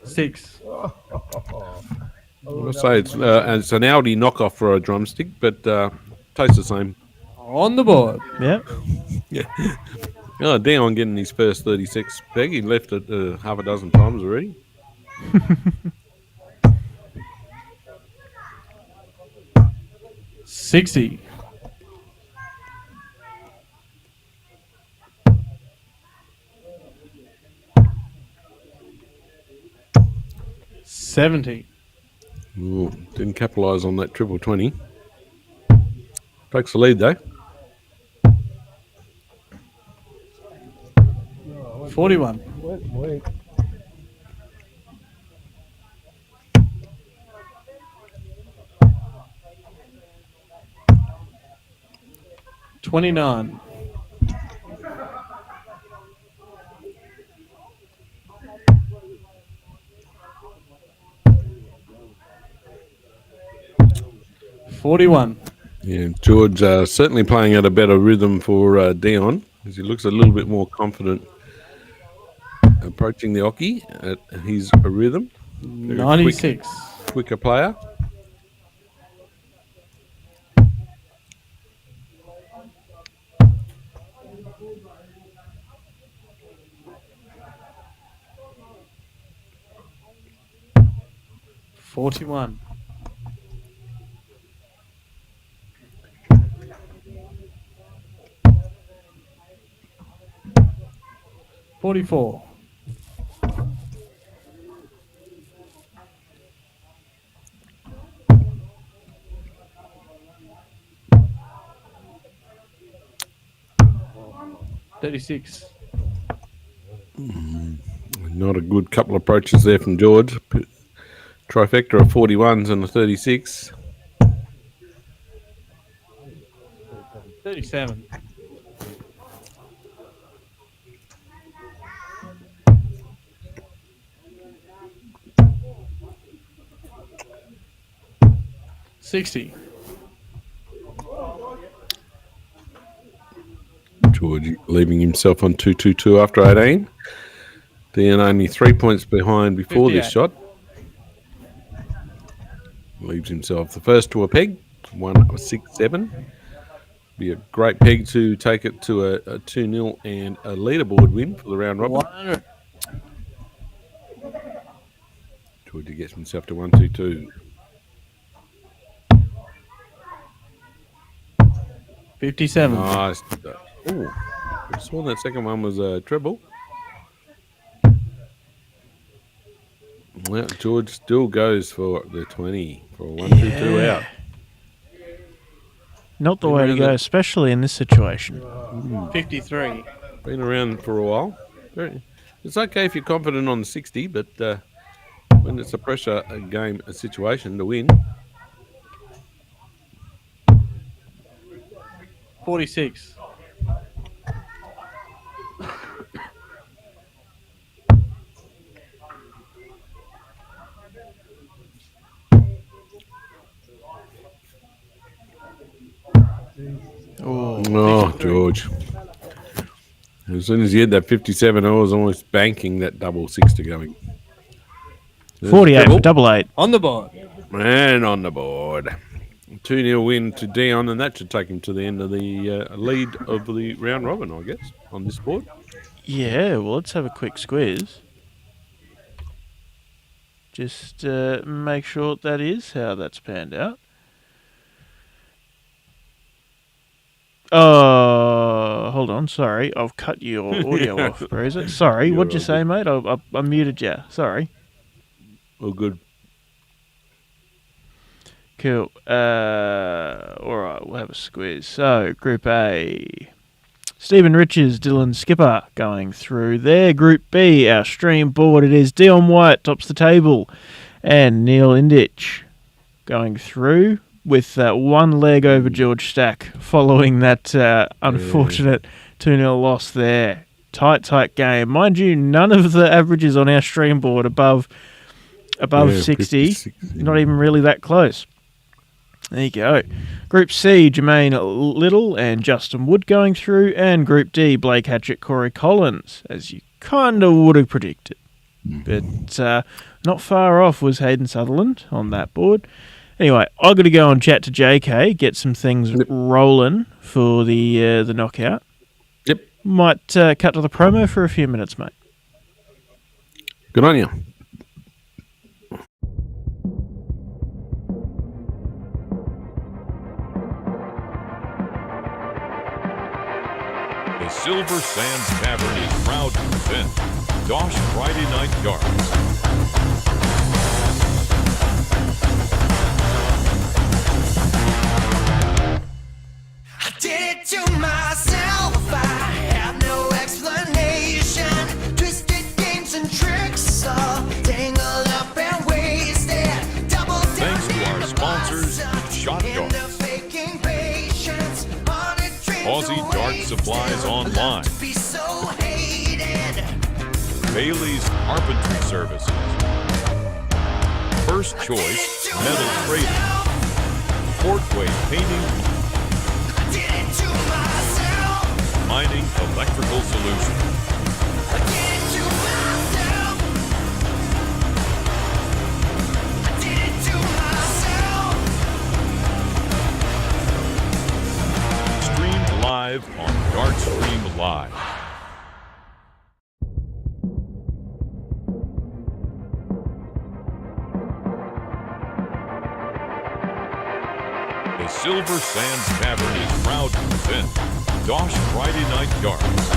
6. I'll say it's an Audi knockoff for a drumstick, but tastes the same. On the board. Yep. Oh, Dion getting his first 36 peg. He left it half a dozen times already. $60. $70. Ooh, didn't capitalise on that triple 20. Takes the lead though. 41. Wait. 29. 41. Yeah, George certainly playing at a better rhythm for Dion, as he looks a little bit more confident approaching the oche at his rhythm. Very 96. Quicker player. $41. 44. 36. Not a good couple of approaches there from George. Trifecta of 41s and a 36. 37. 60. George leaving himself on 222 after 18. Dion only 3 points behind before this 58. shot. Leaves himself the first to a peg, 1-6-7. Be a great peg to take it to a 2-0 and a leaderboard win for the round robin. 100. Georgie gets himself to 1-2-2. 57. Nice. Oh, I saw that second one was a treble. Well, George still goes for the 20 for a 1-2-2 out. Not the Been way to around go, the- especially in this situation. 53. Been around for a while. It's okay if you're confident on 60, but when it's a pressure game, a situation to win. 46. Oh, George. As soon as he had that 57, I was almost banking that double 60 going. There's 48 treble. for double 8. On the board. And on the board. 2-0 win to Dion, and that should take him to the end of the lead of the round robin, I guess, on this board. Yeah, well, let's have a quick squeeze. Just make sure that is how that's panned out. Oh, hold on. Sorry, I've cut your audio off, Bruiser. Sorry, You're what'd you all say, mate? I muted you. Sorry. Oh, good. Cool. All right, we'll have a squeeze. So, Group A. Stephen Riches, Dylan Skipper going through there. Group B, our stream board, it is Dion White tops the table and Neil Indich going through with one leg over George Stack following that unfortunate 2-0 loss there. Tight game. Mind you, none of the averages on our stream board above 60. 56. Not even really that close. There you go. Group C, Jermaine Little and Justin Wood going through. And Group D, Blake Hatchett, Corey Collins, as you kind of would have predicted. But not far off was Hayden Sutherland on that board. Anyway, I've got to go and chat to JK, get some things rolling for the knockout. Yep. Might cut to the promo for a few minutes, mate. Good on you. The Silver Sands Tavern is proud to present DOSH Friday Night Darts. I did it to myself. I have no explanation. Twisted games and tricks, all tangled up and wasted. Double down Thanks to our in the sponsors, process, Shot in the Darts. faking patience, haunted dreams Aussie are Dart wasted. Supplies I Online. love to be so hated. Bailey's Carpentry Services. First Choice Metal Trading. Portway Painting, Did it to myself. Mining Electrical Solutions. I did it to myself. I did it to myself. Streamed live on Dartstream Live. The Silver Sands Tavern is proud to present DOSH Friday Night Darts.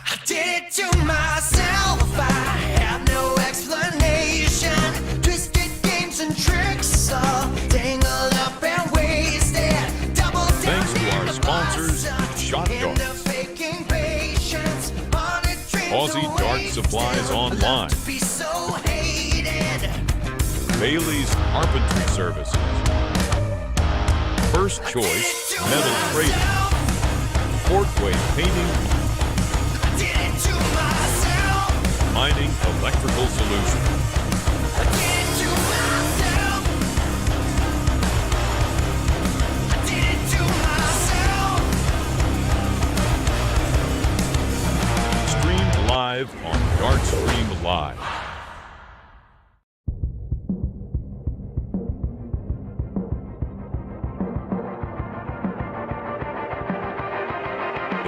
I did it to myself. I have no explanation. Twisted games and tricks, all tangled up and wasted. Double down Thanks to in our the sponsors, process, Shot in Darts. the faking patience, haunted dreams Aussie are Dart wasted. Supplies I love Online. to be so hated. Bailey's Carpentry Services. First Choice Metal Trading. Portway Painting, Did it to myself. Mining Electrical Solutions. I did it to myself. I did it to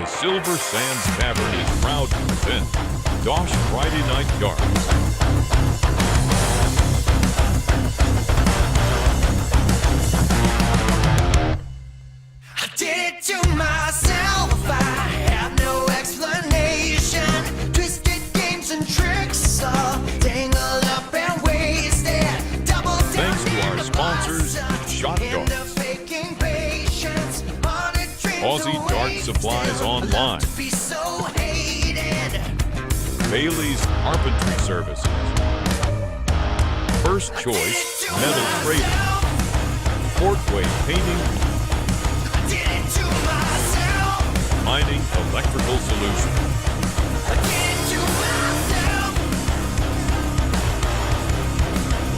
The Silver Sands Tavern is proud to present DOSH Friday Night Darts. I did it to myself, I have no explanation. Twisted games and tricks, all tangled up and wasted. Double down Thanks to our sponsors, Shot in the Darts, faking patience. Aussie Dart Supplies Online, Be so hated. Bailey's Carpentry Services, First Choice Metal Trading, Portway Painting, Did it to myself. Mining Electrical Solutions, I did it to myself.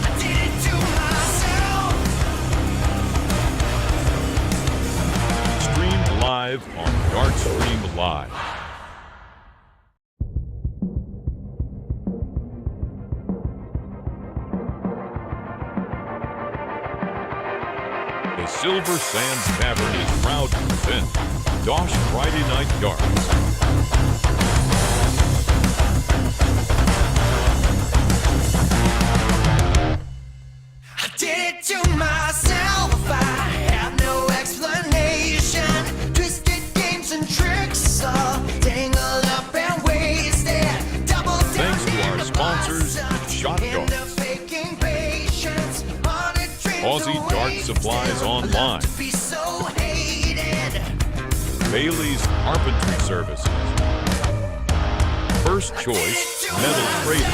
I did it to myself. streamed live on Dartstream Live. The Silver Sands Tavern is proud to present DOSH Friday Night Darts. I did it to myself, I have no explanation. Twisted games and tricks, all tangled up and wasted. Double down Thanks to our sponsors, Shot in the Darts, faking patience. Aussie Dart Supplies Online, Be so hated. Bailey's Carpentry Services, First Choice Metal Trading,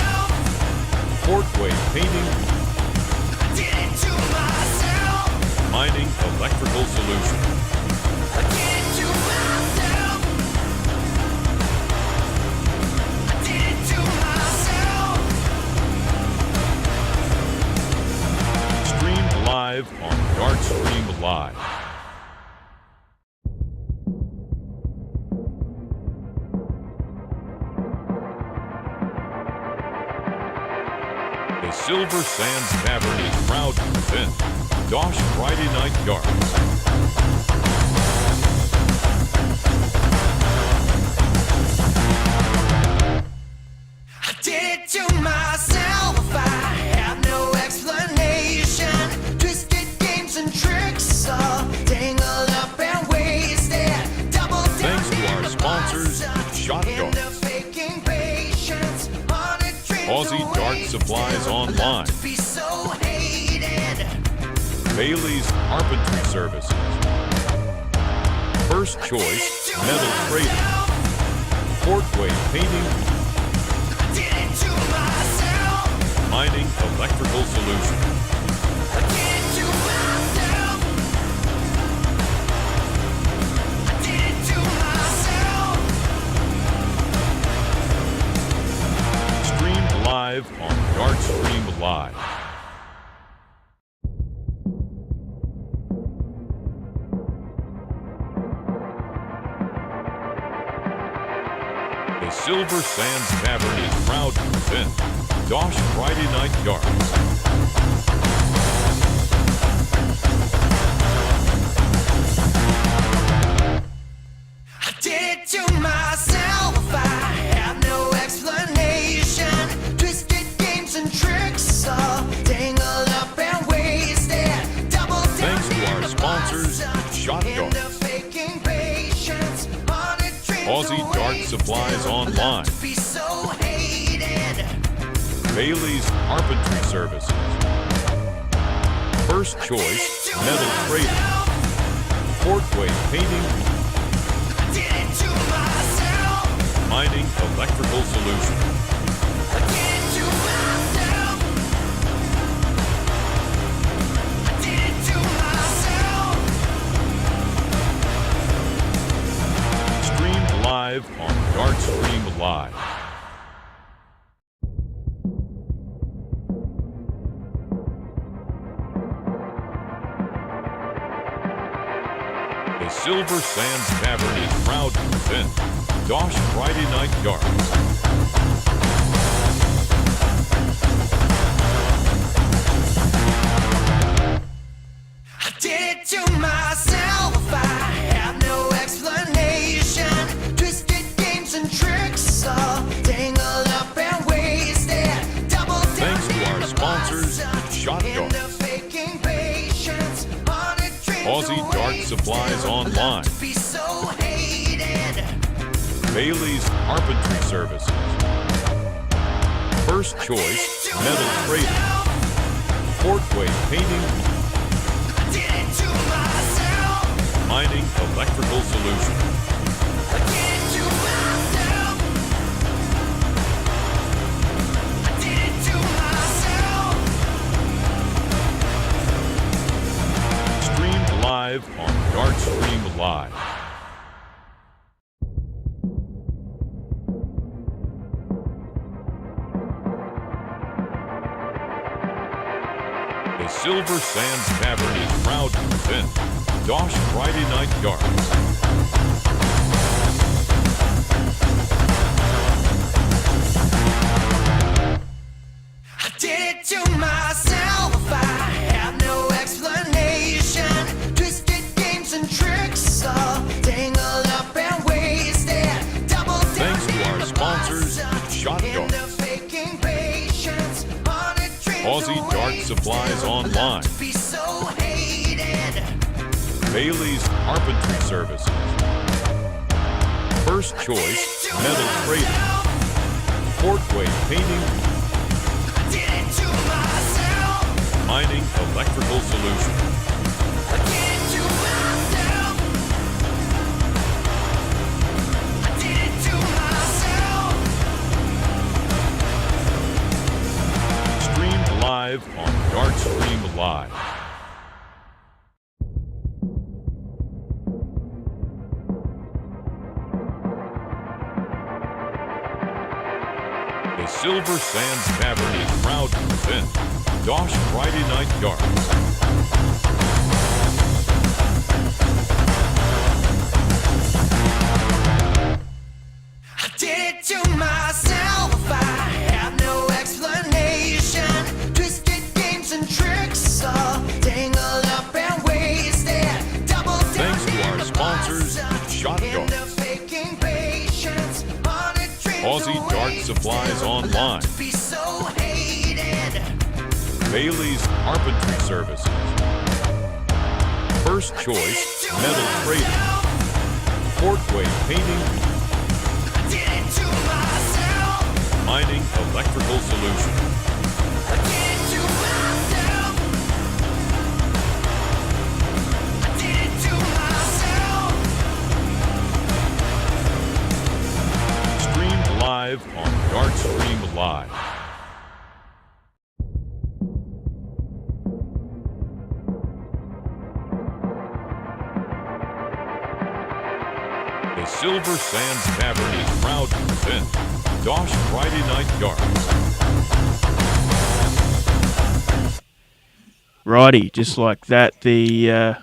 Portway Painting, Did it to myself. Mining Electrical Solutions, I did it to myself. I did it to myself. streamed live on Dartstream Live. The Silver Sands Tavern is proud to present DOSH Friday Night Darts. I did it to myself, I have no explanation. Twisted games and tricks, all tangled up and wasted. Double down Thanks to our sponsors, Shot in the Darts, faking patience. Aussie Dart Supplies Online, Be so hated. Bailey's Carpentry Services, First Choice Metal Trading, Portway Painting, Did it to myself. Mining Electrical Solutions, I did it to myself. I did it to myself. streamed live on Dartstream Live. The Silver Sands Tavern is proud to present DOSH Friday Night Darts. I did it to myself, I have no explanation. Twisted games and tricks, all tangled up and wasted. Double down Thanks to our sponsors, Shot in the Darts, faking patience. Aussie Dart Supplies Online, Be so hated. Bailey's Carpentry Services, First Choice Metal Trading, Portway Painting, Did it to myself. Mining Electrical Solutions, I did it to myself. I did it to myself. streamed live on Dartstream Live. The Silver Sands Tavern is proud to present DOSH Friday Night Darts. I did it to myself, I have no explanation. Aussie Dart Supplies Online. Be so hated. Bailey's Carpentry Services. First Choice Metal Trading. Portway Painting. I did it to myself. Mining Electrical Solutions. I did it to myself. I did it to myself. Streamed live on DartStream Live. The Silver Sands Tavern is proud to present DOSH Friday Night Darts. I did it to myself. I have no explanation. Twisted games and tricks, all tangled up and wasted. Double down Thanks to our sponsors, Shot Darts, Aussie Dart Supplies Online, Be so hated. Bailey's Carpentry Services, First Choice Metal Trading, Portway Painting, I did it to myself. Mining Electrical Solutions. I did it to myself. I did it to myself. Streamed live on DartStream Live. The Silver Sands Tavern is proud to present DOSH Friday Night Darts. I did it to myself. I have no explanation. Twisted games and tricks, all tangled up and wasted. Double down Thanks to our sponsors, Shot Darts, Aussie Dart Supplies Online, Be so hated. Bailey's Carpentry Services, First Choice Metal Trading, Portway Painting, I did it to myself. Mining Electrical Solutions. I did it to myself. I did it to myself. Streamed live on DartStream Live. The Silver Sands Tavern is proud to present DOSH Friday Night Darts. Righty, just like that, the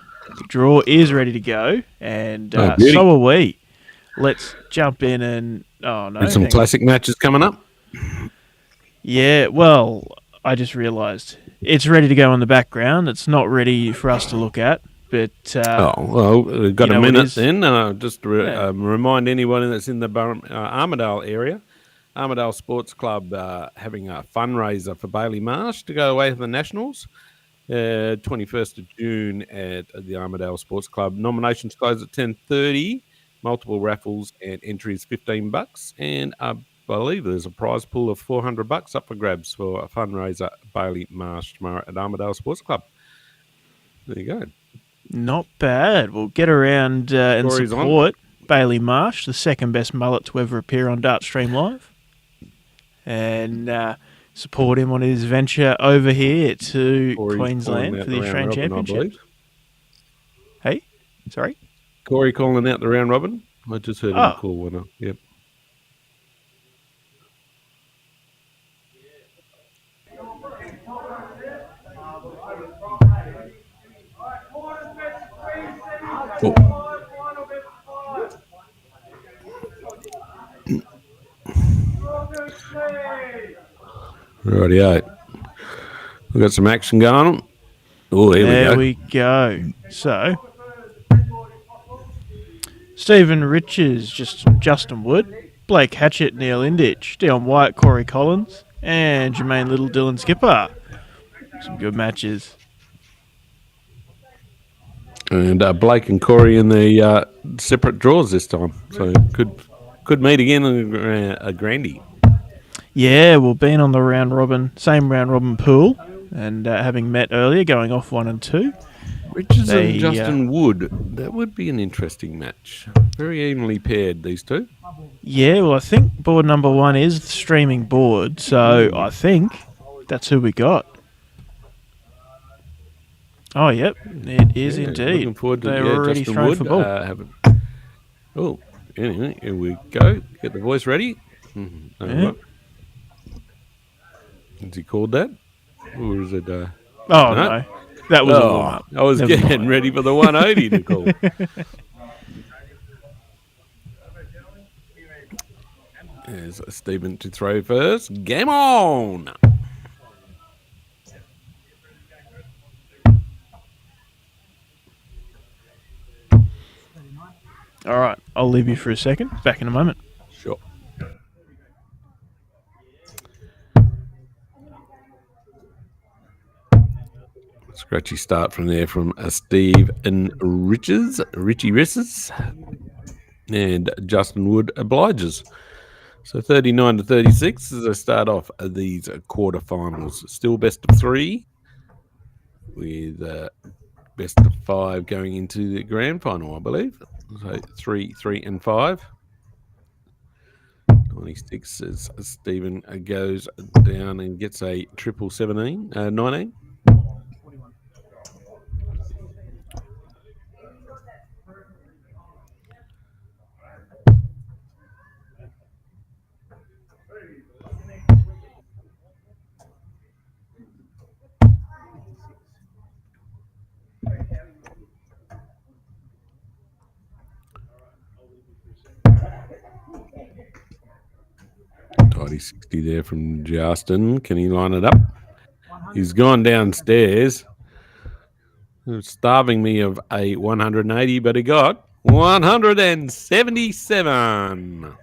draw is ready to go, and Oh, beauty. so are we. Let's jump in and And some hang on. classic matches coming up. Yeah, well, I just realised it's ready to go in the background. It's not ready for us to look at, but We've got you a know, it minute is- then. Just to Yeah. remind anyone that's in the Armidale area, Armidale Sports Club having a fundraiser for Bailey Marsh to go away to the Nationals. 21st of June at the Armidale Sports Club. Nominations close at 10:30. Multiple raffles and entries $15, and I believe there's a prize pool of $400 up for grabs for a fundraiser Bailey Marsh tomorrow at Armidale Sports Club. There you go. not bad. We'll get around and Stories on. support Bailey Marsh, the second best mullet to ever appear on Dartstream Live, and support him on his venture over here to Corey's Queensland calling out for the round Australian robin, I Championship. believe. Hey, sorry. Corey calling out the round robin. I just heard him Oh. call one up. Yep. Rightio. We've got some action going on. Oh, here There we we go. So, Stephen Riches, Justin Wood, Blake Hatchett, Neil Indich, Dion White, Corey Collins, and Jermaine Little, Dylan Skipper. Some good matches. And Blake and Corey in the separate draws this time. So could meet again in a Grandy. Yeah, well, being on the same round robin pool, and having met earlier, going off 1 and 2. Richards and Justin Wood. That would be an interesting match. Very evenly paired, these two. Yeah, well, I think board number 1 is the streaming board, so I think that's who we got. Oh, yep, it is indeed. Looking forward to They're already Justin thrown Wood. for ball. Oh, anyway, here we go. Get the voice ready. Yeah. Is he called that? Or is it... Oh, no. That was a warm-up. I was getting ready for the 180 to call. There's Stephen to throw first. Game on! All right, I'll leave you for a second. Back in a moment. Sure. Scratchy start from there from Steve and Richie Risses, and Justin Wood obliges. So 39 to 36 as I start off these quarterfinals. Still best of 3 with best of 5 going into the grand final, I believe. So 3, 3, and 5. 96 as Stephen goes down and gets a triple 19. Tidy 60 there from Justin. Can he line it up? He's gone downstairs. Starving me of a 180, but he got 177.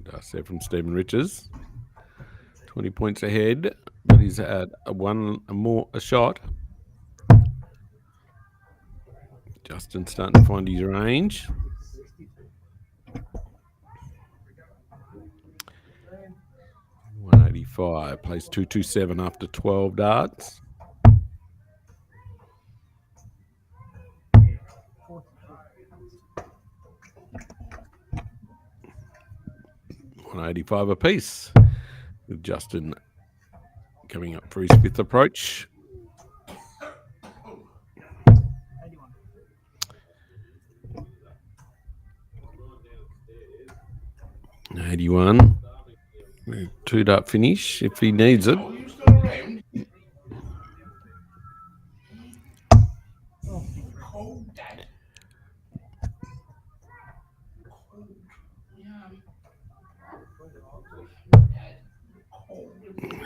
That's there from Stephen Richards. 20 points ahead, but he's had a shot. Justin starting to find his range. $185, plays 227 after 12 darts. $185 apiece, with Justin coming up for his 5th approach. 81. 2-dart finish if he needs it.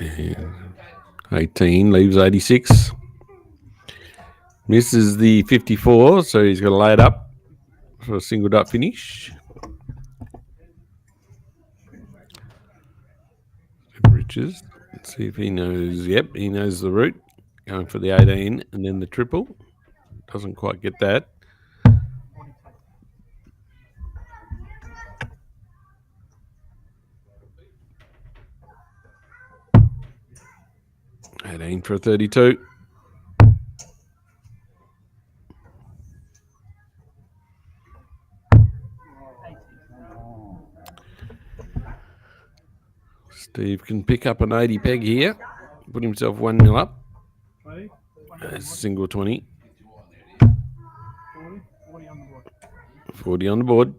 Yeah. 18 leaves 86. Misses the 54, so he's got to lay it up for a single dart finish. Richards. Let's see if he knows. Yep, he knows the route. Going for the 18 and then the triple. Doesn't quite get that. $18 for a 32. Steve can pick up an 80 peg here. Put himself 1-0 up. Single 20. 40 on the board.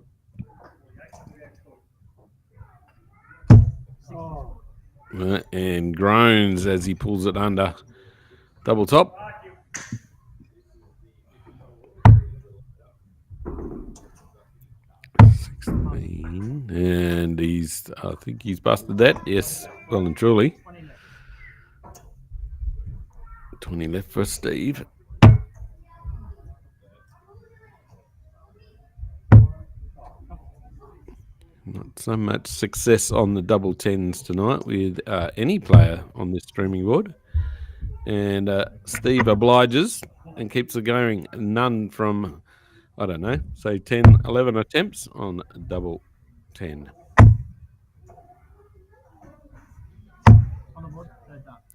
And groans as he pulls it under. Double top. And I think he's busted that. Yes, well and truly. 20 left for Steve. Not so much success on the double tens tonight with any player on this streaming board. And Steve obliges and keeps it going. None from, I don't know, say 10, 11 attempts on double 10.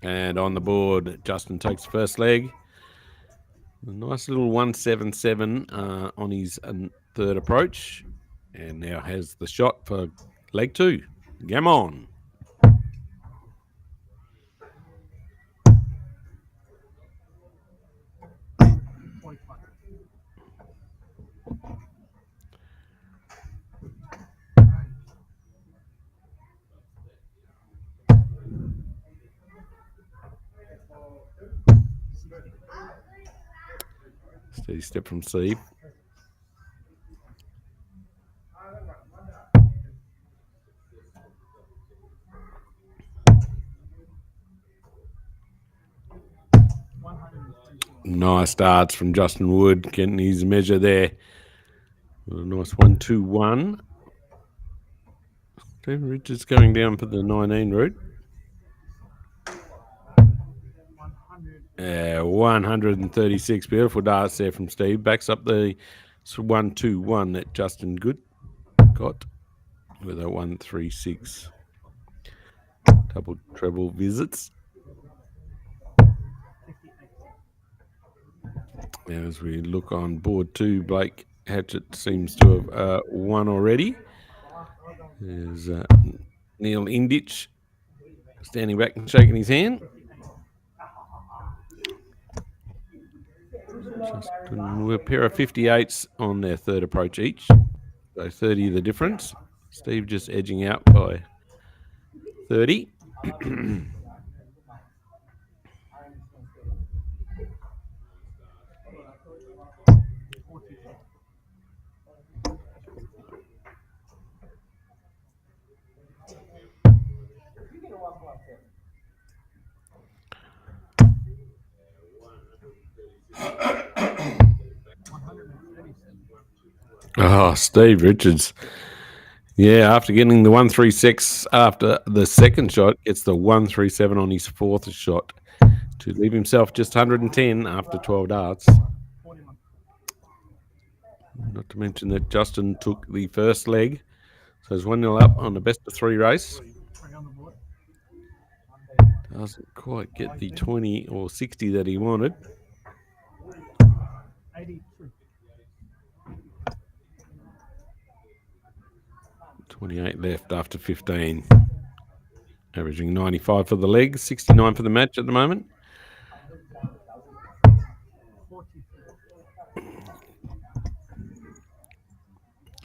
And on the board, Justin takes the first leg. A nice little 177 on his third approach. And now has the shot for leg 2. Game on. Steady step from Steve. Nice darts from Justin Wood, getting his measure there. A nice 1-2-1. Stephen Richards going down for the 19 route. 136. Beautiful darts there from Steve. Backs up the 1-2-1 that Justin Good got with a 136. Double treble visits. As we look on board 2, Blake Hatchett seems to have won already. There's Neil Indich standing back and shaking his hand. We're a pair of 58s on their third approach each. So 30 the difference. Steve just edging out by 30. Oh, Steve Richards. Yeah, after getting the 136 after the second shot, gets the 137 on his fourth shot to leave himself just 110 after 12 darts. Not to mention that Justin took the first leg. So it's 1-0 up on the best of 3 race. Doesn't quite get the 20 or 60 that he wanted. 28 left after 15. Averaging 95 for the leg, 69 for the match at the moment.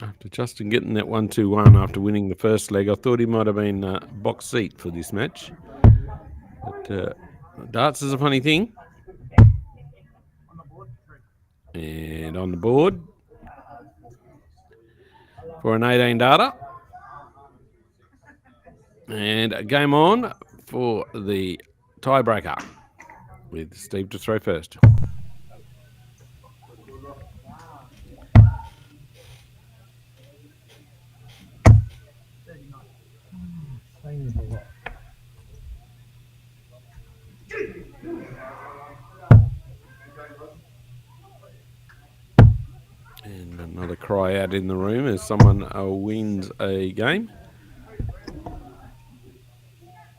After Justin getting that 1-2-1 after winning the first leg, I thought he might have been box seat for this match. But darts is a funny thing. And on the board for an 18 darter. And a game on for the tiebreaker with Steve to throw first. And another cry out in the room as someone wins a game.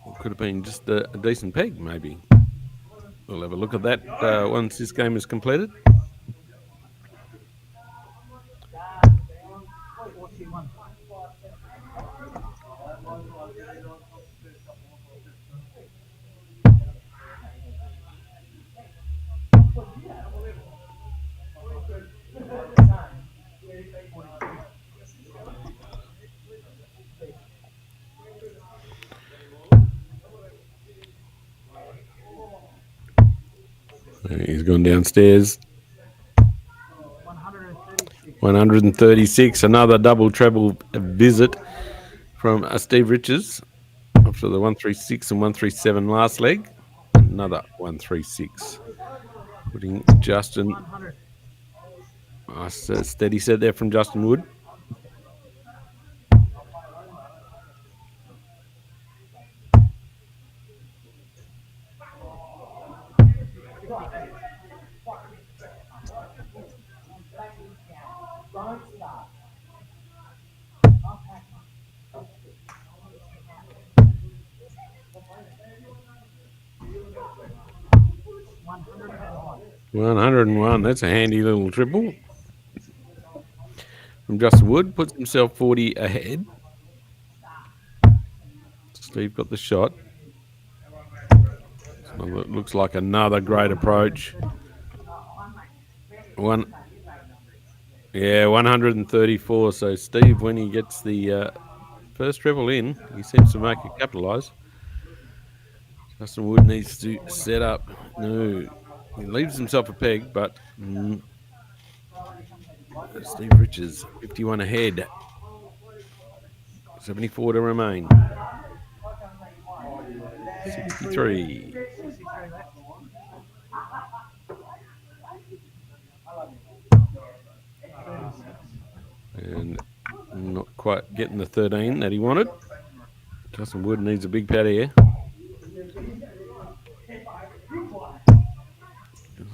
Or could have been just a decent peg, maybe. We'll have a look at that once this game is completed. He's gone downstairs. 136. Another double treble visit from Steve Richards after the 136 and 137 last leg. Another 136. Putting Justin. Nice steady set there from Justin Wood. 101. That's a handy little triple from Justin Wood. Puts himself 40 ahead. Steve got the shot. So it looks like another great approach. 134. So Steve, when he gets the first treble in, he seems to make it capitalise. Justin Wood needs to set up. No, he leaves himself a peg, but Steve Richards, 51 ahead. 74 to remain. 63. And not quite getting the 13 that he wanted. Justin Wood needs a big pad here. There's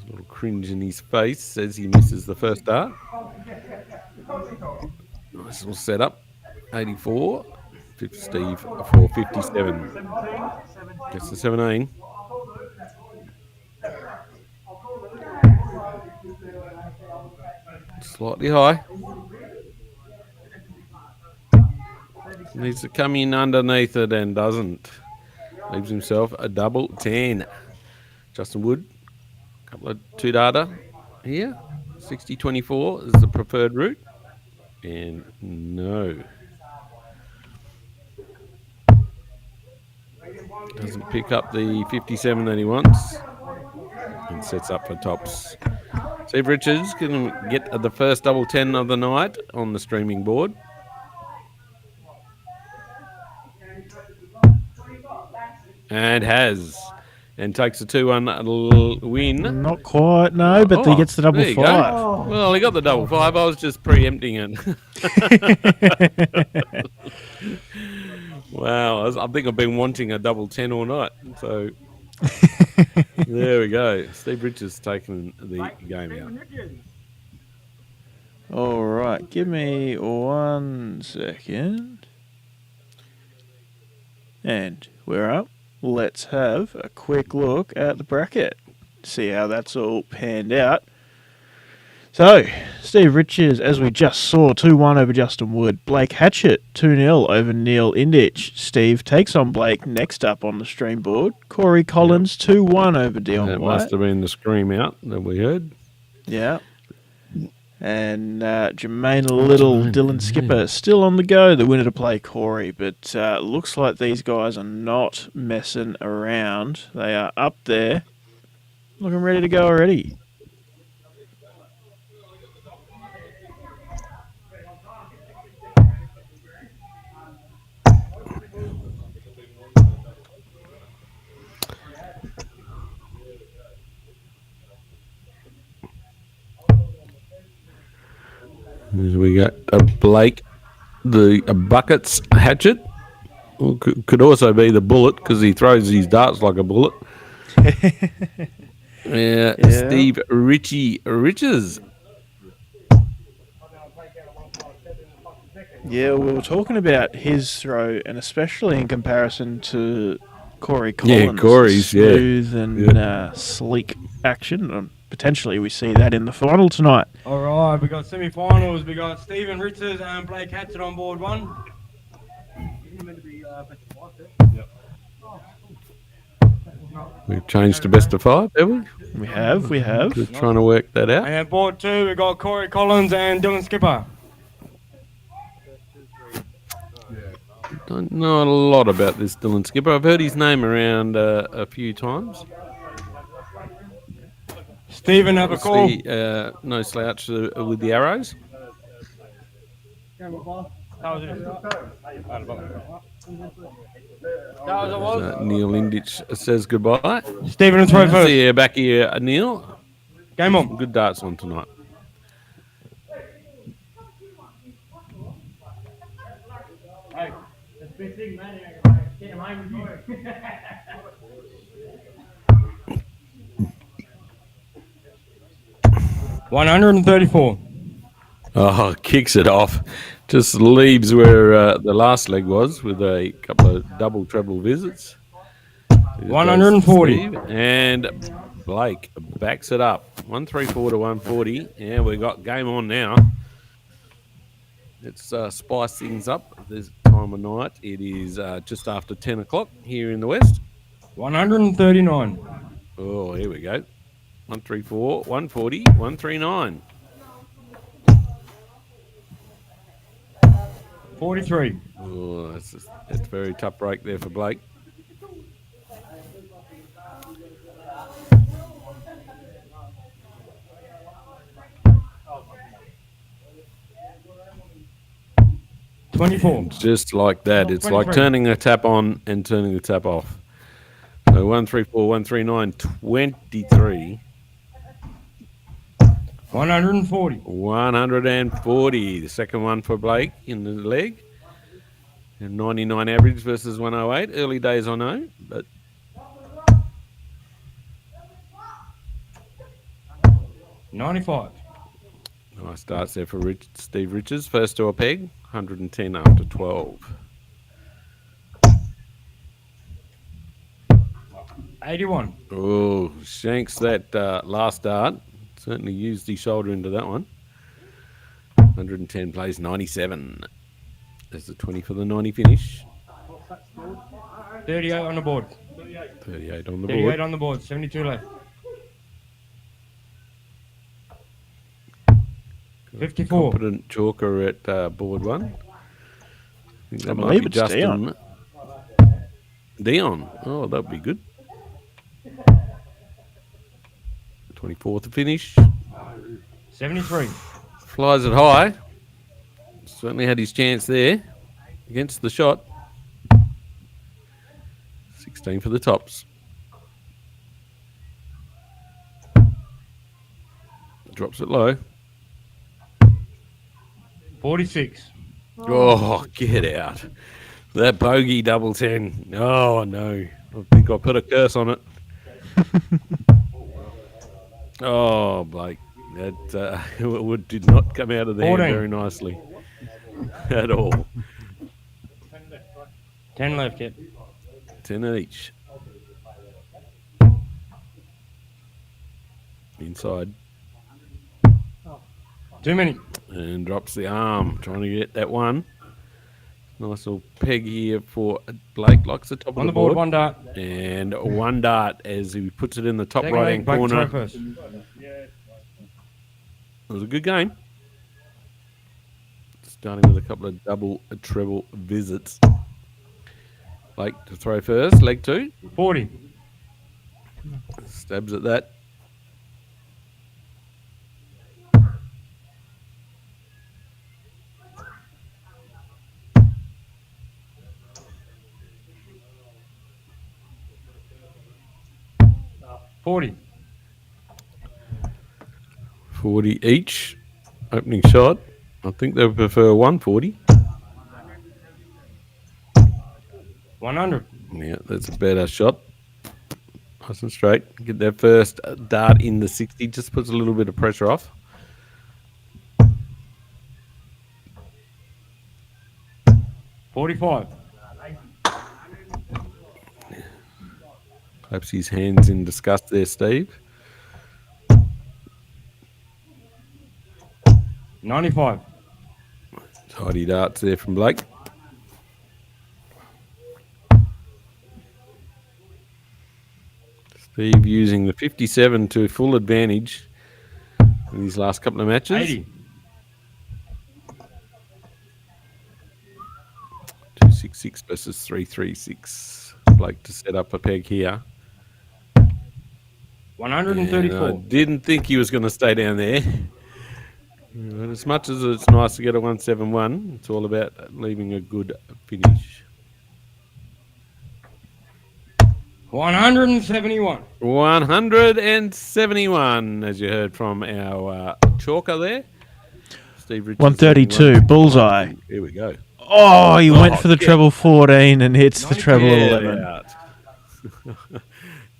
a little cringe in his face as he misses the first dart. Nice little setup. 84. Steve for 57. Gets the 17. Slightly high. Needs to come in underneath it and doesn't. Leaves himself a double 10. Justin Wood, a couple of two data here. 60-24 is the preferred route. And no. Doesn't pick up the 57 that he wants. And sets up for tops. Steve Richards can get the first double 10 of the night on the streaming board. And has. And takes a 2-1 win. Not quite, no, but he gets the double 5. Go. Well, he got the double 5. I was just preempting it. Wow. I think I've been wanting a double 10 all night. So there we go. Steve Richards taking the game out. All right, give me 1 second. And we're up. Let's have a quick look at the bracket. See how that's all panned out. So, Steve Richards, as we just saw, 2-1 over Justin Wood. Blake Hatchett, 2-0 over Neil Indich. Steve takes on Blake next up on the stream board. Corey Collins, 2-1 over Dion That White. must have been the scream out that we heard. Yeah. And Jermaine Little, Dylan Skipper, still on the go. The winner to play Corey. But looks like these guys are not messing around. They are up there, looking ready to go already. We got Blake, the Buckets Hatchet. Well, could also be the Bullet because he throws his darts like a bullet. Yeah. Steve Richards. Yeah, we were talking about his throw, and especially in comparison to Corey Collins. Yeah, Corey's, smooth and sleek action. Potentially we see that in the final tonight. All right, we got semi-finals. We got Stephen Richards and Blake Hatchett on board one. We've changed to best of 5, have we? We have. Just trying to work that out. And board 2, we got Corey Collins and Dylan Skipper. Don't know a lot about this Dylan Skipper. I've heard his name around a few times. Stephen, have a call. No slouch with the arrows. Neil Indich says goodbye. Stephen, it's right first. See you back here, Neil. Game on. Good darts on tonight. 134. Oh, kicks it off. Just leaves where the last leg was with a couple of double treble visits. Here goes 140. Steve, and Blake backs it up. 134 to 140. Yeah, we got game on now. Let's spice things up this time of night. It is just after 10 o'clock here in the West. 139. Oh, here we go. 134, 140, 139. 43. Oh, that's a very tough break there for Blake. Just like that. It's 23. like turning the tap on and turning the tap off. So 134, 139, 23. 140. 140. The second one for Blake in the leg. And 99 average versus 108. Early days, I know, but 95. nice starts there for Steve Richards. First to a peg, 110 after 12. 81. Oh, shanks that last dart. Certainly used his shoulder into that one. 110 plays 97. There's the 20 for the 90 finish. 38 on the board. 38 on the 38 board. on the board. 72 left. 54. Competent chalker at board one. I think that I might believe be it's Justin. Dion. Oh, that would be good. 24th to finish. 73. Flies it high. Certainly had his chance there against the shot. 16 for the tops. Drops it low. 46. Oh, get out. That bogey double 10. Oh, no. I think I put a curse on it. Oh, Blake. That did not come out of there 14. very nicely at all. 10 left yet. 10 each. Inside. Too many. And drops the arm, trying to get that one. Nice little peg here for Blake. Likes the top On of the board, one dart. And one dart as he puts it in the top Second right-hand leg, Blake corner. try first. It was a good game. Starting with a couple of double, treble visits. Blake to throw first, leg two. 40. Stabs at that. $40. 40 each. Opening shot. I think they prefer 140. 100. Yeah, that's a better shot. Nice and straight. Get that first dart in the 60. Just puts a little bit of pressure off. $45. Claps his hands in disgust there, Steve. 95. Tidy darts there from Blake. Steve using the 57 to full advantage in these last couple of matches. 80. 266 versus 336. Blake to set up a peg here. 134. And I didn't think he was going to stay down there. But as much as it's nice to get a 171, it's all about leaving a good finish. 171. 171, as you heard from our chalker there. Steve Richards. 132, bullseye. Here we go. Oh, he went for the treble 14 and hits the treble Get 11. out.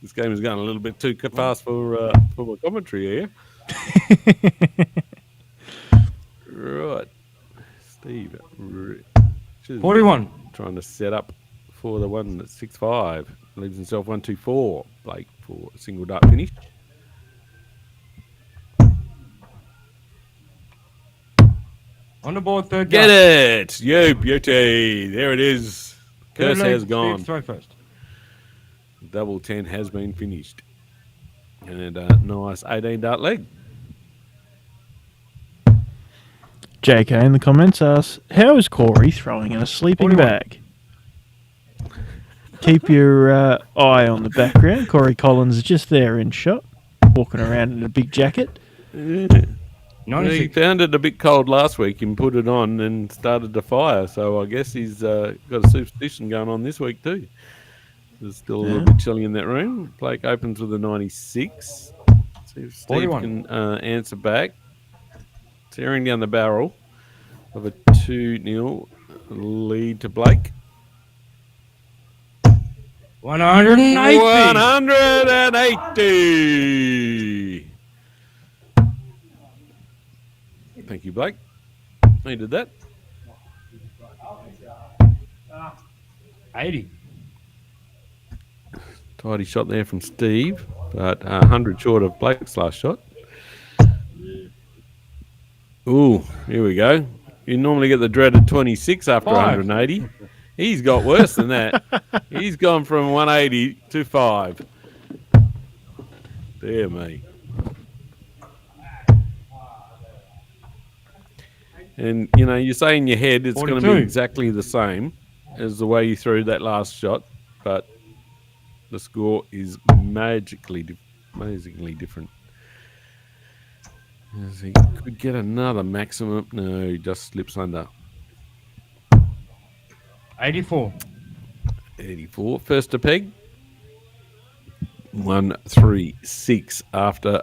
This game is going a little bit too fast for my commentary here. Right. Steve. 41. Trying to set up for the one at 6-5. Leaves himself 1-2-4. Blake for a single dart finish. On the board, third Get dart. it! You beauty. There it is. Third Curse leg, has gone. Steve, throw first. Double 10 has been finished. And a nice 18 dart leg. JK in the comments asks, how is Corey throwing in a sleeping 41. bag? Keep your eye on the background. Corey Collins is just there in shot, walking around in a big jacket. Yeah. He 96. found it a bit cold last week and put it on and started to fire. So I guess he's got a superstition going on this week too. It's still a little bit chilly in that room. Blake opens with a 96. See if Steve 41. can answer back. Tearing down the barrel of a 2-0 lead to Blake. 180. 180. Thank you, Blake. He did that. 80. Tidy shot there from Steve, but 100 short of Blake's last shot. Ooh, here we go. You normally get the dreaded 26 after 180. He's got worse than that. He's gone from 180 to 5. Dear me. And, you know, you say in your head it's going to 42. be exactly the same as the way you threw that last shot, but the score is amazingly different. As he could get another maximum. No, he just slips under. 84. 84. First to peg. 1-3-6 after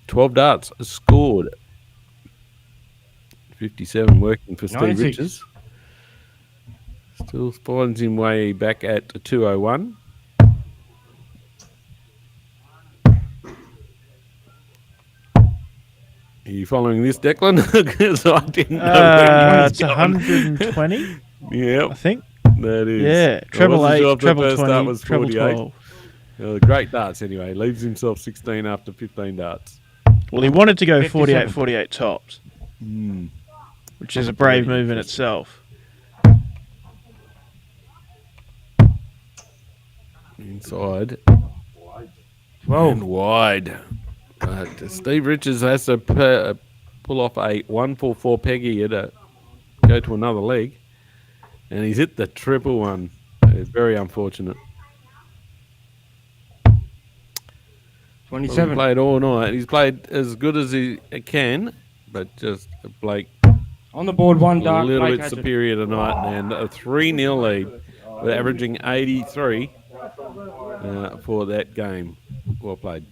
12 darts scored. 57 working for Steve 96. Riches. Still finds him way back at 201. Are you following this, Declan? Because I didn't know. It's 120, Yeah, I think. that is. Yeah, I treble wasn't 8, sure if the treble first dart 20, was treble 48. 12. Great darts anyway. Leaves himself 16 after 15 darts. Well, he wanted to go 57. 48 tops, which is a brave move in itself. Inside 12. and wide. But Steve Richards has to pull off a 1-4-4 peg here to go to another leg. And he's hit the triple one. It's very unfortunate. Well, 27. he played all night. He's played as good as he can, but just Blake On the board, one a dart. little Blake bit has it. superior tonight, and a 3-0 lead. We're averaging 83 for that game. Well played.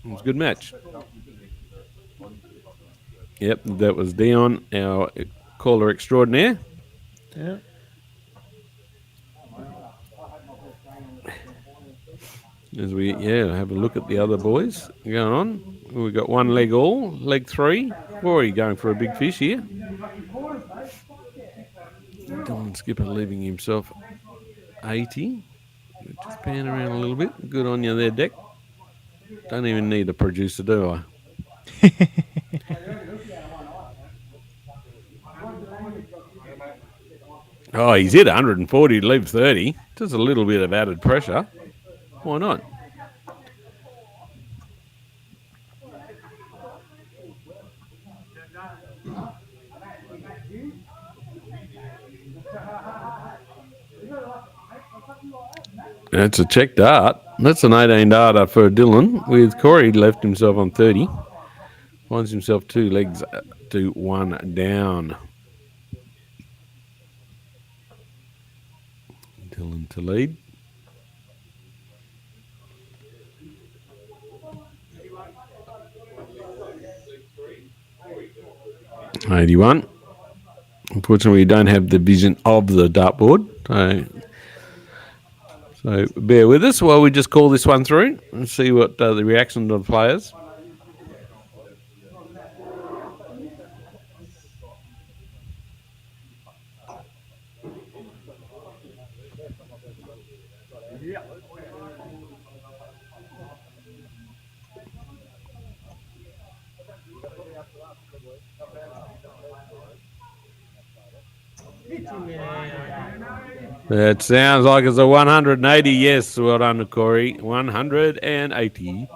It was a good match. Yep, that was Dion, our caller extraordinaire. Yeah. As we have a look at the other boys going on. We've got one leg all, leg 3. Rory going for a big fish here. Dylan Skipper leaving himself 80. Just pan around a little bit. Good on you there, Deck. Don't even need a producer, do I? Oh, he's hit 140 to leave 30. Just a little bit of added pressure. Why not? That's a check dart. That's an 18 darter for Dylan, with Corey left himself on 30. Finds himself 2 legs to 1 down. Dylan to lead. $81. Unfortunately, we don't have the vision of the dartboard. So bear with us while we just call this one through and see what the reaction of the players. It sounds like it's a 180. Yes, well done to Corey. 180.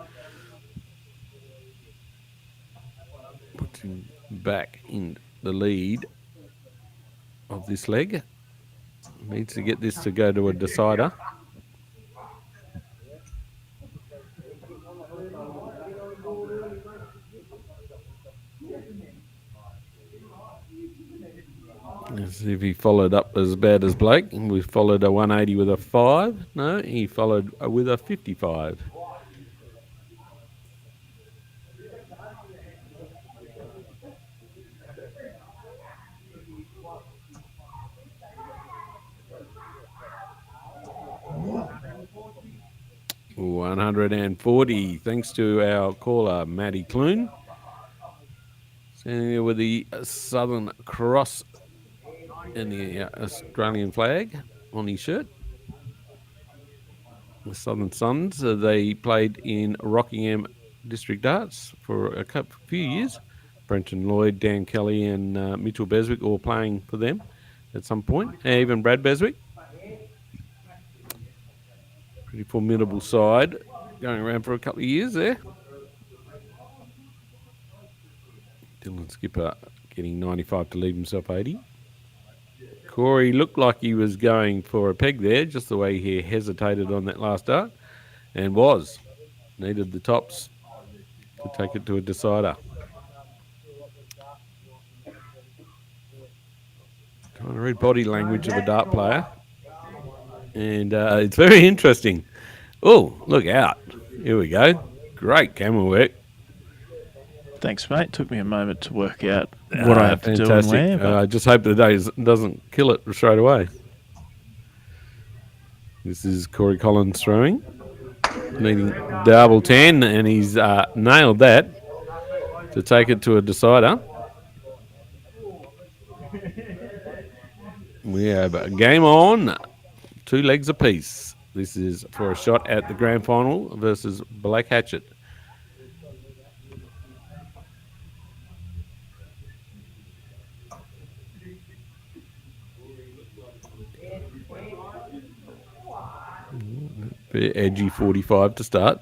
Puts him back in the lead of this leg. Needs to get this to go to a decider. Let's see if he followed up as bad as Blake. We followed a 180 with a 5. No, he followed with a 55. $140. Thanks to our caller, Matty Clune. Standing there with the Southern Cross and the Australian flag on his shirt. The Southern Suns, they played in Rockingham District Darts for a few years. Brenton Lloyd, Dan Kelly, and Mitchell Beswick all playing for them at some point. Even Brad Beswick. Pretty formidable side going around for a couple of years there. Dylan Skipper getting 95 to leave himself 80. Corey looked like he was going for a peg there, just the way he hesitated on that last dart, and was. Needed the tops to take it to a decider. Trying to read body language of a dart player. And it's very interesting. Oh, look out. Here we go. Great camera work. Thanks, mate. Took me a moment to work out what I have to do and where. I just hope the day doesn't kill it straight away. This is Corey Collins throwing. Needing double 10, and he's nailed that to take it to a decider. We have a game on. 2 legs apiece. This is for a shot at the grand final versus Black Hatchet. Bit edgy 45 to start.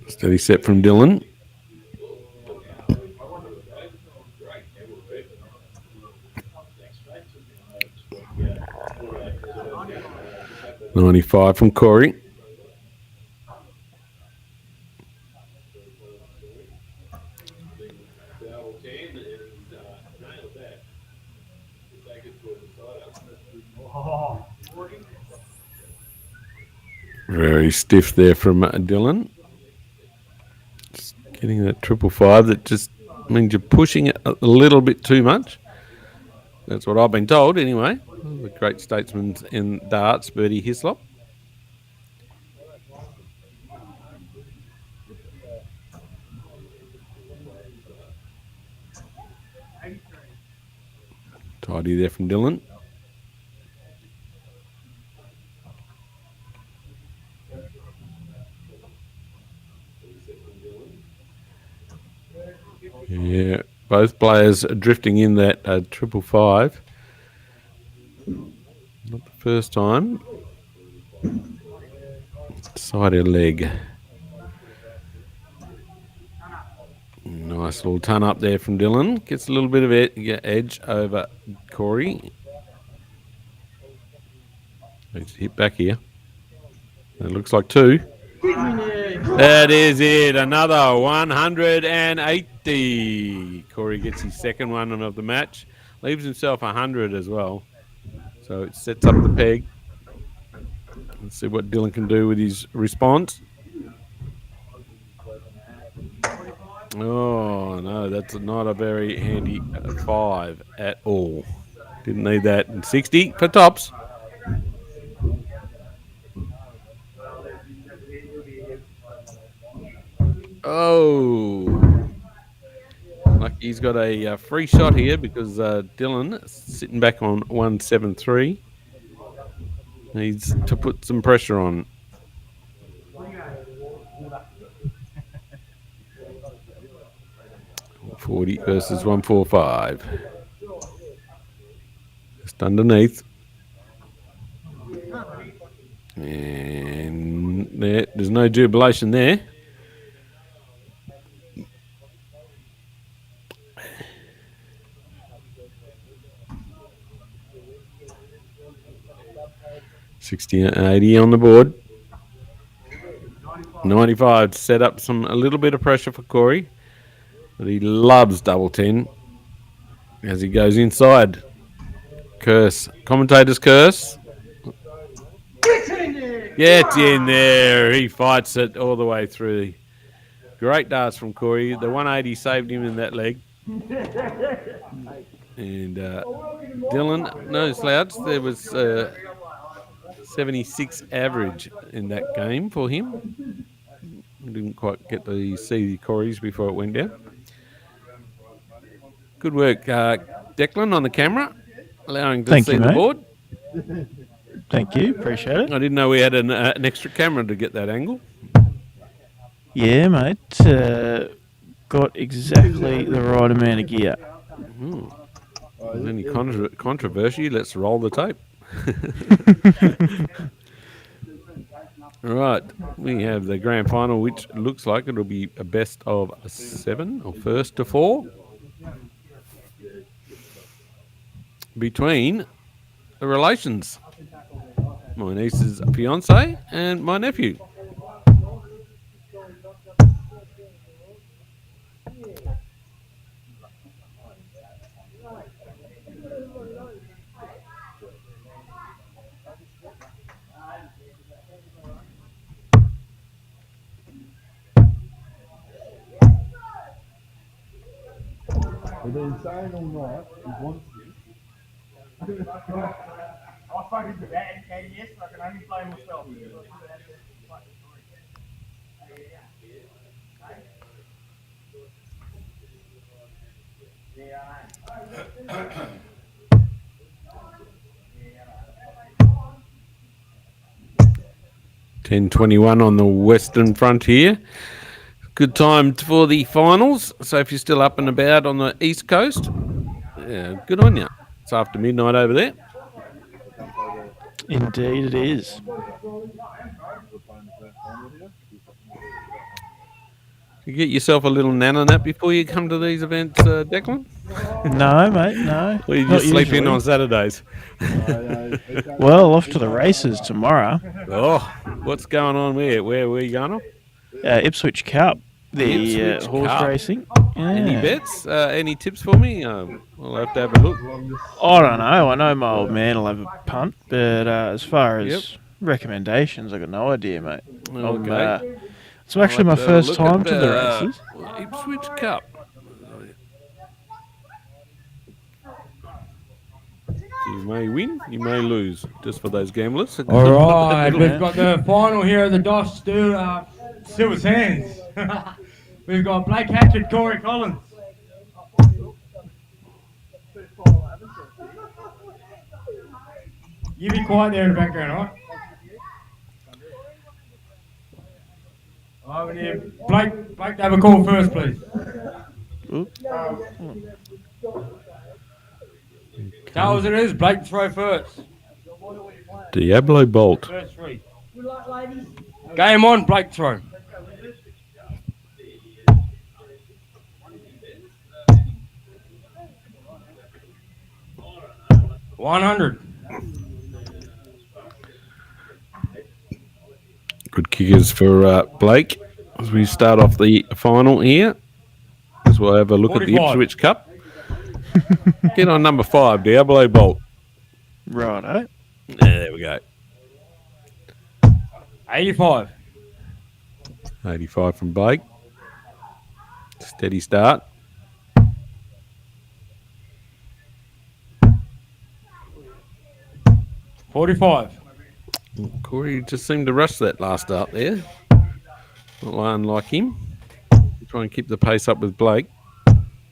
Steady set from Dylan. $95 from Corey. Very stiff there from Dylan. Just getting that 555 that just means you're pushing it a little bit too much. That's what I've been told anyway. The great statesman in darts, Bertie Hislop. Tidy there from Dylan. Yeah, both players are drifting in that 555. Not the first time. Side of leg. Nice little ton up there from Dylan. Gets a little bit of edge over Corey. Needs to hit back here. It looks like 2. That is it. Another 180. Corey gets his second one of the match. Leaves himself 100 as well. So it sets up the peg. Let's see what Dylan can do with his response. Oh, no, that's not a very handy 5 at all. Didn't need that. And 60 for tops. Oh. Lucky he's got a free shot here because Dylan sitting back on 173. Needs to put some pressure on. $40 versus 145. Just underneath. And there's no jubilation there. $60 and $80 on the board. 95 to set up a little bit of pressure for Corey. But he loves double 10 as he goes inside. Curse. Commentator's curse. Get in there. He fights it all the way through. Great darts from Corey. The 180 saved him in that leg. And Dylan, no slouch. There was 76 average in that game for him. Didn't quite get to see the Corey's before it went down. Good work, Declan, on the camera, allowing to see the board. Thank you, appreciate it. I didn't know we had an extra camera to get that angle. Yeah, mate. Got exactly the right amount of gear. Any controversy? Let's roll the tape. All right, we have the grand final, which looks like it'll be a best of 7 or first to 4 between the relations. My niece's fiance and my nephew. I've been saying all night, he wants this. I spoken to that and yes, I can only blame myself. $10.21 on the Western Frontier. Good time for the finals. So if you're still up and about on the East Coast, yeah, good on you. It's after midnight over there. Indeed it is. You get yourself a little nana nap before you come to these events, Declan? No, mate, no. Or you just sleep in on Saturdays? Well, off to the races tomorrow. Oh, what's going on there? Where are you going off? Ipswich Cup, the Ipswich horse Cup. racing. Any Yeah. bets? Any tips for me? I'll have to have a look. I don't know. I know my old man will have a punt, but as far as recommendations, I got no idea, mate. Okay. It's actually my I'll have first look time at, to the races. Ipswich Cup. You may win, you may lose, just for those gamblers. All right, we've got the final here of the DOSH Silver Sands. We've got Blake Hatchett, Corey Collins. You be quiet there in the background, all right? All right, we need Blake to have a call first, please. Tell us it is, Blake throw first. Diablo Bolt. First three. Game on, Blake throw. $100. Good kickers for Blake as we start off the final here. As we'll have a look 45. at the Ipswich Cup. Get on number 5, Diablo Bolt. Righto. There we go. 85. 85 from Blake. Steady start. $45. Corey just seemed to rush that last start there. Not unlike him. Try and keep the pace up with Blake.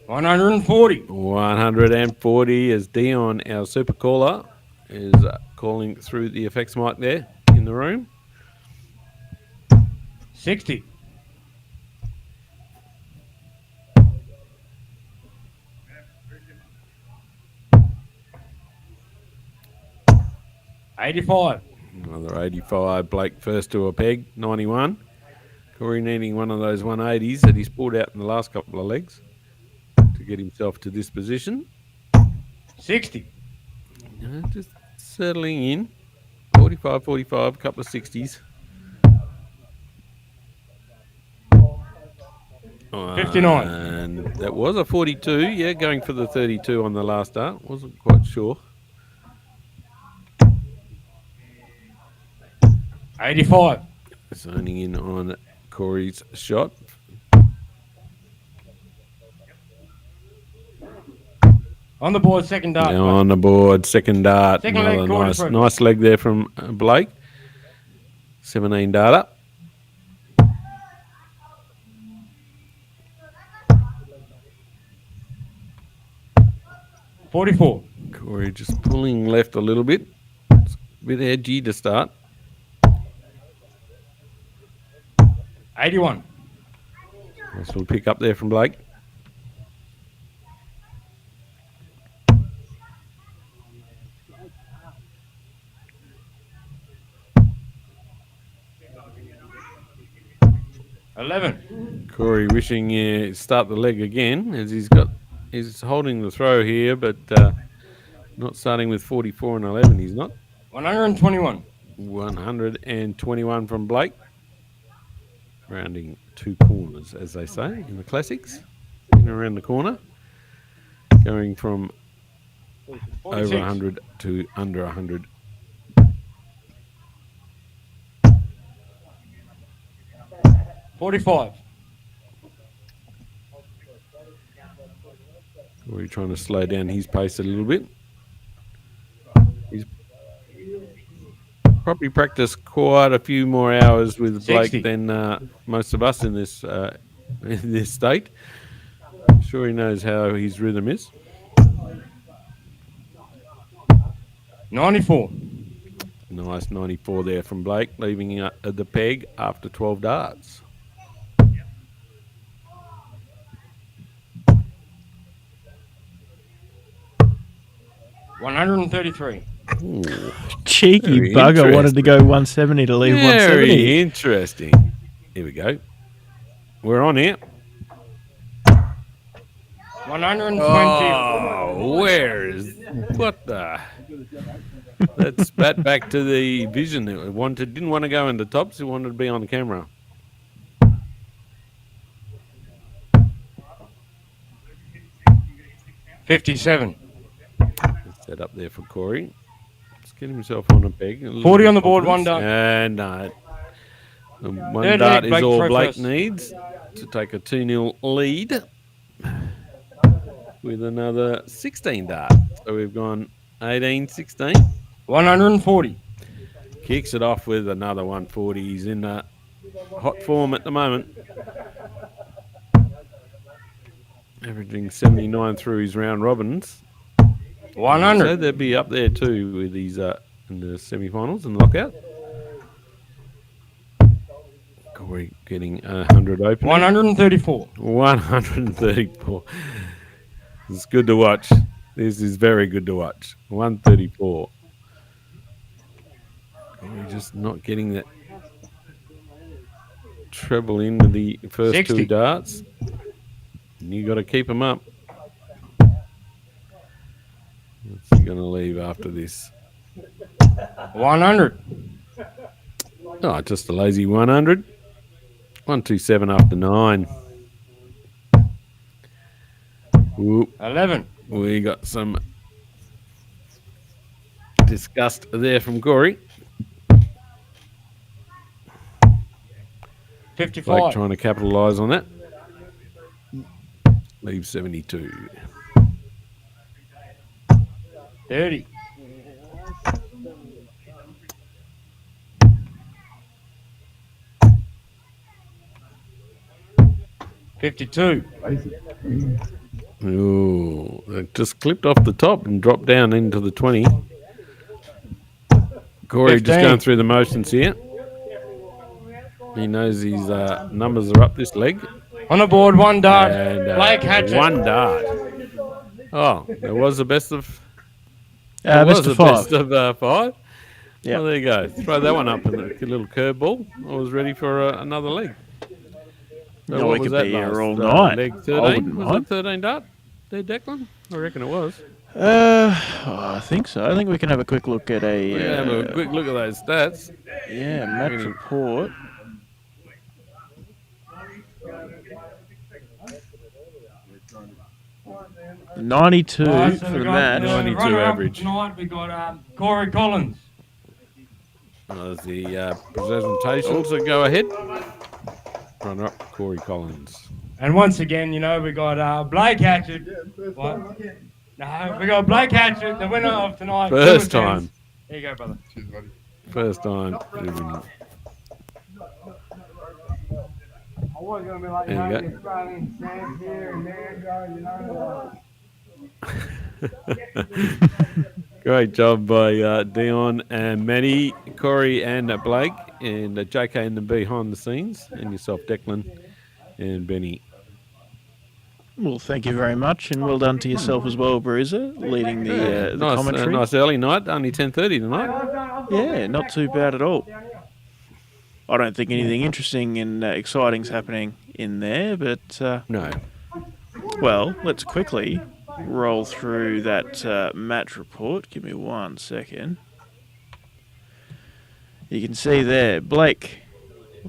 140. 140 as Dion, our super caller, is calling through the effects mic there in the room. 60. 85. Another 85. Blake first to a peg, 91. Corey needing one of those 180s that he's pulled out in the last couple of legs to get himself to this position. 60. Just settling in. 45, 45, couple of 60s. 59. And that was a 42. Yeah, going for the 32 on the last start. Wasn't quite sure. 85. Zoning in on Corey's shot. On the board, second dart. Now on the board, second dart. Second leg, Another Corey first. nice leg there from Blake. 17 data. $44. Corey just pulling left a little bit. It's a bit edgy to start. 81. Nice little pick up there from Blake. $11. Corey wishing start the leg again as he's holding the throw here, but not starting with 44 and 11. He's not. 121. 121 from Blake. Rounding two corners, as they say in the classics. In around the corner. Going from 46. over 100 to under 100. $45. We're trying to slow down his pace a little bit. He's probably practiced quite a few more hours with Blake 60. than most of us in this state. I'm sure he knows how his rhythm is. 94. Nice 94 there from Blake, leaving the peg after 12 darts. $133. Ooh, Cheeky very bugger wanted to interesting. go 170 to leave 170. Very interesting. Here we go. We're on here. 120. Oh, where is what the? Let's bat back to the vision. It didn't want to go into tops. It wanted to be on the camera. $57. Set up there for Corey. Let's get himself on a peg. 40 on the board, one dart. And one Third dart leg, is Blake all throw Blake first. needs to take a 2-0 lead with another 16 darts. So we've gone 18, 16. 140. Kicks it off with another 140. He's in hot form at the moment. Averaging 79 through his round robins. 100. So they'll be up there too with these in the semi-finals and knockout. Corey getting 100 open. 134. 134. It's good to watch. This is very good to watch. 134. Corey just not getting that treble into the first 60. two darts. And you got to keep them up. What's he going to leave after this? 100. Oh, just a lazy 100. 127 after 9. Ooh, 11. we got some disgust there from Corey. 55. Blake trying to capitalise on that. Leave 72. 30. $52. Ooh, it just clipped off the top and dropped down into the 20. Corey just 15. going through the motions here. He knows his numbers are up this leg. On the board, 1 dart. And Blake Hatchett. 1 dart. Oh, it was the best of. Best of 5. Best of 5. Yeah. Well, there you go. Throw that one up in a little curveball. I was ready for another leg. So No, what we was could that be here last, all night. Leg I 13. wouldn't Was mind. it 13 dart? There, Declan? I reckon it was. I think so. I think we can have a quick look at We can have a quick look at those stats. match report. $92 All right, so for we the got match. 92 runner-up average. Tonight we got Corey Collins. There's the presentations that go ahead. Runner up, Corey Collins. And once again, you know, we got Blake Hatchett. What? No, we got Blake Hatchett, the winner of tonight. First Silver time. Sands. There you go, brother. First time. Winning. I was gonna be like, There you hey, go. it's Australian Sam here and there, you know. Great job by Dion and Maddie, Corey and Blake, and JK and the behind the scenes, and yourself, Declan and Benny. Well, thank you very much, and well done to yourself as well, Bruiser, leading the nice, commentary. nice early night, only 10:30 tonight. Yeah, not too bad at all. I don't think anything interesting and exciting's happening in there, but No. well, let's quickly roll through that match report. Give me 1 second. You can see there, Blake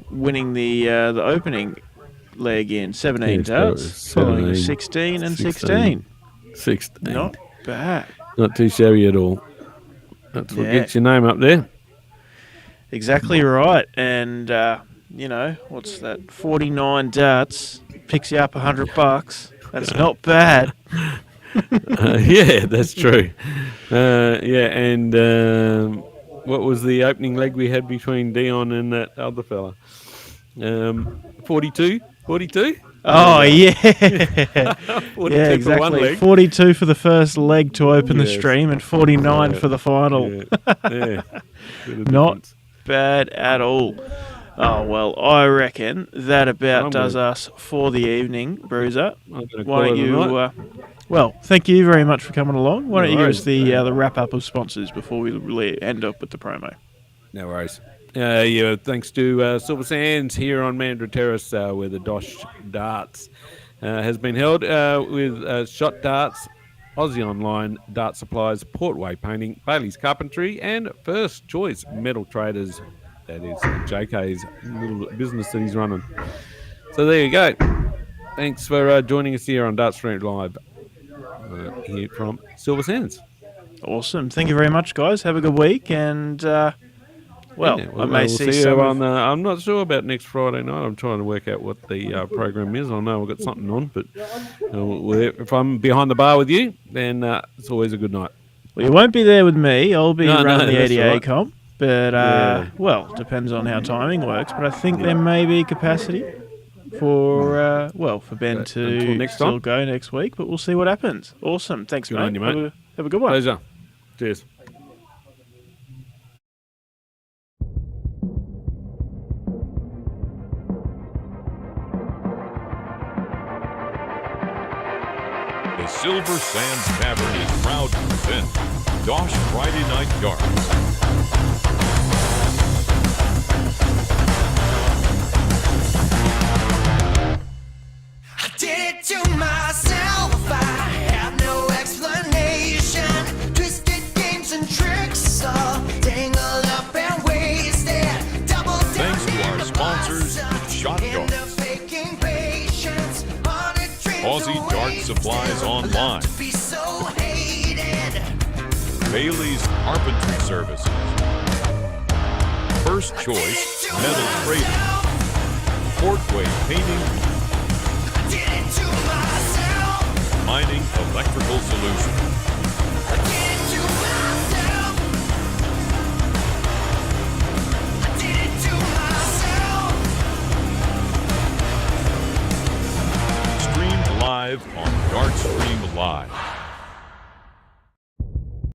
winning the opening leg in 17 Yes, darts, following 17, 16 and 16. 16. 16. Not bad. Not too shabby at all. That's what Yeah. gets your name up there. Exactly right. And, you know, what's that? 49 darts picks you up $100. That's not bad. Yeah, that's true. Yeah, and what was the opening leg we had between Dion and that other fella? 42? 42? Oh, yeah. 42 Yeah, for one exactly. leg. 42 for the first leg to open the Yes. stream and 49 Yeah. for the final. Yeah. Yeah. Bit of Not difference. bad at all. Oh, well, I reckon that about I'm does good. us for the evening, Bruiser. I'm gonna Why don't call it a you... night. well, thank you very much for coming along. Why No don't you give worries. us the wrap-up of sponsors before we really end up with the promo? No worries. Yeah, thanks to Silver Sands here on Mandurah Terrace, where the DOSH Darts has been held with Shot Darts, Aussie Online, Dart Supplies, Portway Painting, Bailey's Carpentry, and First Choice Metal Traders. That is JK's little business that he's running. So there you go. Thanks for joining us here on Dart Street Live here from Silver Sands. Awesome. Thank you very much, guys. Have a good week, and well, Yeah, I may we'll see you some. on. I'm not sure about next Friday night. I'm trying to work out what the program is. I know I've got something on, but if I'm behind the bar with you, then it's always a good night. Well, you won't be there with me. I'll be No, running the that's ADA right. comp, but Yeah. well, depends on how timing works. But I think there may be capacity for for Ben Until to next still time. go next week. But we'll see what happens. Awesome. Thanks, Good mate. on you, mate. Have a good one. Pleasure. Cheers. The Silver Sands Tavern is proud to present DOSH Friday Night Darts. I did it to myself. I have no explanation. Twisted games and tricks, all tangled up and wasted. Double down Thanks to in our the sponsors, bus, Shot end Darts. up faking patience. Wanted dreams Aussie Dart away, Supplies still love Online. to be so hated. Bailey's Carpentry Services. First Choice Metal Trading. Portway Painting. Did it to myself. Mining Electrical Solutions.